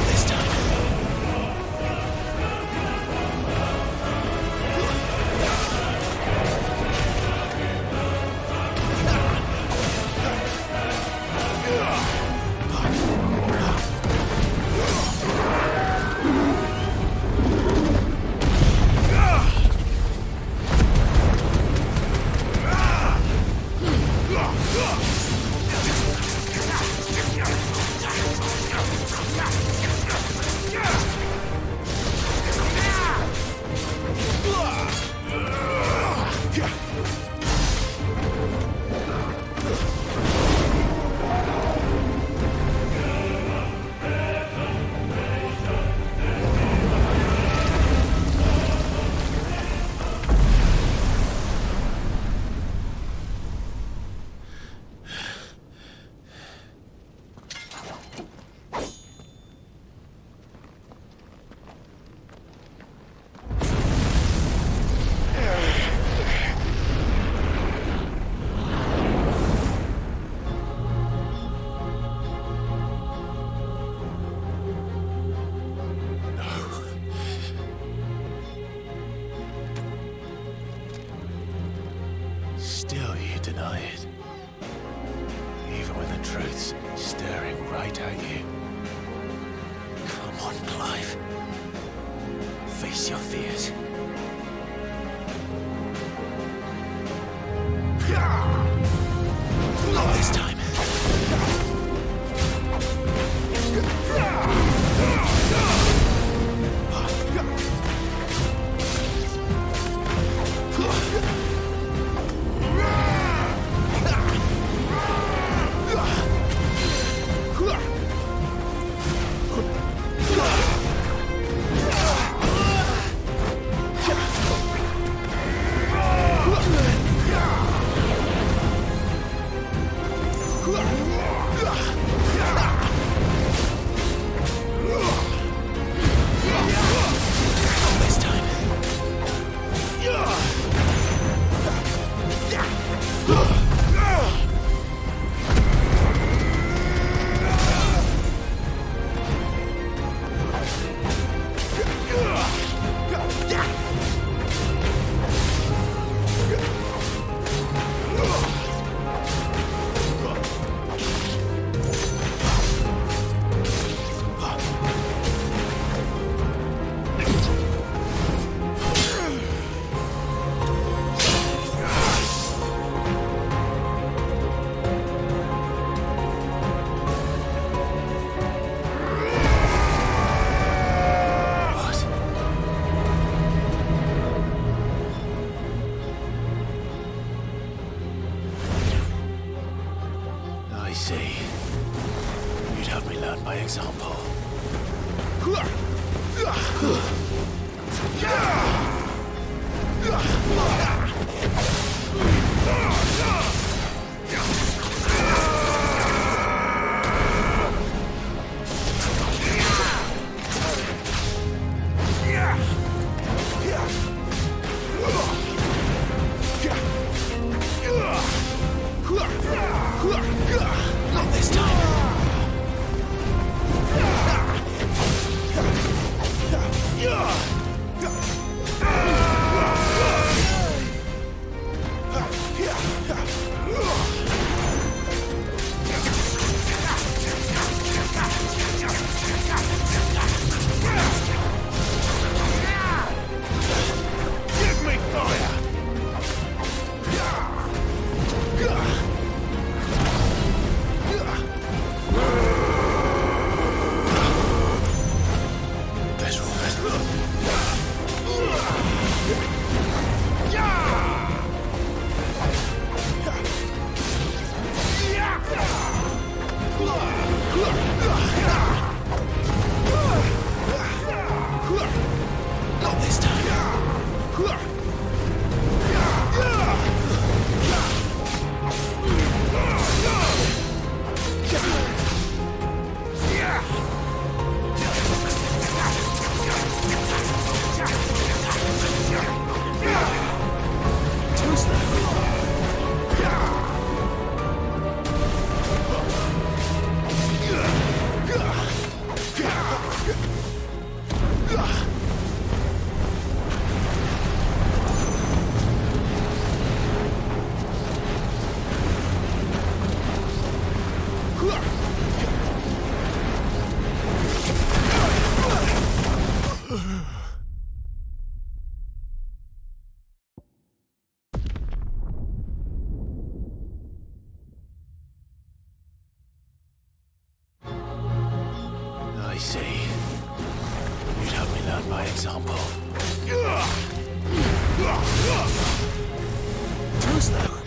this time. Still you deny it. Even when the truth's staring right at you. Come on, Clive. Face your fears. Not this time. I see. You'd have me learn by example. Not this time. example. Too slow.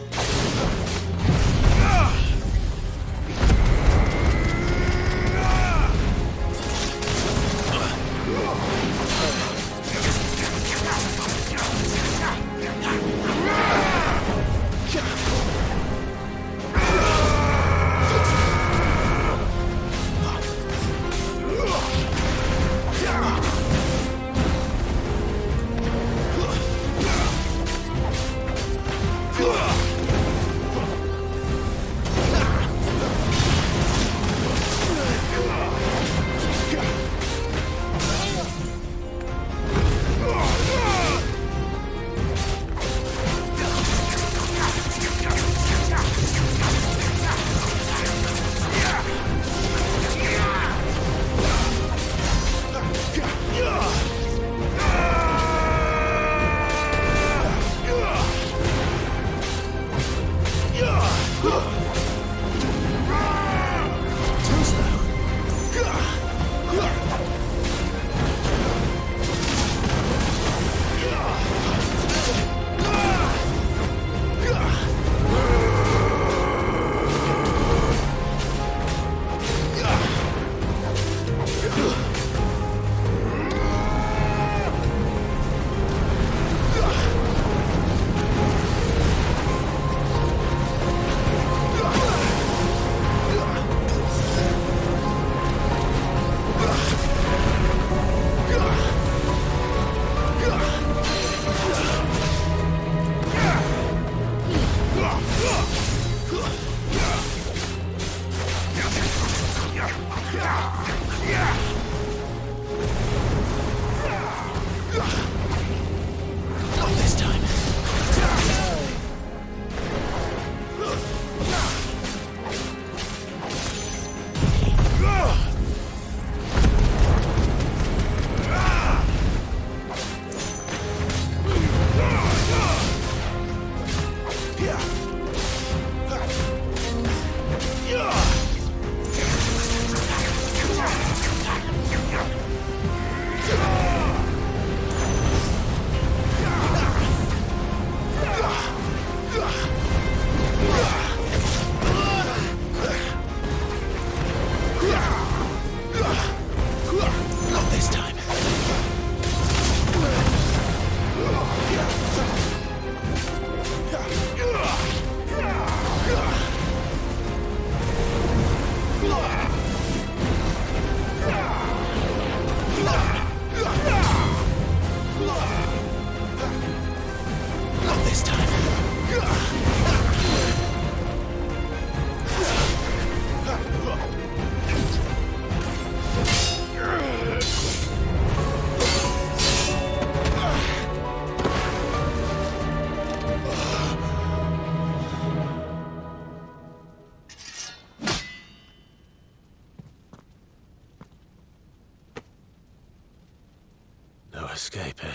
Escape, eh?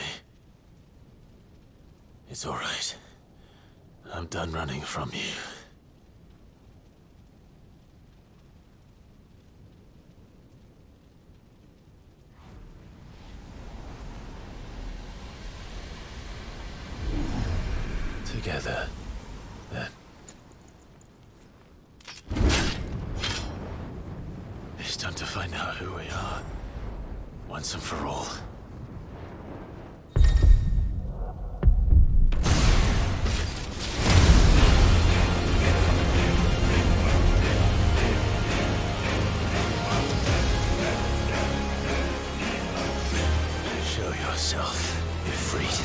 It's all right. I'm done running from you. Together, then. It's time to find out who we are, once and for all. Yourself, Ifrit.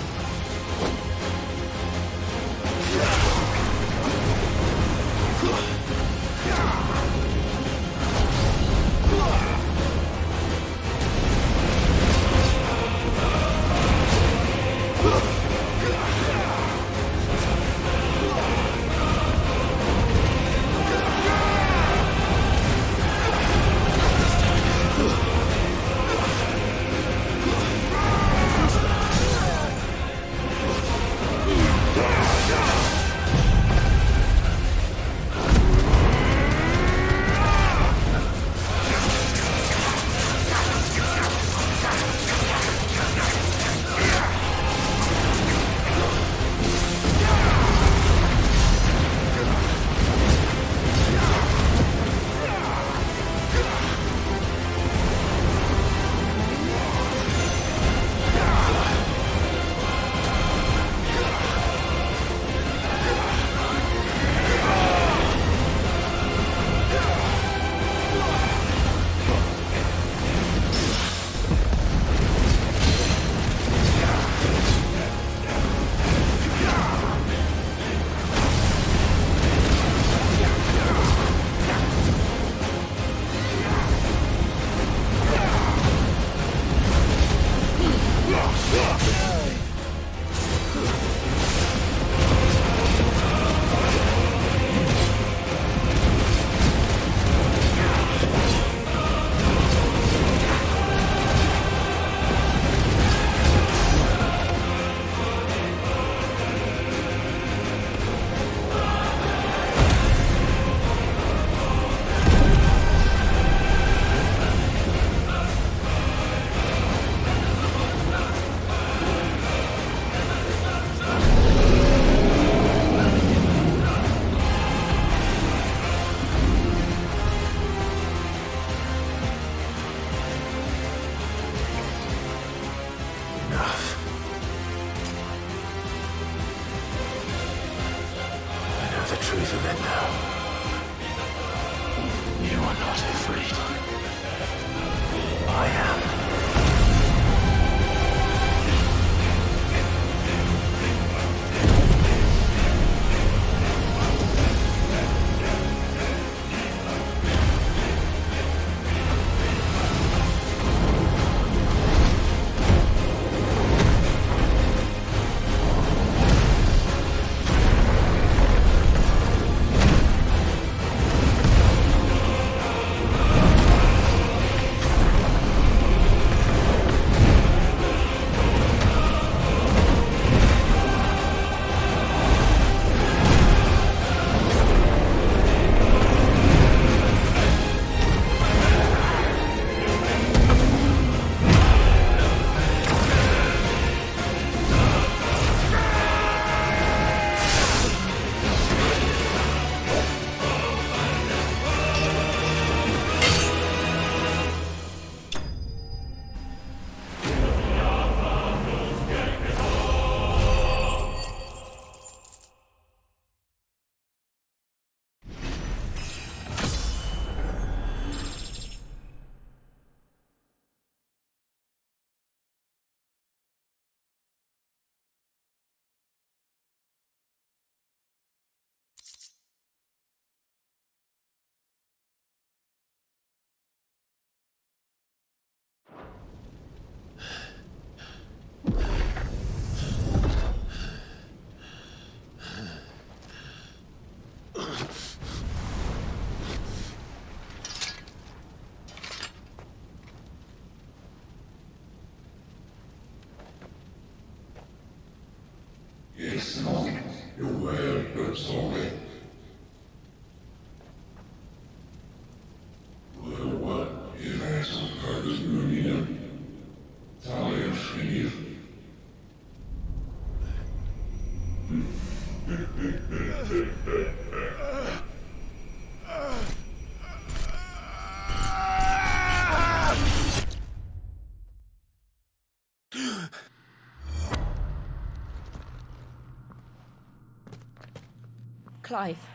Clive,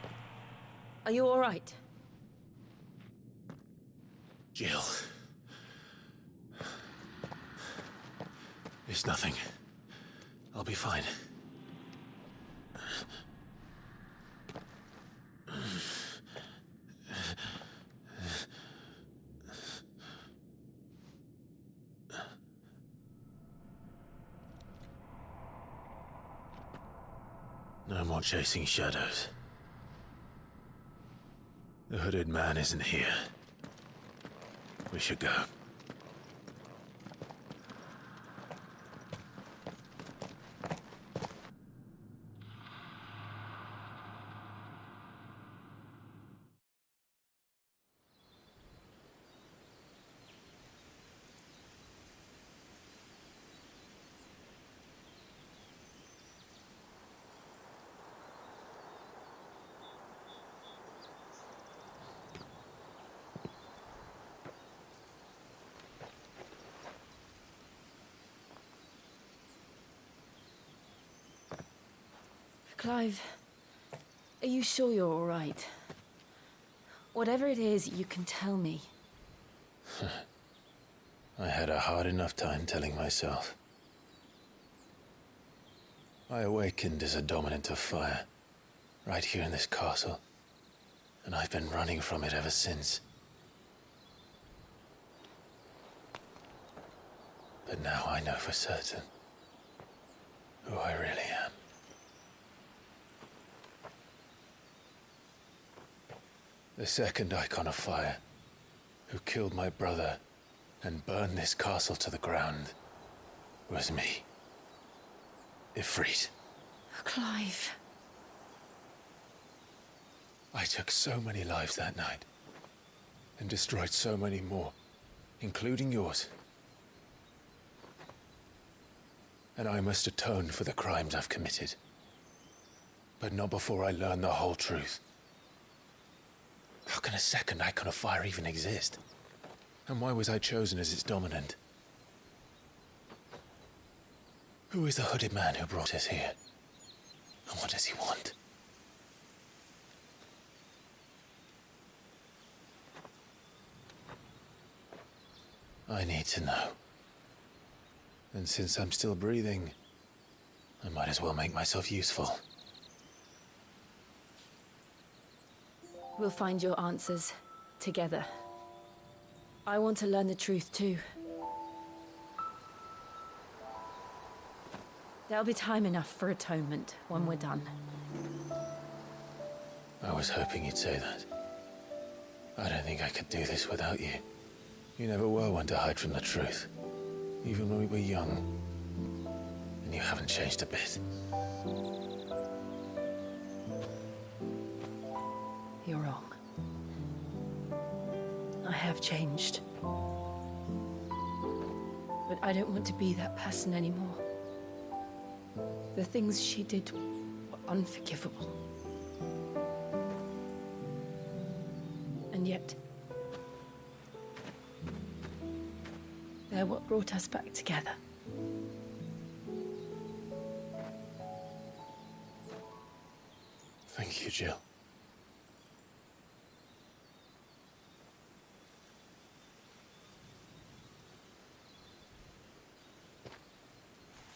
are you all right? Jill. It's nothing. I'll be fine. No more chasing shadows. The hooded man isn't here. We should go. Clive, are you sure you're all right? Whatever it is, you can tell me. I had a hard enough time telling myself. I awakened as a dominant of fire, right here in this castle, and I've been running from it ever since. But now I know for certain who I really am. The second icon of fire, who killed my brother and burned this castle to the ground, was me. Ifrit. Clive. I took so many lives that night, and destroyed so many more, including yours. And I must atone for the crimes I've committed. But not before I learn the whole truth. How can a second icon of fire even exist? And why was I chosen as its dominant? Who is the hooded man who brought us here? And what does he want? I need to know. And since I'm still breathing, I might as well make myself useful. We'll find your answers together. I want to learn the truth too. There'll be time enough for atonement when we're done. I was hoping you'd say that. I don't think I could do this without you. You never were one to hide from the truth, even when we were young. And you haven't changed a bit. You're wrong. I have changed. But I don't want to be that person anymore. The things she did were unforgivable. And yet, they're what brought us back together. Thank you, Jill.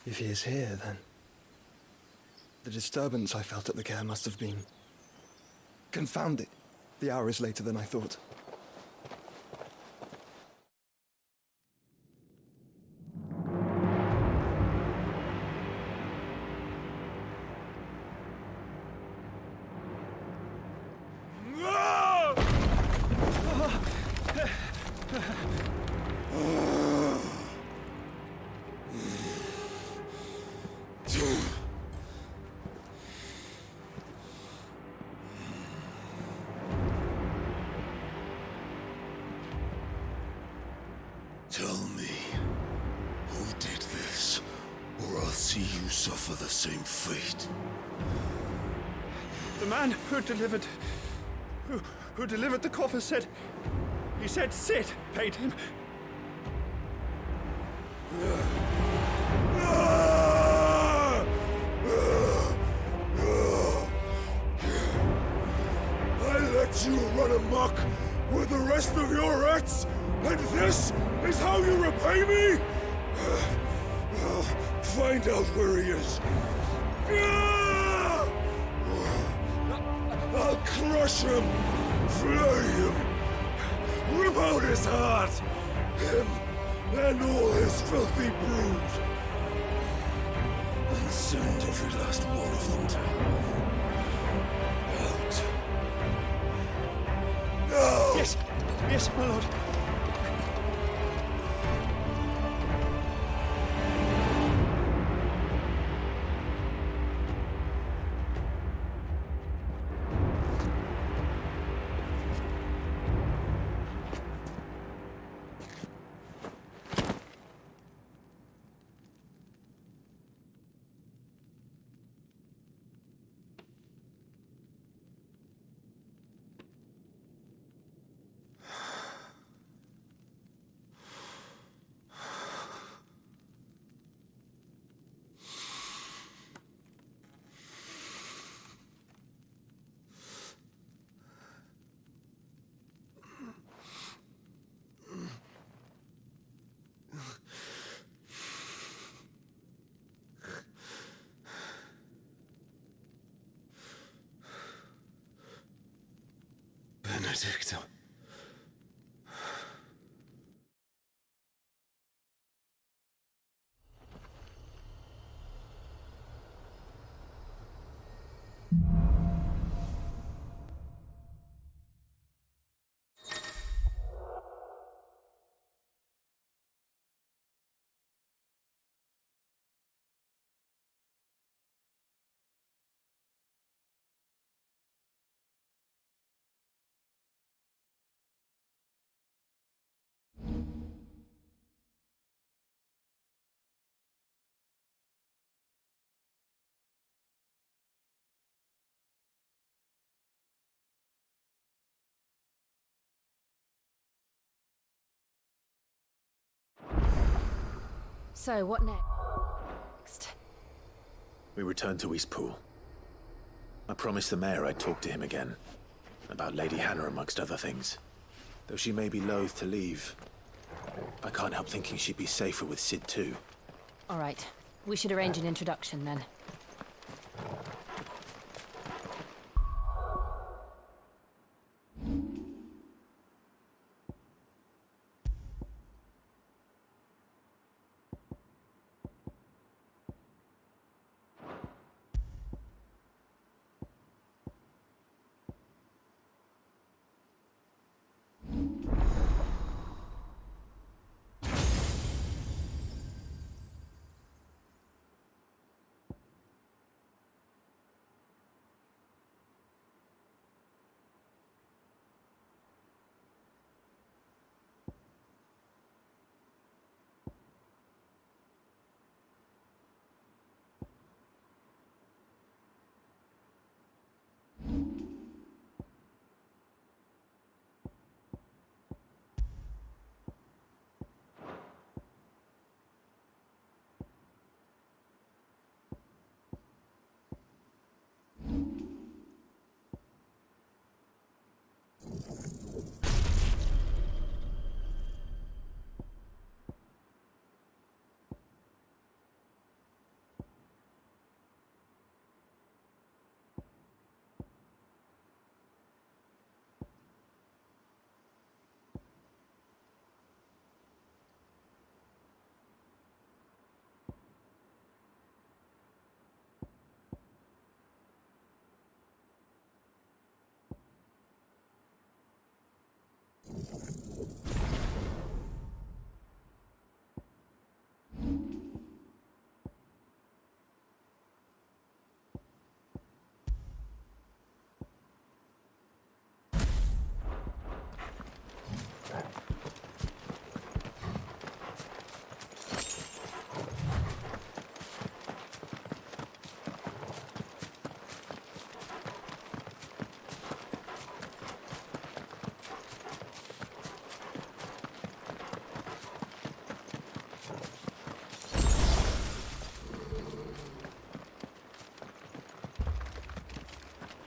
If he is here, then the disturbance I felt at the care must have been confounded. The hour is later than I thought. Tell me, who did this, or I'll see you suffer the same fate. The man who delivered the coffer said, he said Sid paid him. lets you run amok with the rest of your rats? And this is how you repay me? Well, find out where he is. I'll crush him, flay him, rip out his heart, him and all his filthy brood, and send every last one of them to hell. Out. No! Yes, yes, my lord. Benedicta. So, what next? We return to Eastpool. I promised the mayor I'd talk to him again. About Lady Hannah, amongst other things. Though she may be loath to leave, I can't help thinking she'd be safer with Sid too. All right. We should arrange an introduction then.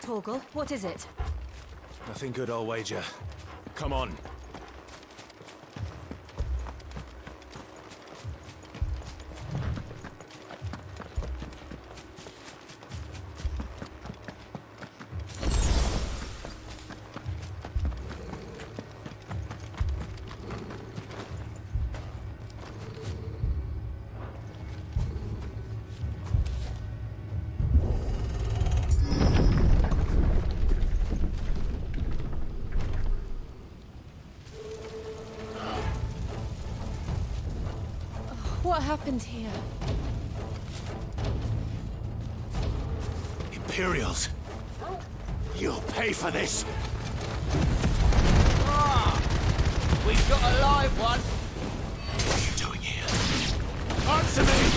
Torgal, what is it? Nothing good, I'll wager. Come on. What happened here? Imperials! You'll pay for this! We've got a live one! What are you doing here? Answer me!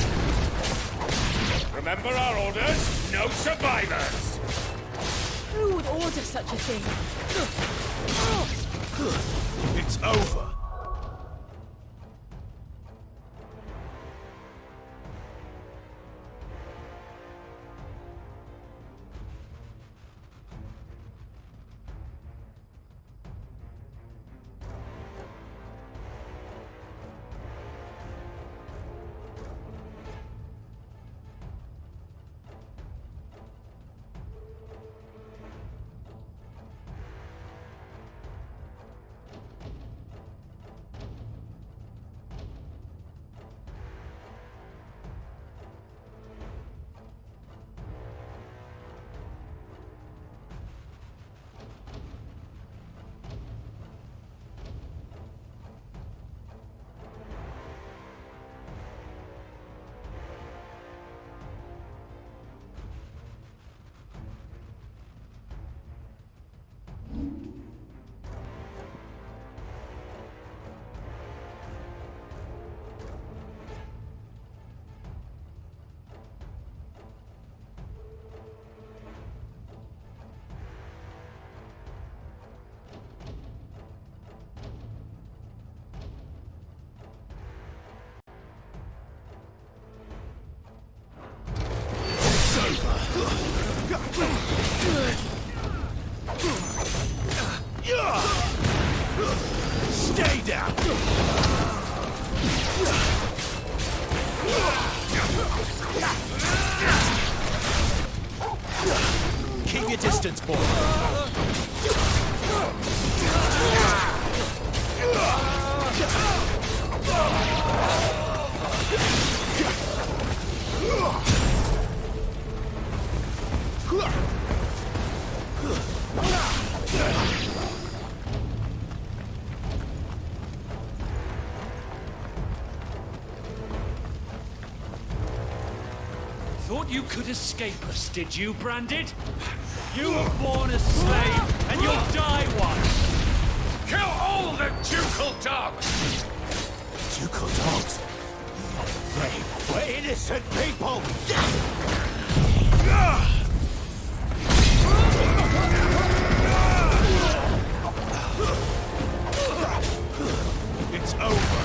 Remember our orders? No survivors! Who would order such a thing? It's over! Stay down! Keep your distance, boy. Thought you could escape us, did you, Branded? You were born a slave, and you'll die one! Kill all the ducal dogs! Ducal dogs? They were innocent people! It's over!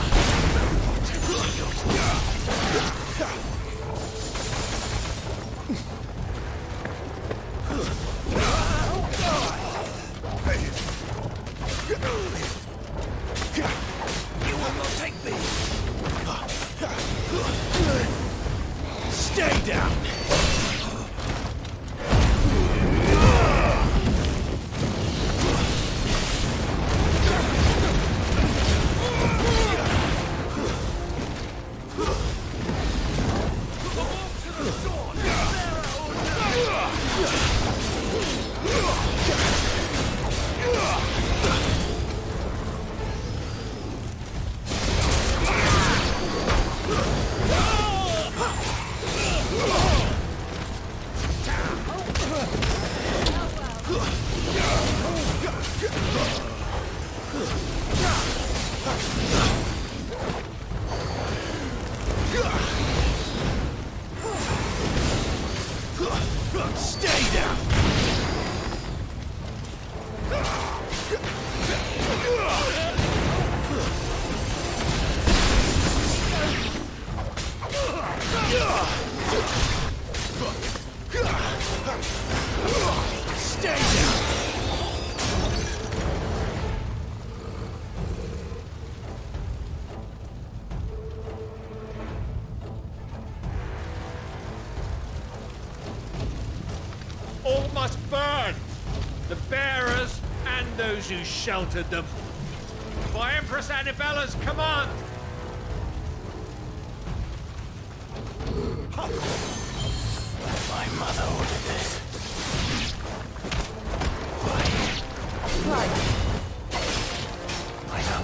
You will not take me! Stay down! bearers and those who sheltered them. By Empress Annabella's command! My mother ordered this. Why? I know.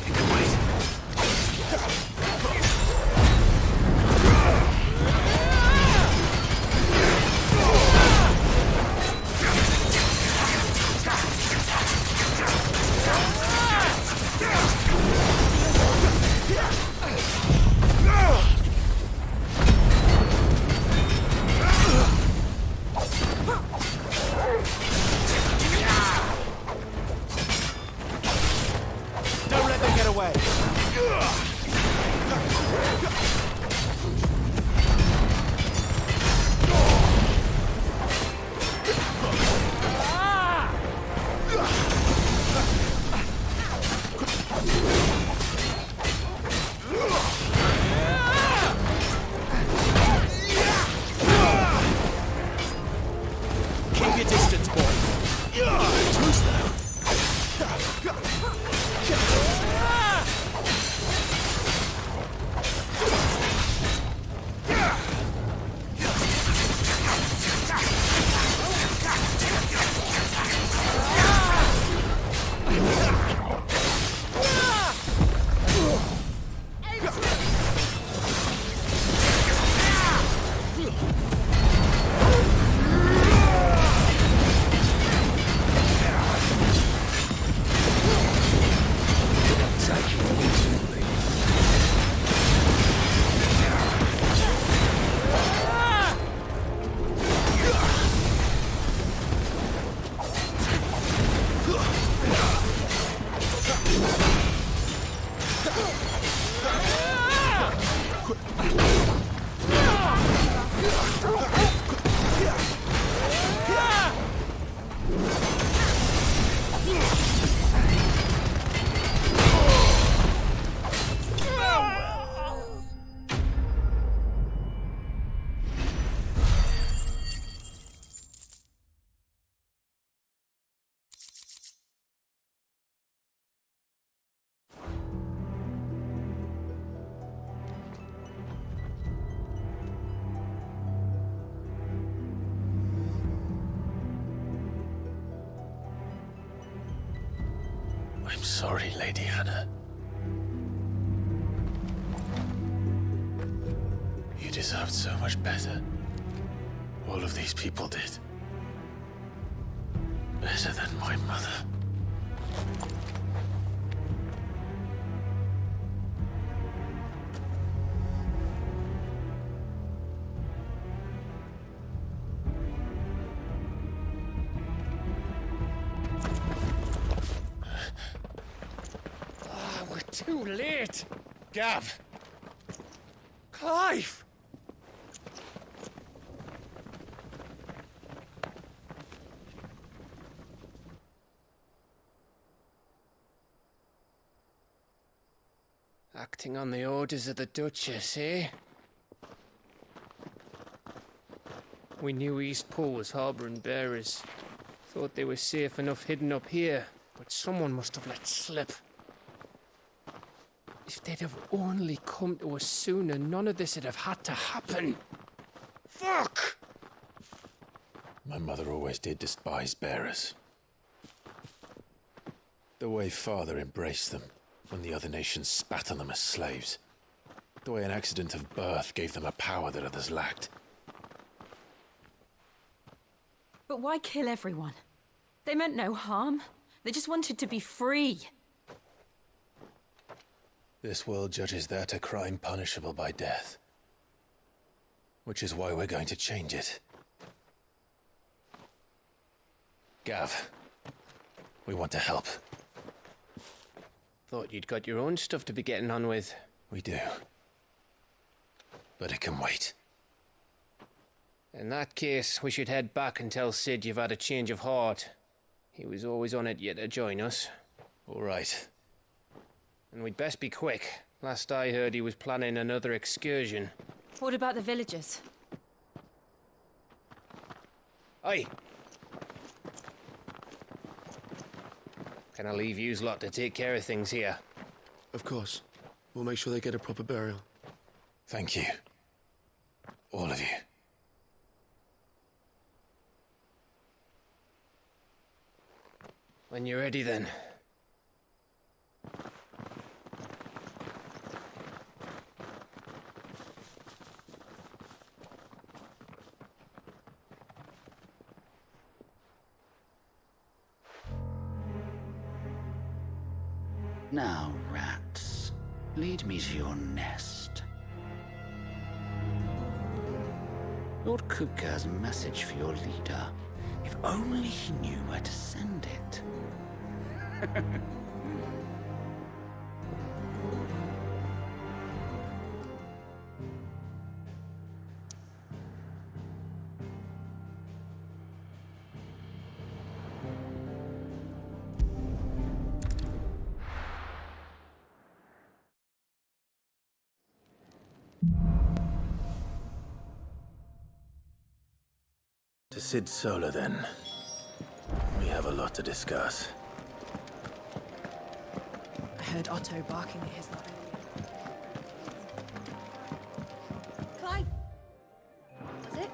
It can wait. Don't let them get away! Keep your distance, boy. Too slow. I'm sorry, Lady Hannah. You deserved so much better. All of these people did. Better than my mother. Too late! Gav! Clive! Acting on the orders of the Duchess, eh? We knew Eastpool was harbouring bearers. Thought they were safe enough hidden up here, but someone must have let slip. If they'd have only come to us sooner, none of this would have had to happen. Fuck! My mother always did despise bearers. The way Father embraced them when the other nations spat on them as slaves. The way an accident of birth gave them a power that others lacked. But why kill everyone? They meant no harm. They just wanted to be free. This world judges that a crime punishable by death. Which is why we're going to change it. Gav, we want to help. Thought you'd got your own stuff to be getting on with. We do. But it can wait. In that case, we should head back and tell Sid you've had a change of heart. He was always on it yet to join us. All right. And we'd best be quick. Last I heard, he was planning another excursion. What about the villagers? Aye. Can I leave yous lot to take care of things here? Of course. We'll make sure they get a proper burial. Thank you. All of you. When you're ready, then. Now, rats, lead me to your nest. Lord Kupka has a message for your leader. If only he knew where to send it. To Sid Solar, then. We have a lot to discuss. I heard Otto barking at his lot. Clive! Was it?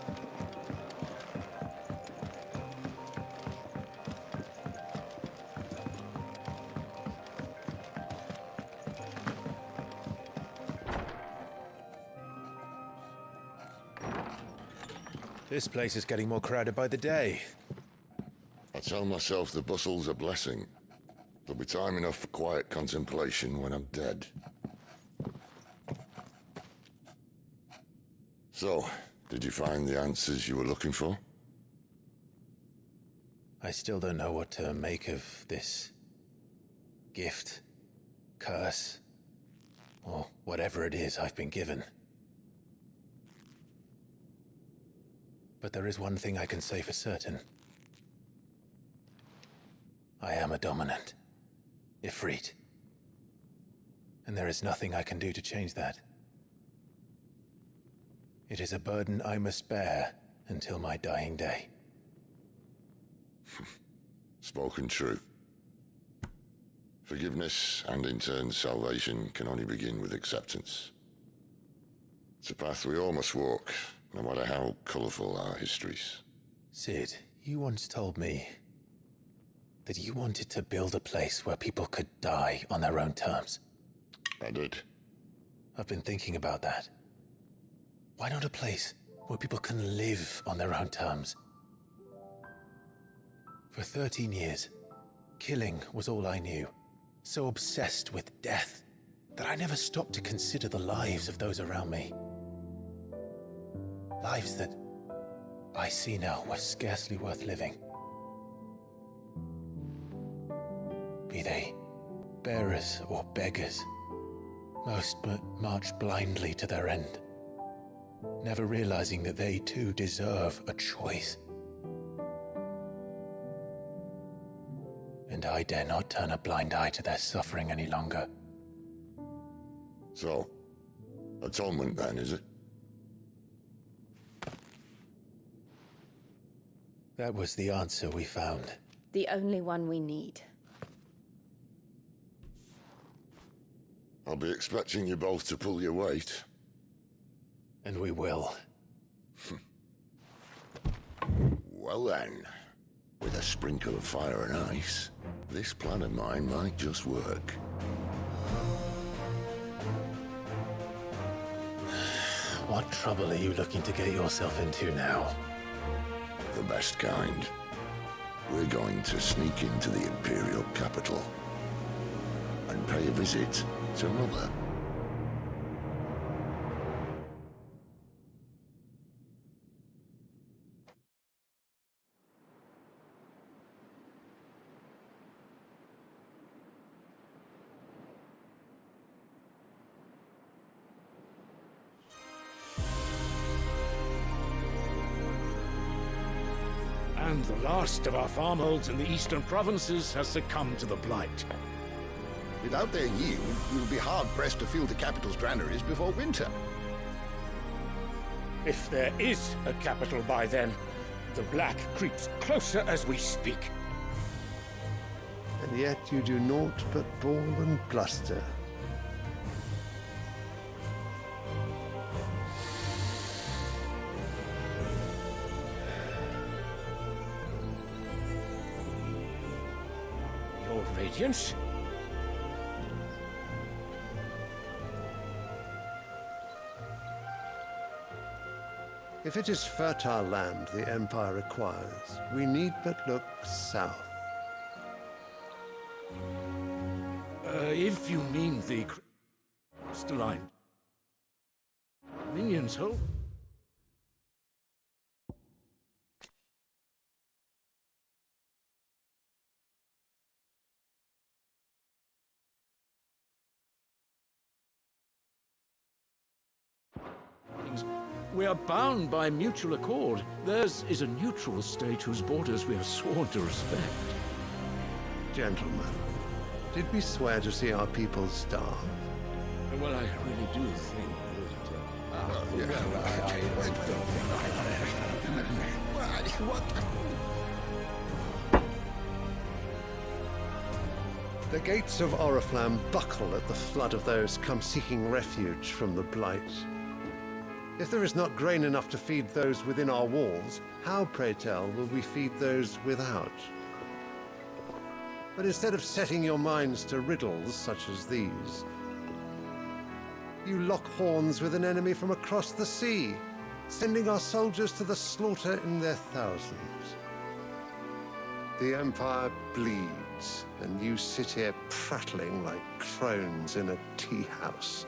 This place is getting more crowded by the day. I tell myself the bustle's a blessing. There'll be time enough for quiet contemplation when I'm dead. So, did you find the answers you were looking for? I still don't know what to make of this gift, curse, or whatever it is I've been given. But there is one thing I can say for certain. I am a dominant, Ifrit. And there is nothing I can do to change that. It is a burden I must bear until my dying day. Spoken true. Forgiveness, and in turn salvation, can only begin with acceptance. It's a path we all must walk, no matter how colourful our histories. Sid, you once told me that you wanted to build a place where people could die on their own terms. I did. I've been thinking about that. Why not a place where people can live on their own terms? For 13 years, killing was all I knew. So obsessed with death that I never stopped to consider the lives of those around me. Lives that I see now were scarcely worth living. Be they bearers or beggars, most but march blindly to their end, never realizing that they too deserve a choice. And I dare not turn a blind eye to their suffering any longer. So, atonement then, is it? That was the answer we found. The only one we need. I'll be expecting you both to pull your weight. And we will. Well then, with a sprinkle of fire and ice, this plan of mine might just work. What trouble are you looking to get yourself into now? The best kind. We're going to sneak into the Imperial capital and pay a visit to Mother. And the last of our farmholds in the eastern provinces has succumbed to the blight. Without their yield, we will be hard-pressed to fill the capital's granaries before winter. If there is a capital by then, the black creeps closer as we speak. And yet you do naught but bawl and bluster. Your Radiance? If it is fertile land the Empire requires, we need but look south. If you mean the crystalline minions, hope. We are bound by mutual accord. Theirs is a neutral state whose borders we are sworn to respect. Gentlemen, did we swear to see our people starve? Well, I really do think The gates of Oriflamme buckle at the flood of those come seeking refuge from the Blight. If there is not grain enough to feed those within our walls, how, pray tell, will we feed those without? But instead of setting your minds to riddles such as these, you lock horns with an enemy from across the sea, sending our soldiers to the slaughter in their thousands. The Empire bleeds, and you sit here prattling like crones in a tea house.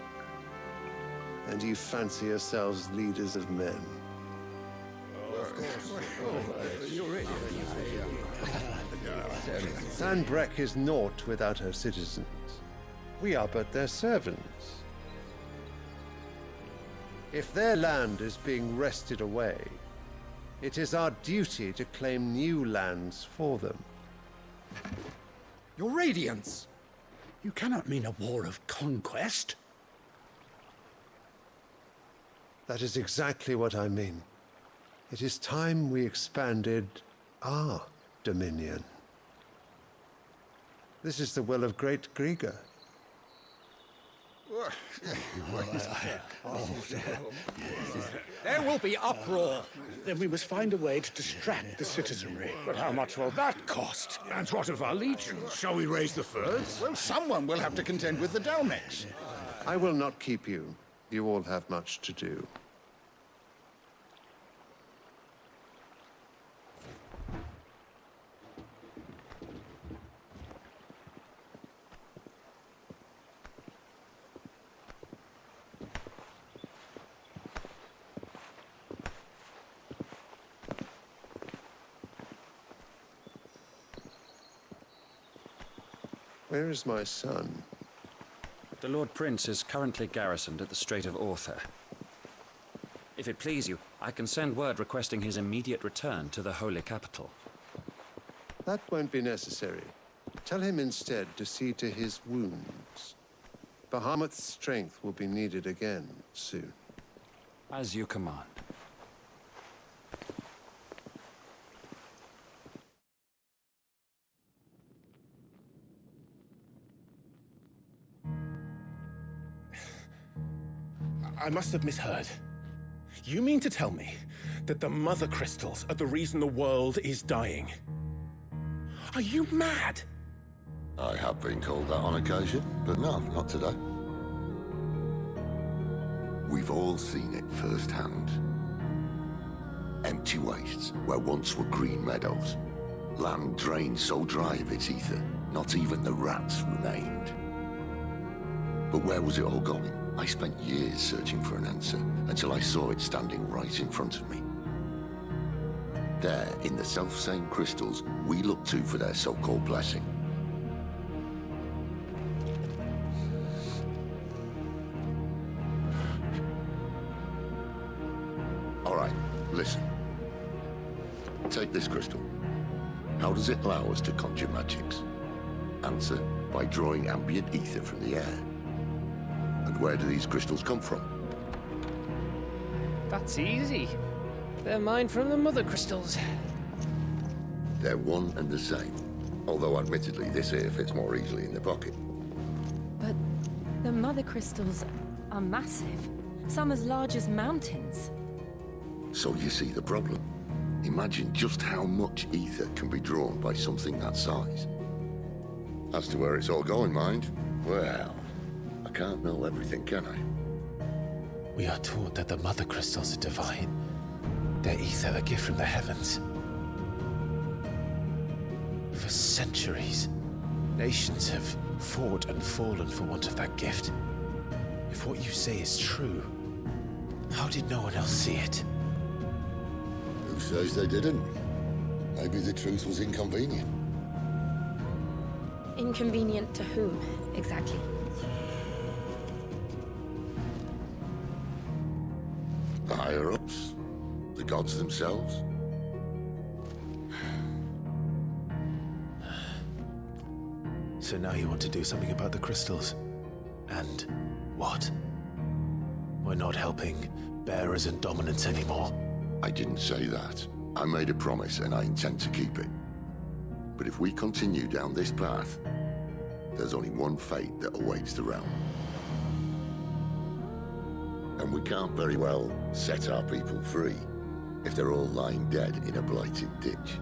And you fancy yourselves leaders of men. Sanbreque is naught without her citizens. We are but their servants. If their land is being wrested away, it is our duty to claim new lands for them. Your Radiance! You cannot mean a war of conquest. That is exactly what I mean. It is time we expanded our dominion. This is the will of great Grieger. There will be uproar. Then we must find a way to distract the citizenry. But how much will that cost? And what of our legions? Shall we raise the furs? Well, someone will have to contend with the Dalmex. I will not keep you. You all have much to do. Where is my son? The Lord Prince is currently garrisoned at the Strait of Author. If it please you, I can send word requesting his immediate return to the Holy Capital. That won't be necessary. Tell him instead to see to his wounds. Bahamut's strength will be needed again soon. As you command. I must have misheard. You mean to tell me that the Mother Crystals are the reason the world is dying? Are you mad? I have been called that on occasion, but no, not today. We've all seen it firsthand. Empty wastes where once were green meadows. Land drained so dry of its ether, not even the rats remained. But where was it all going? I spent years searching for an answer, until I saw it standing right in front of me. There, in the self-same crystals we look to for their so-called blessing. All right, listen. Take this crystal. How does it allow us to conjure magics? Answer, by drawing ambient ether from the air. And where do these crystals come from? That's easy. They're mined from the Mother Crystals. They're one and the same. Although admittedly this here fits more easily in the pocket. But the mother crystals are massive. Some as large as mountains. So you see the problem. Imagine just how much ether can be drawn by something that size. As to where it's all going, mind, well, I can't know everything, can I? We are taught that the mother crystals are divine. Their ether a gift from the heavens. For centuries, nations have fought and fallen for want of that gift. If what you say is true, how did no one else see it? Who says they didn't? Maybe the truth was inconvenient. Inconvenient to whom, exactly? The higher-ups? The gods themselves? So now you want to do something about the crystals? And what? We're not helping bearers and dominants anymore. I didn't say that. I made a promise and I intend to keep it. But if we continue down this path, there's only one fate that awaits the realm. And we can't very well set our people free if they're all lying dead in a blighted ditch.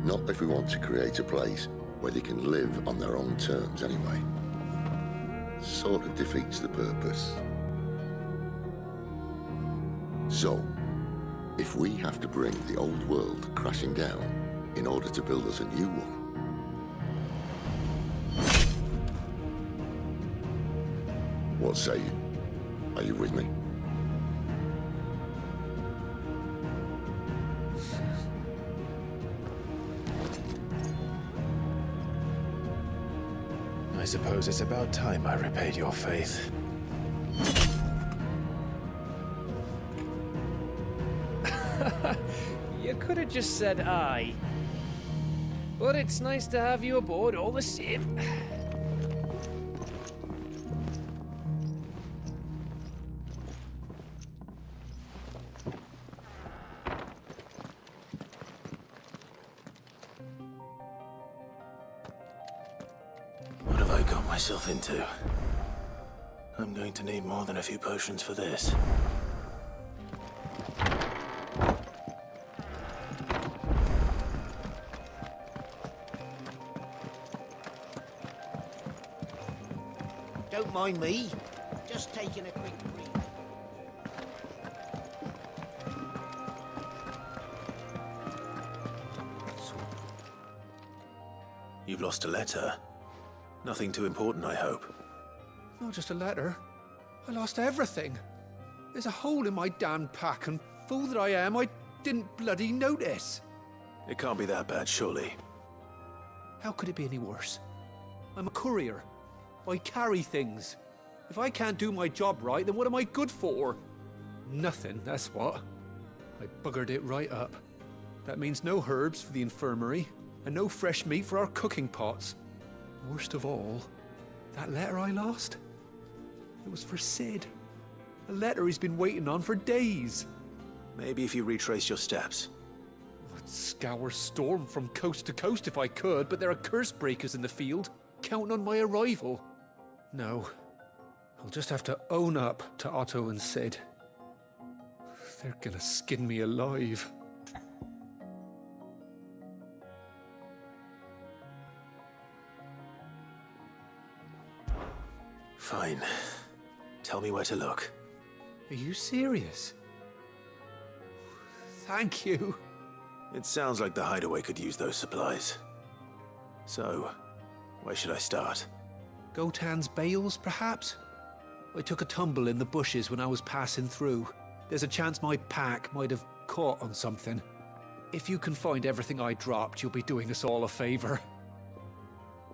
Not if we want to create a place where they can live on their own terms anyway. Sort of defeats the purpose. So, if we have to bring the old world crashing down in order to build us a new one, what say you? Are you with me? I suppose it's about time I repaid your faith. You could have just said aye. But it's nice to have you aboard all the same. What have I got myself into? I'm going to need more than a few potions for this. Don't mind me. Just taking a quick breathe. You've lost a letter. Nothing too important, I hope. Not just a letter. I lost everything. There's a hole in my damn pack, and fool that I am, I didn't bloody notice. It can't be that bad, surely. How could it be any worse? I'm a courier. I carry things. If I can't do my job right, then what am I good for? Nothing, that's what. I buggered it right up. That means no herbs for the infirmary, and no fresh meat for our cooking pots. Worst of all, that letter I lost? It was for Sid. A letter he's been waiting on for days. Maybe if you retrace your steps. I'd scour Storm from coast to coast if I could, but there are curse breakers in the field, counting on my arrival. No. I'll just have to own up to Otto and Sid. They're gonna skin me alive. Fine. Tell me where to look. Are you serious? Thank you. It sounds like the hideaway could use those supplies. So, where should I start? Gotan's bales, perhaps? I took a tumble in the bushes when I was passing through. There's a chance my pack might have caught on something. If you can find everything I dropped, you'll be doing us all a favor.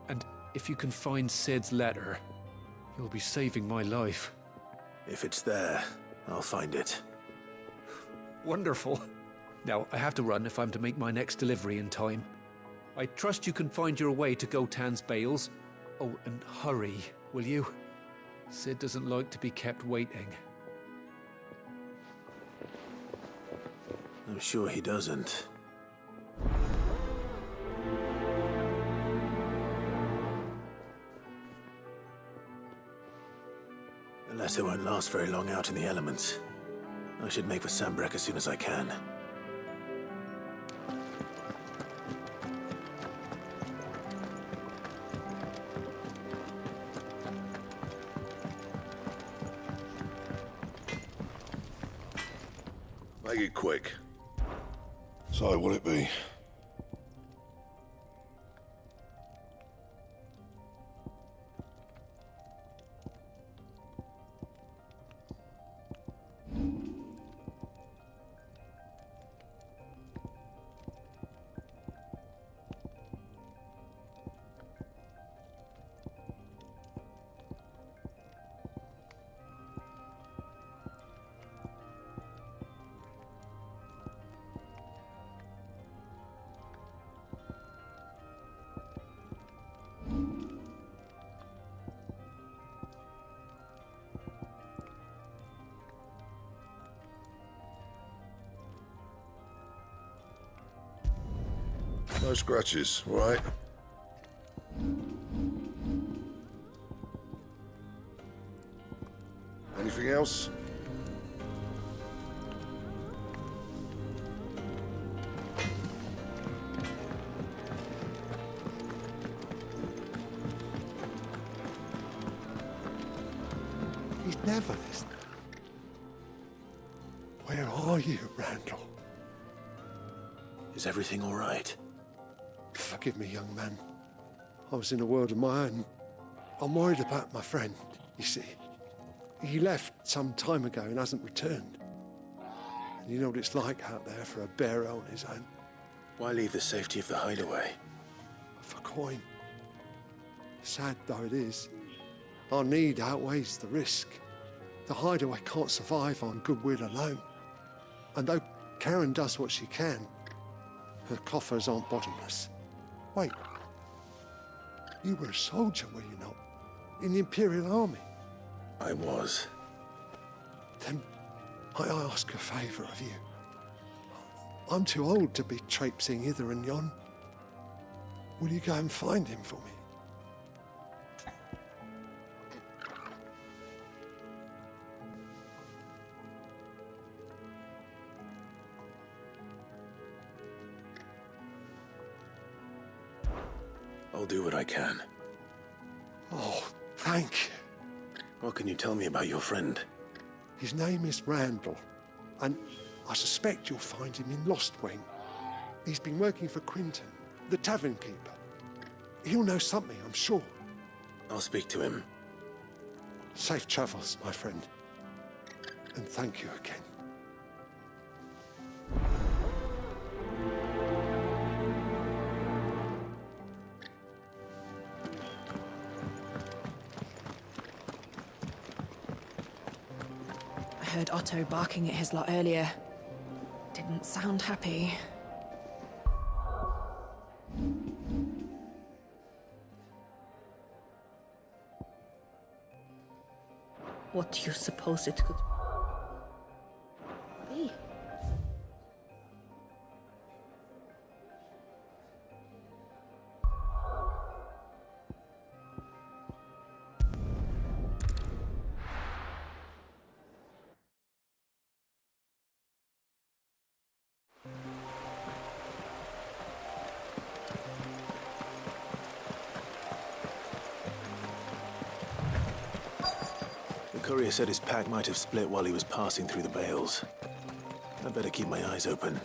And if you can find Sid's letter, you'll be saving my life. If it's there, I'll find it. Wonderful. Now, I have to run if I'm to make my next delivery in time. I trust you can find your way to Gotan's bales. Oh, and hurry, will you? Sid doesn't like to be kept waiting. I'm sure he doesn't. letter won't last very long out in the elements. I should make for Sambrek as soon as I can. Make it quick. So, what'll it be? No scratches, all right? Anything else? He's never this. Where are you, Randall? Is everything all right? Forgive me, young man. I was in a world of my own. I'm worried about my friend, you see. He left some time ago and hasn't returned. And you know what it's like out there for a bearer on his own. Why leave the safety of the hideaway? For coin. Sad though it is, our need outweighs the risk. The hideaway can't survive on goodwill alone. And though Karen does what she can, her coffers aren't bottomless. Wait, you were a soldier, were you not? In the Imperial Army? I was. Then I ask a favour of you. I'm too old to be traipsing hither and yon. Will you go and find him for me? I'll do what I can. Oh, thank you. What can you tell me about your friend? His name is Randall, and I suspect you'll find him in Lost Wing. He's been working for Quinton, the tavern keeper. He'll know something, I'm sure. I'll speak to him. Safe travels, my friend. And thank you again. I heard Otto barking at his lot earlier. Didn't sound happy. What do you suppose it could be? The courier said his pack might have split while he was passing through the bales. I'd better keep my eyes open.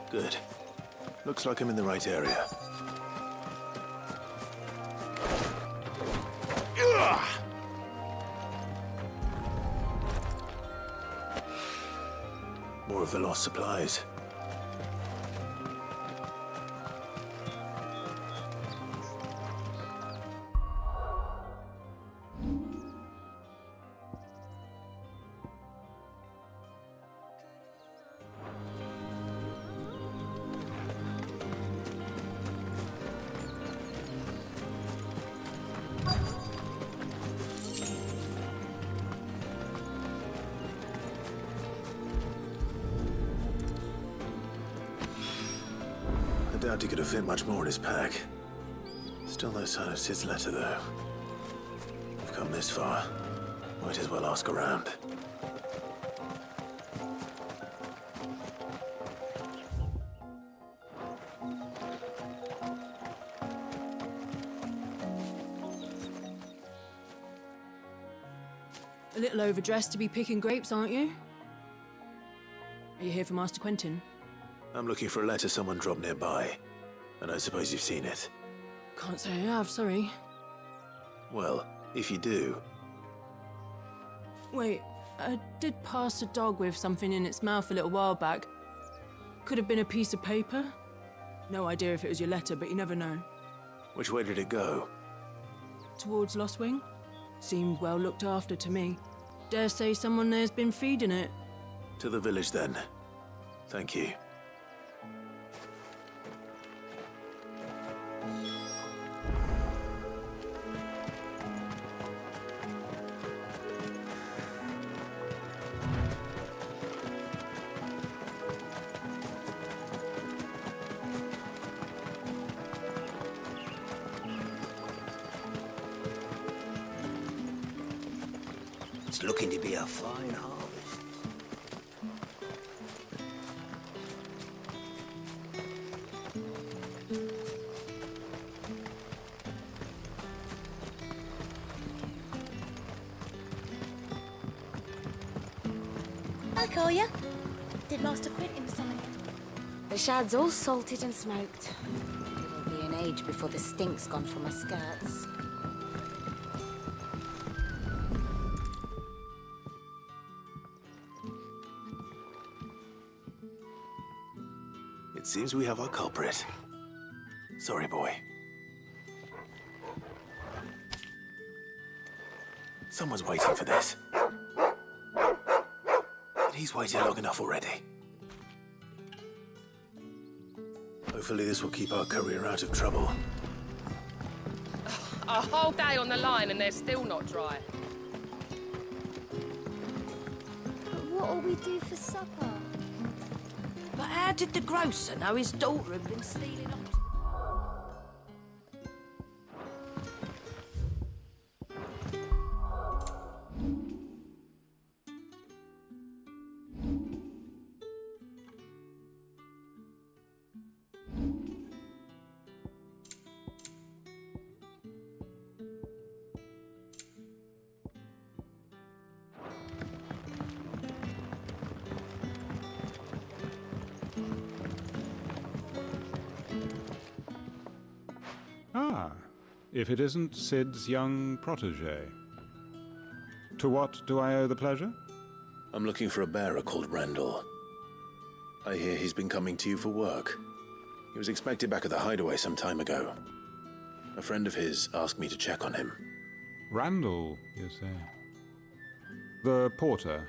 Good. Looks like I'm in the right area. More of the lost supplies. doubt he could have fit much more in his pack. Still no sign of Sid's letter, though. We've come this far. Might as well ask around. A little overdressed to be picking grapes, aren't you? Are you here for Master Quentin? I'm looking for a letter someone dropped nearby, and I suppose you've seen it. Can't say I have, sorry. Well, if you do... Wait, I did pass a dog with something in its mouth a little while back. Could have been a piece of paper. No idea if it was your letter, but you never know. Which way did it go? Towards Lost Wing? Seemed well looked after to me. Dare say someone there's been feeding it. To the village, then. Thank you. It's looking to be a fine harvest. I'll call you. Did Master Quentin sign it? The shad's all salted and smoked. It'll be an age before the stink's gone from my skirts. It seems we have our culprit. Sorry, boy. Someone's waiting for this. But he's waited long enough already. Hopefully this will keep our courier out of trouble. A whole day on the line and they're still not dry. But what'll we do for supper? But how did the grocer know his daughter had been stealing on? Ah, if it isn't Sid's young protege. To what do I owe the pleasure? I'm looking for a bearer called Randall. I hear he's been coming to you for work. He was expected back at the hideaway some time ago. A friend of his asked me to check on him. Randall, you say? The porter?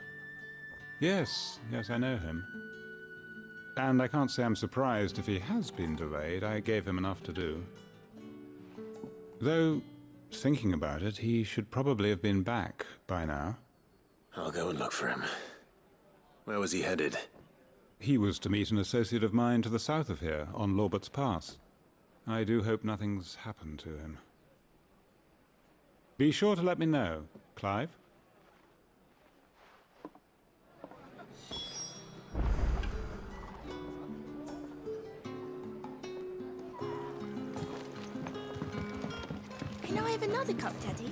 Yes, I know him. And I can't say I'm surprised if he has been delayed. I gave him enough to do. Though, thinking about it, he should probably have been back by now. I'll go and look for him. Where was he headed? He was to meet an associate of mine to the south of here, on Lorbert's Pass. I do hope nothing's happened to him. Be sure to let me know, Clive. Can I have another cup, Daddy?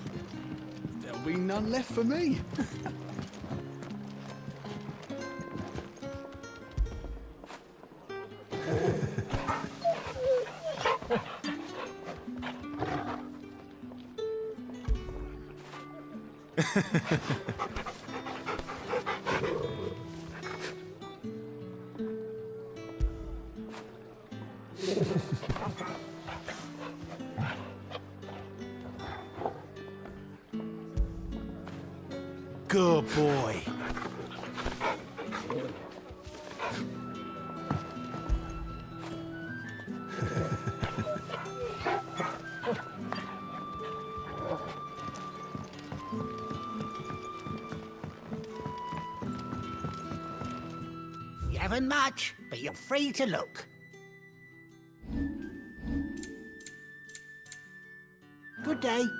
There'll be none left for me. Good boy. You haven't much, but you're free to look. Another day.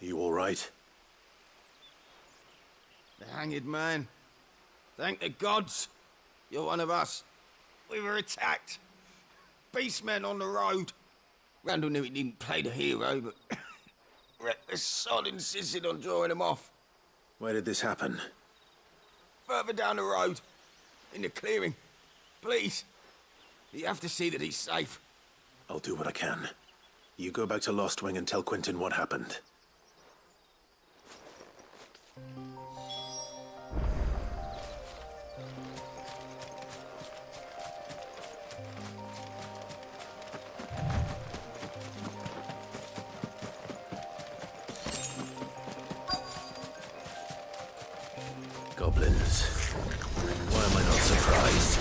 You all right? The hanged man. Thank the gods. You're one of us. We were attacked. Beastmen on the road. Randall knew he didn't play the hero, but reckless sod insisted on drawing him off. Where did this happen? Further down the road. In the clearing. Please. You have to see that he's safe. I'll do what I can. You go back to Lost Wing and tell Quentin what happened. Goblins. Why am I not surprised?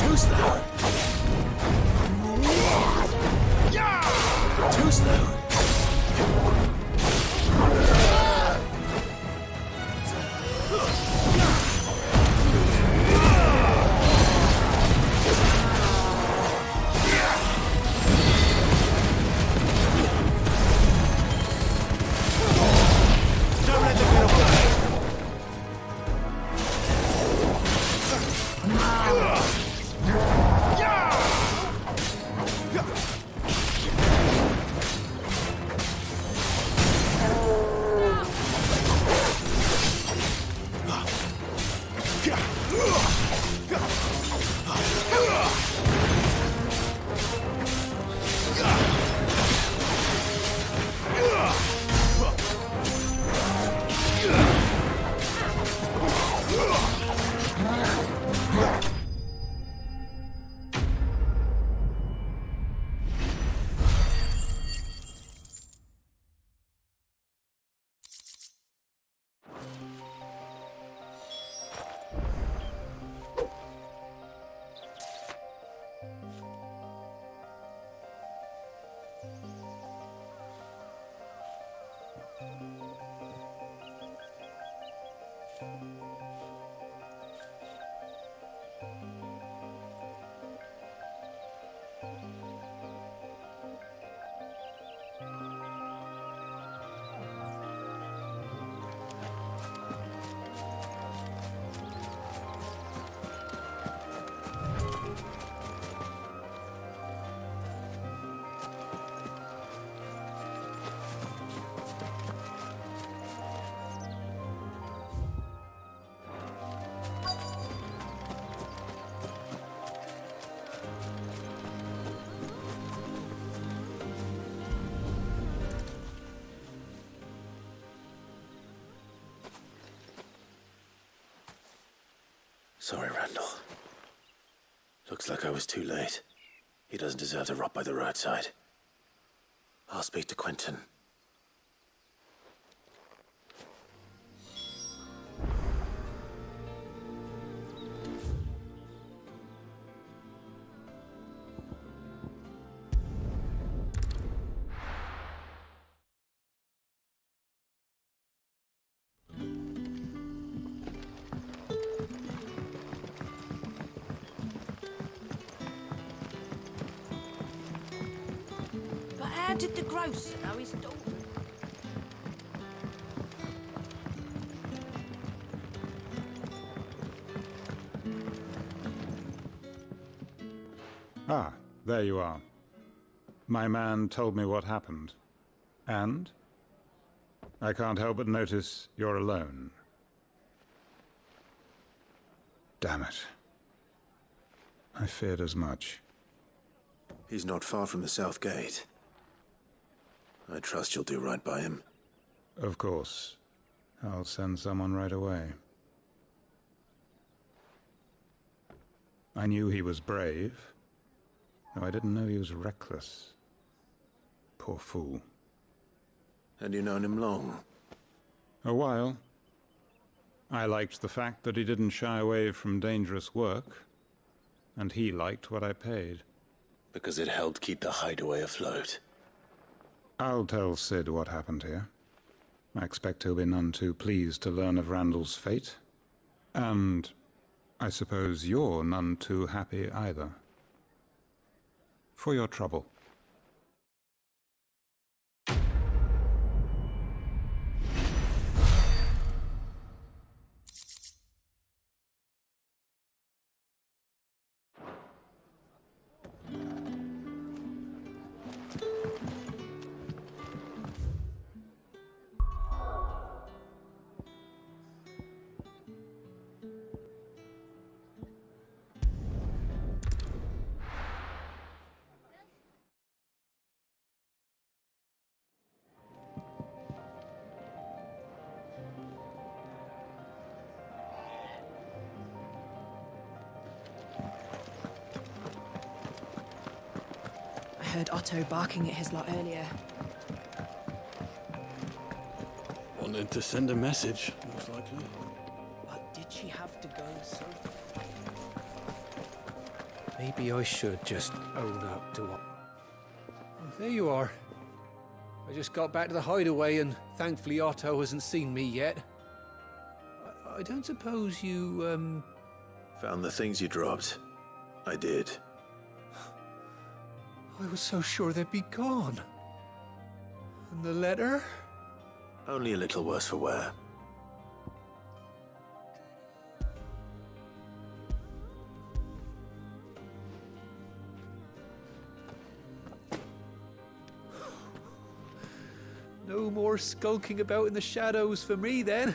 Who's that? Sorry, Randall. Looks like I was too late. He doesn't deserve to rot by the roadside. I'll speak to Quentin. How did the grocer know his daughter? Ah, there you are. My man told me what happened. And? I can't help but notice you're alone. Damn it. I feared as much. He's not far from the South Gate. I trust you'll do right by him. Of course. I'll send someone right away. I knew he was brave, though I didn't know he was reckless. Poor fool. Had you known him long? A while. I liked the fact that he didn't shy away from dangerous work, and he liked what I paid. Because it helped keep the hideaway afloat. I'll tell Sid what happened here. I expect he'll be none too pleased to learn of Randall's fate. And I suppose you're none too happy either. For your trouble. I heard Otto barking at his lot earlier. Wanted to send a message, most likely. But did she have to go so far? Maybe I should just own up to what... There you are. I just got back to the hideaway and thankfully Otto hasn't seen me yet. I don't suppose you, Found the things you dropped. I did. I was so sure they'd be gone. And the letter? Only a little worse for wear. No more skulking about in the shadows for me, then.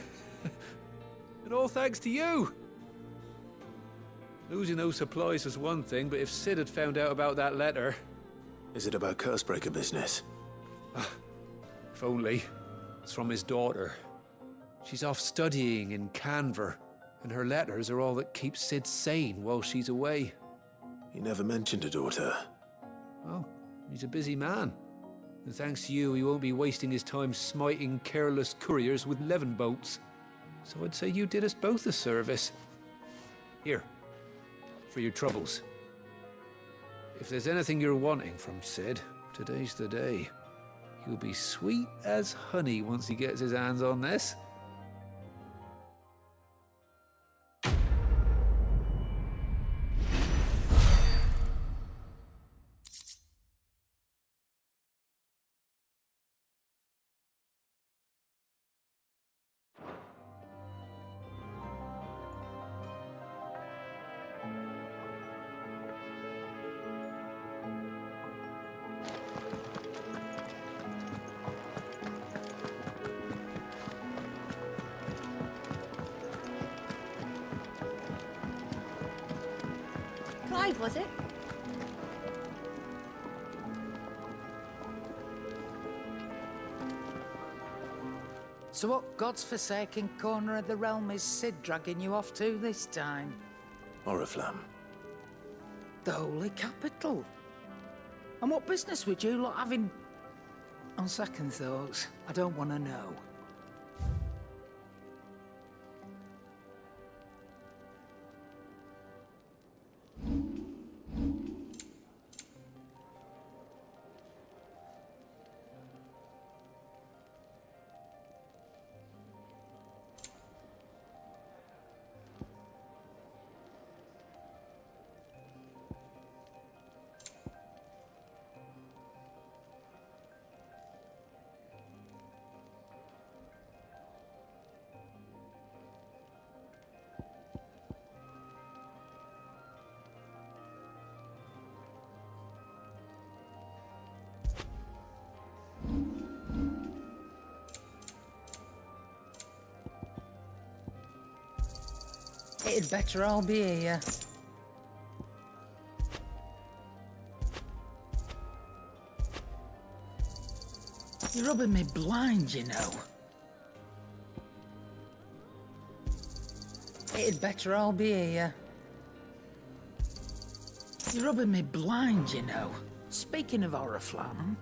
And all thanks to you. Losing those supplies was one thing, but if Sid had found out about that letter... Is it about Cursebreaker business? If only. It's from his daughter. She's off studying in Canver, and her letters are all that keeps Sid sane while she's away. He never mentioned a daughter. Well, he's a busy man. And thanks to you, he won't be wasting his time smiting careless couriers with levin bolts. So I'd say you did us both a service. Here, for your troubles. If there's anything you're wanting from Sid, today's the day. He'll be sweet as honey once he gets his hands on this. Clive, was it? So what god's-forsaken corner of the realm is Sid dragging you off to this time? Oriflamme. The Holy Capital. And what business would you lot having? On second thoughts, I don't want to know. It'd better all be here. You're rubbing me blind, you know. It'd better all be here. You're rubbing me blind, you know. Speaking of Oriflamme,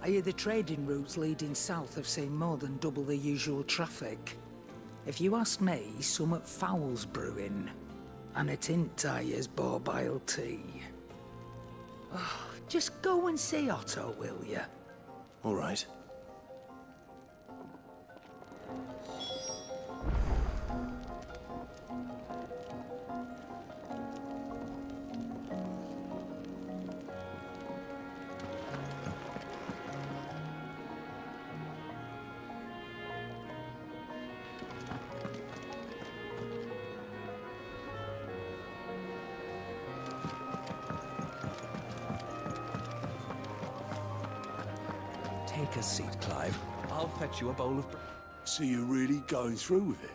I hear the trading routes leading south have seen more than double the usual traffic. If you ask me, summat foul's brewing, and it ain't Tyre's borbile tea. Oh, just go and see Otto, will you? All right. Take a seat, Clive. I'll fetch you a bowl of... So you're really going through with it?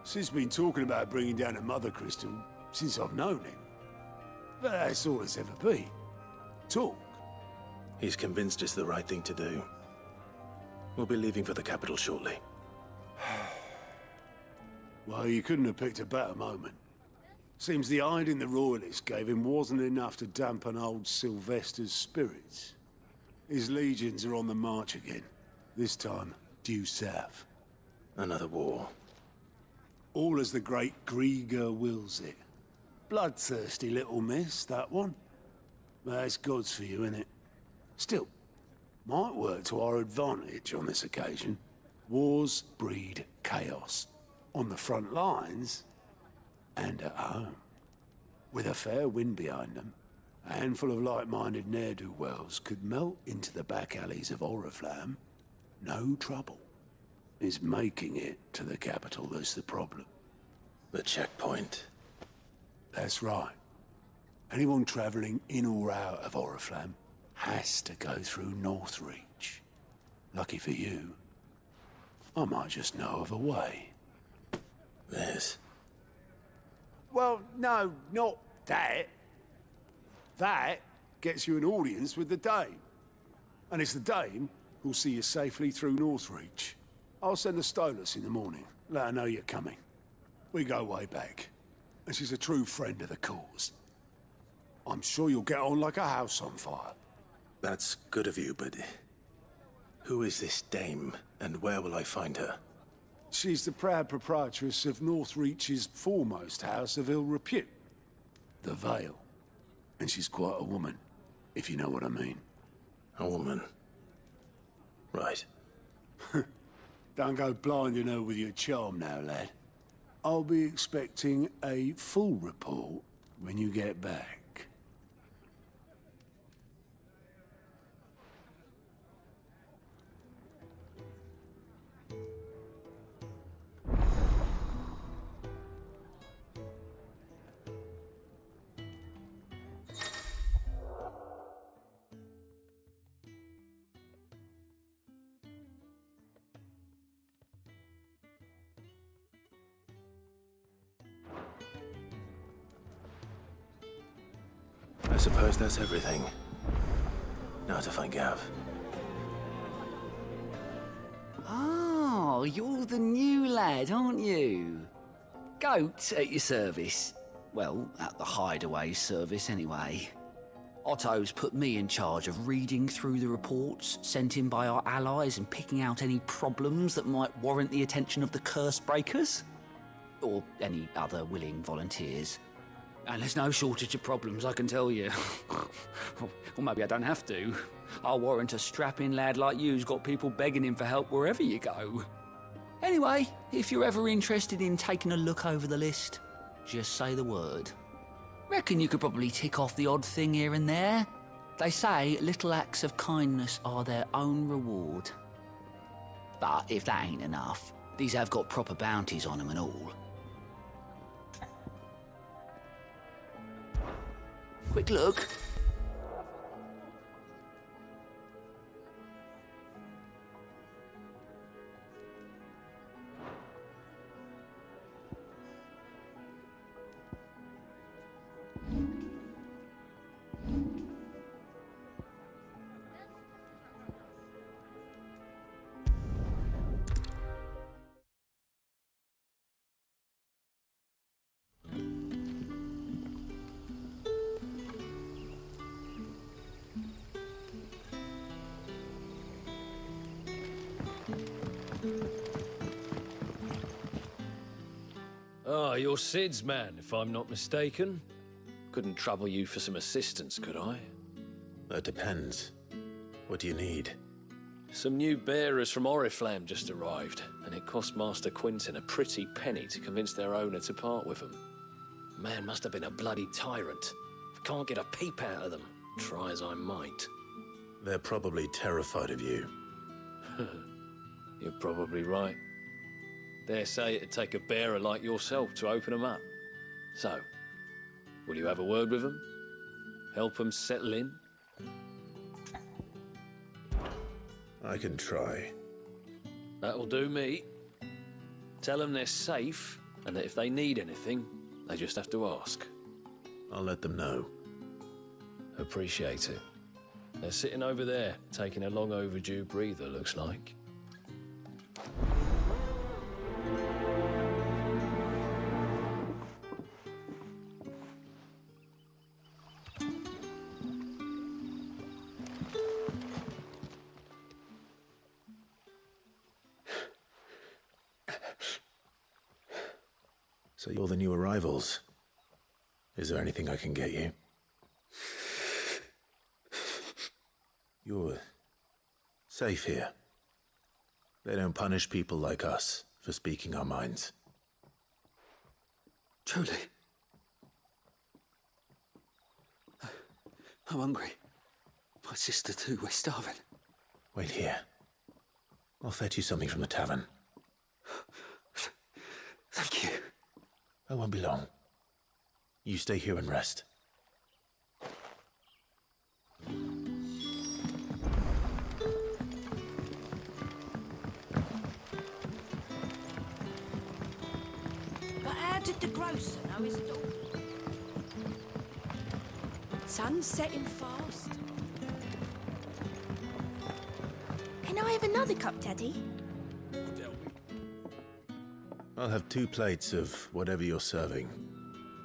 Sid's been talking about bringing down a mother crystal since I've known him. But that's all it's ever been. Talk. He's convinced it's the right thing to do. We'll be leaving for the capital shortly. Well, you couldn't have picked a better moment. Seems the hiding the royalists gave him wasn't enough to dampen old Sylvester's spirits. His legions are on the march again. This time, due south. Another war. All as the great Grieger wills it. Bloodthirsty little miss, that one. But it's God's for you, innit? Still, might work to our advantage on this occasion. Wars breed chaos. On the front lines, and at home. With a fair wind behind them, a handful of like-minded ne'er-do-wells could melt into the back alleys of Oriflamme. No trouble. It's making it to the capital that's the problem. The checkpoint. That's right. Anyone travelling in or out of Oriflamme has to go through Northreach. Lucky for you, I might just know of a way. There's... Well, no, not that. That gets you an audience with the Dame. And it's the Dame who'll see you safely through Northreach. I'll send the Stolas in the morning. Let her know you're coming. We go way back. And she's a true friend of the cause. I'm sure you'll get on like a house on fire. That's good of you, but... who is this Dame, and where will I find her? She's the proud proprietress of Northreach's foremost house of ill repute. The Vale. And she's quite a woman, if you know what I mean. A woman? Right. Don't go blinding her with your charm now, lad. I'll be expecting a full report when you get back. I suppose that's everything. Now to find Gav. Oh, you're the new lad, aren't you? Goat at your service. Well, at the hideaway service anyway. Otto's put me in charge of reading through the reports sent in by our allies and picking out any problems that might warrant the attention of the curse breakers. Or any other willing volunteers. And there's no shortage of problems, I can tell you. Or maybe I don't have to. I'll warrant a strapping lad like you's got people begging him for help wherever you go. Anyway, if you're ever interested in taking a look over the list, just say the word. Reckon you could probably tick off the odd thing here and there. They say little acts of kindness are their own reward. But if that ain't enough, these have got proper bounties on them and all. Quick look. Ah, you're Sid's man, if I'm not mistaken. Couldn't trouble you for some assistance, could I? That depends. What do you need? Some new bearers from Oriflamme just arrived, and it cost Master Quintin a pretty penny to convince their owner to part with them. Man must have been a bloody tyrant. I can't get a peep out of them, try as I might. They're probably terrified of you. You're probably right. Dare say it'd take a bearer like yourself to open them up. So, will you have a word with them? Help them settle in? I can try. That'll do me. Tell them they're safe, and that if they need anything, they just have to ask. I'll let them know. Appreciate it. They're sitting over there, taking a long overdue breather, looks like. So you're the new arrivals. Is there anything I can get you? You're safe here. They don't punish people like us for speaking our minds. Truly. I'm hungry. My sister too, we're starving. Wait here. I'll fetch you something from the tavern. Thank you. I won't be long. You stay here and rest. But how did the grocer know his daughter? Sun's setting fast. Can I have another cup, Teddy? I'll have 2 plates of whatever you're serving.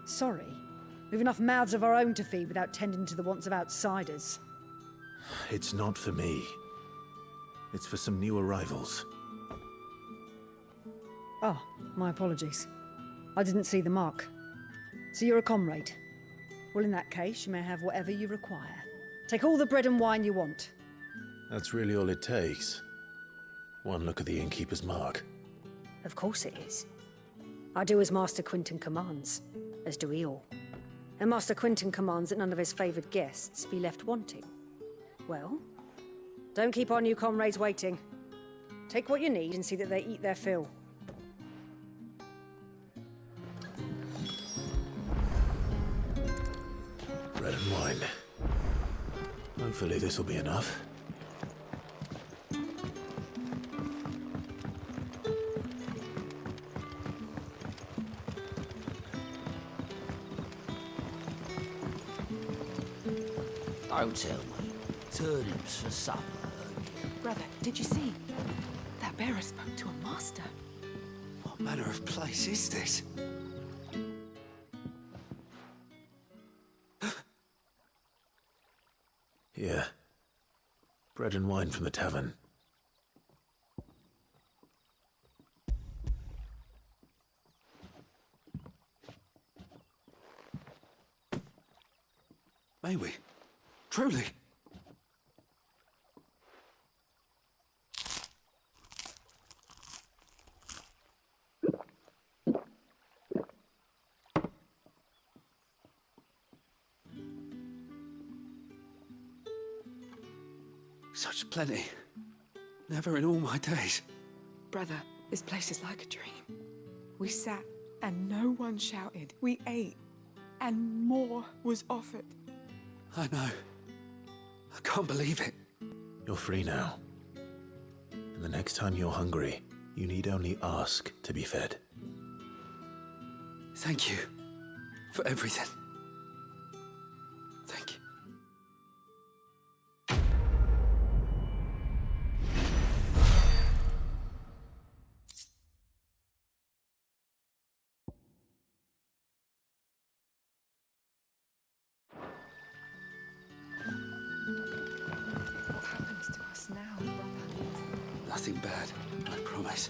Sorry. We've enough mouths of our own to feed without tending to the wants of outsiders. It's not for me. It's for some new arrivals. Oh, my apologies. I didn't see the mark. So you're a comrade. Well, in that case, you may have whatever you require. Take all the bread and wine you want. That's really all it takes. One look at the innkeeper's mark. Of course it is. I do as Master Quintin commands, as do we all. And Master Quintin commands that none of his favoured guests be left wanting. Well, don't keep our new comrades waiting. Take what you need and see that they eat their fill. Bread and wine. Hopefully this will be enough. Don't tell me. Turnips for supper. Brother, did you see? That bearer spoke to a master. What manner of place is this? Here. Bread and wine from the tavern. May we? Truly? Such plenty. Never in all my days. Brother, this place is like a dream. We sat and no one shouted. We ate and more was offered. I know. I can't believe it. You're free now. And the next time you're hungry, you need only ask to be fed. Thank you for everything. Thank you. What happens to us now, brother? Nothing bad, I promise.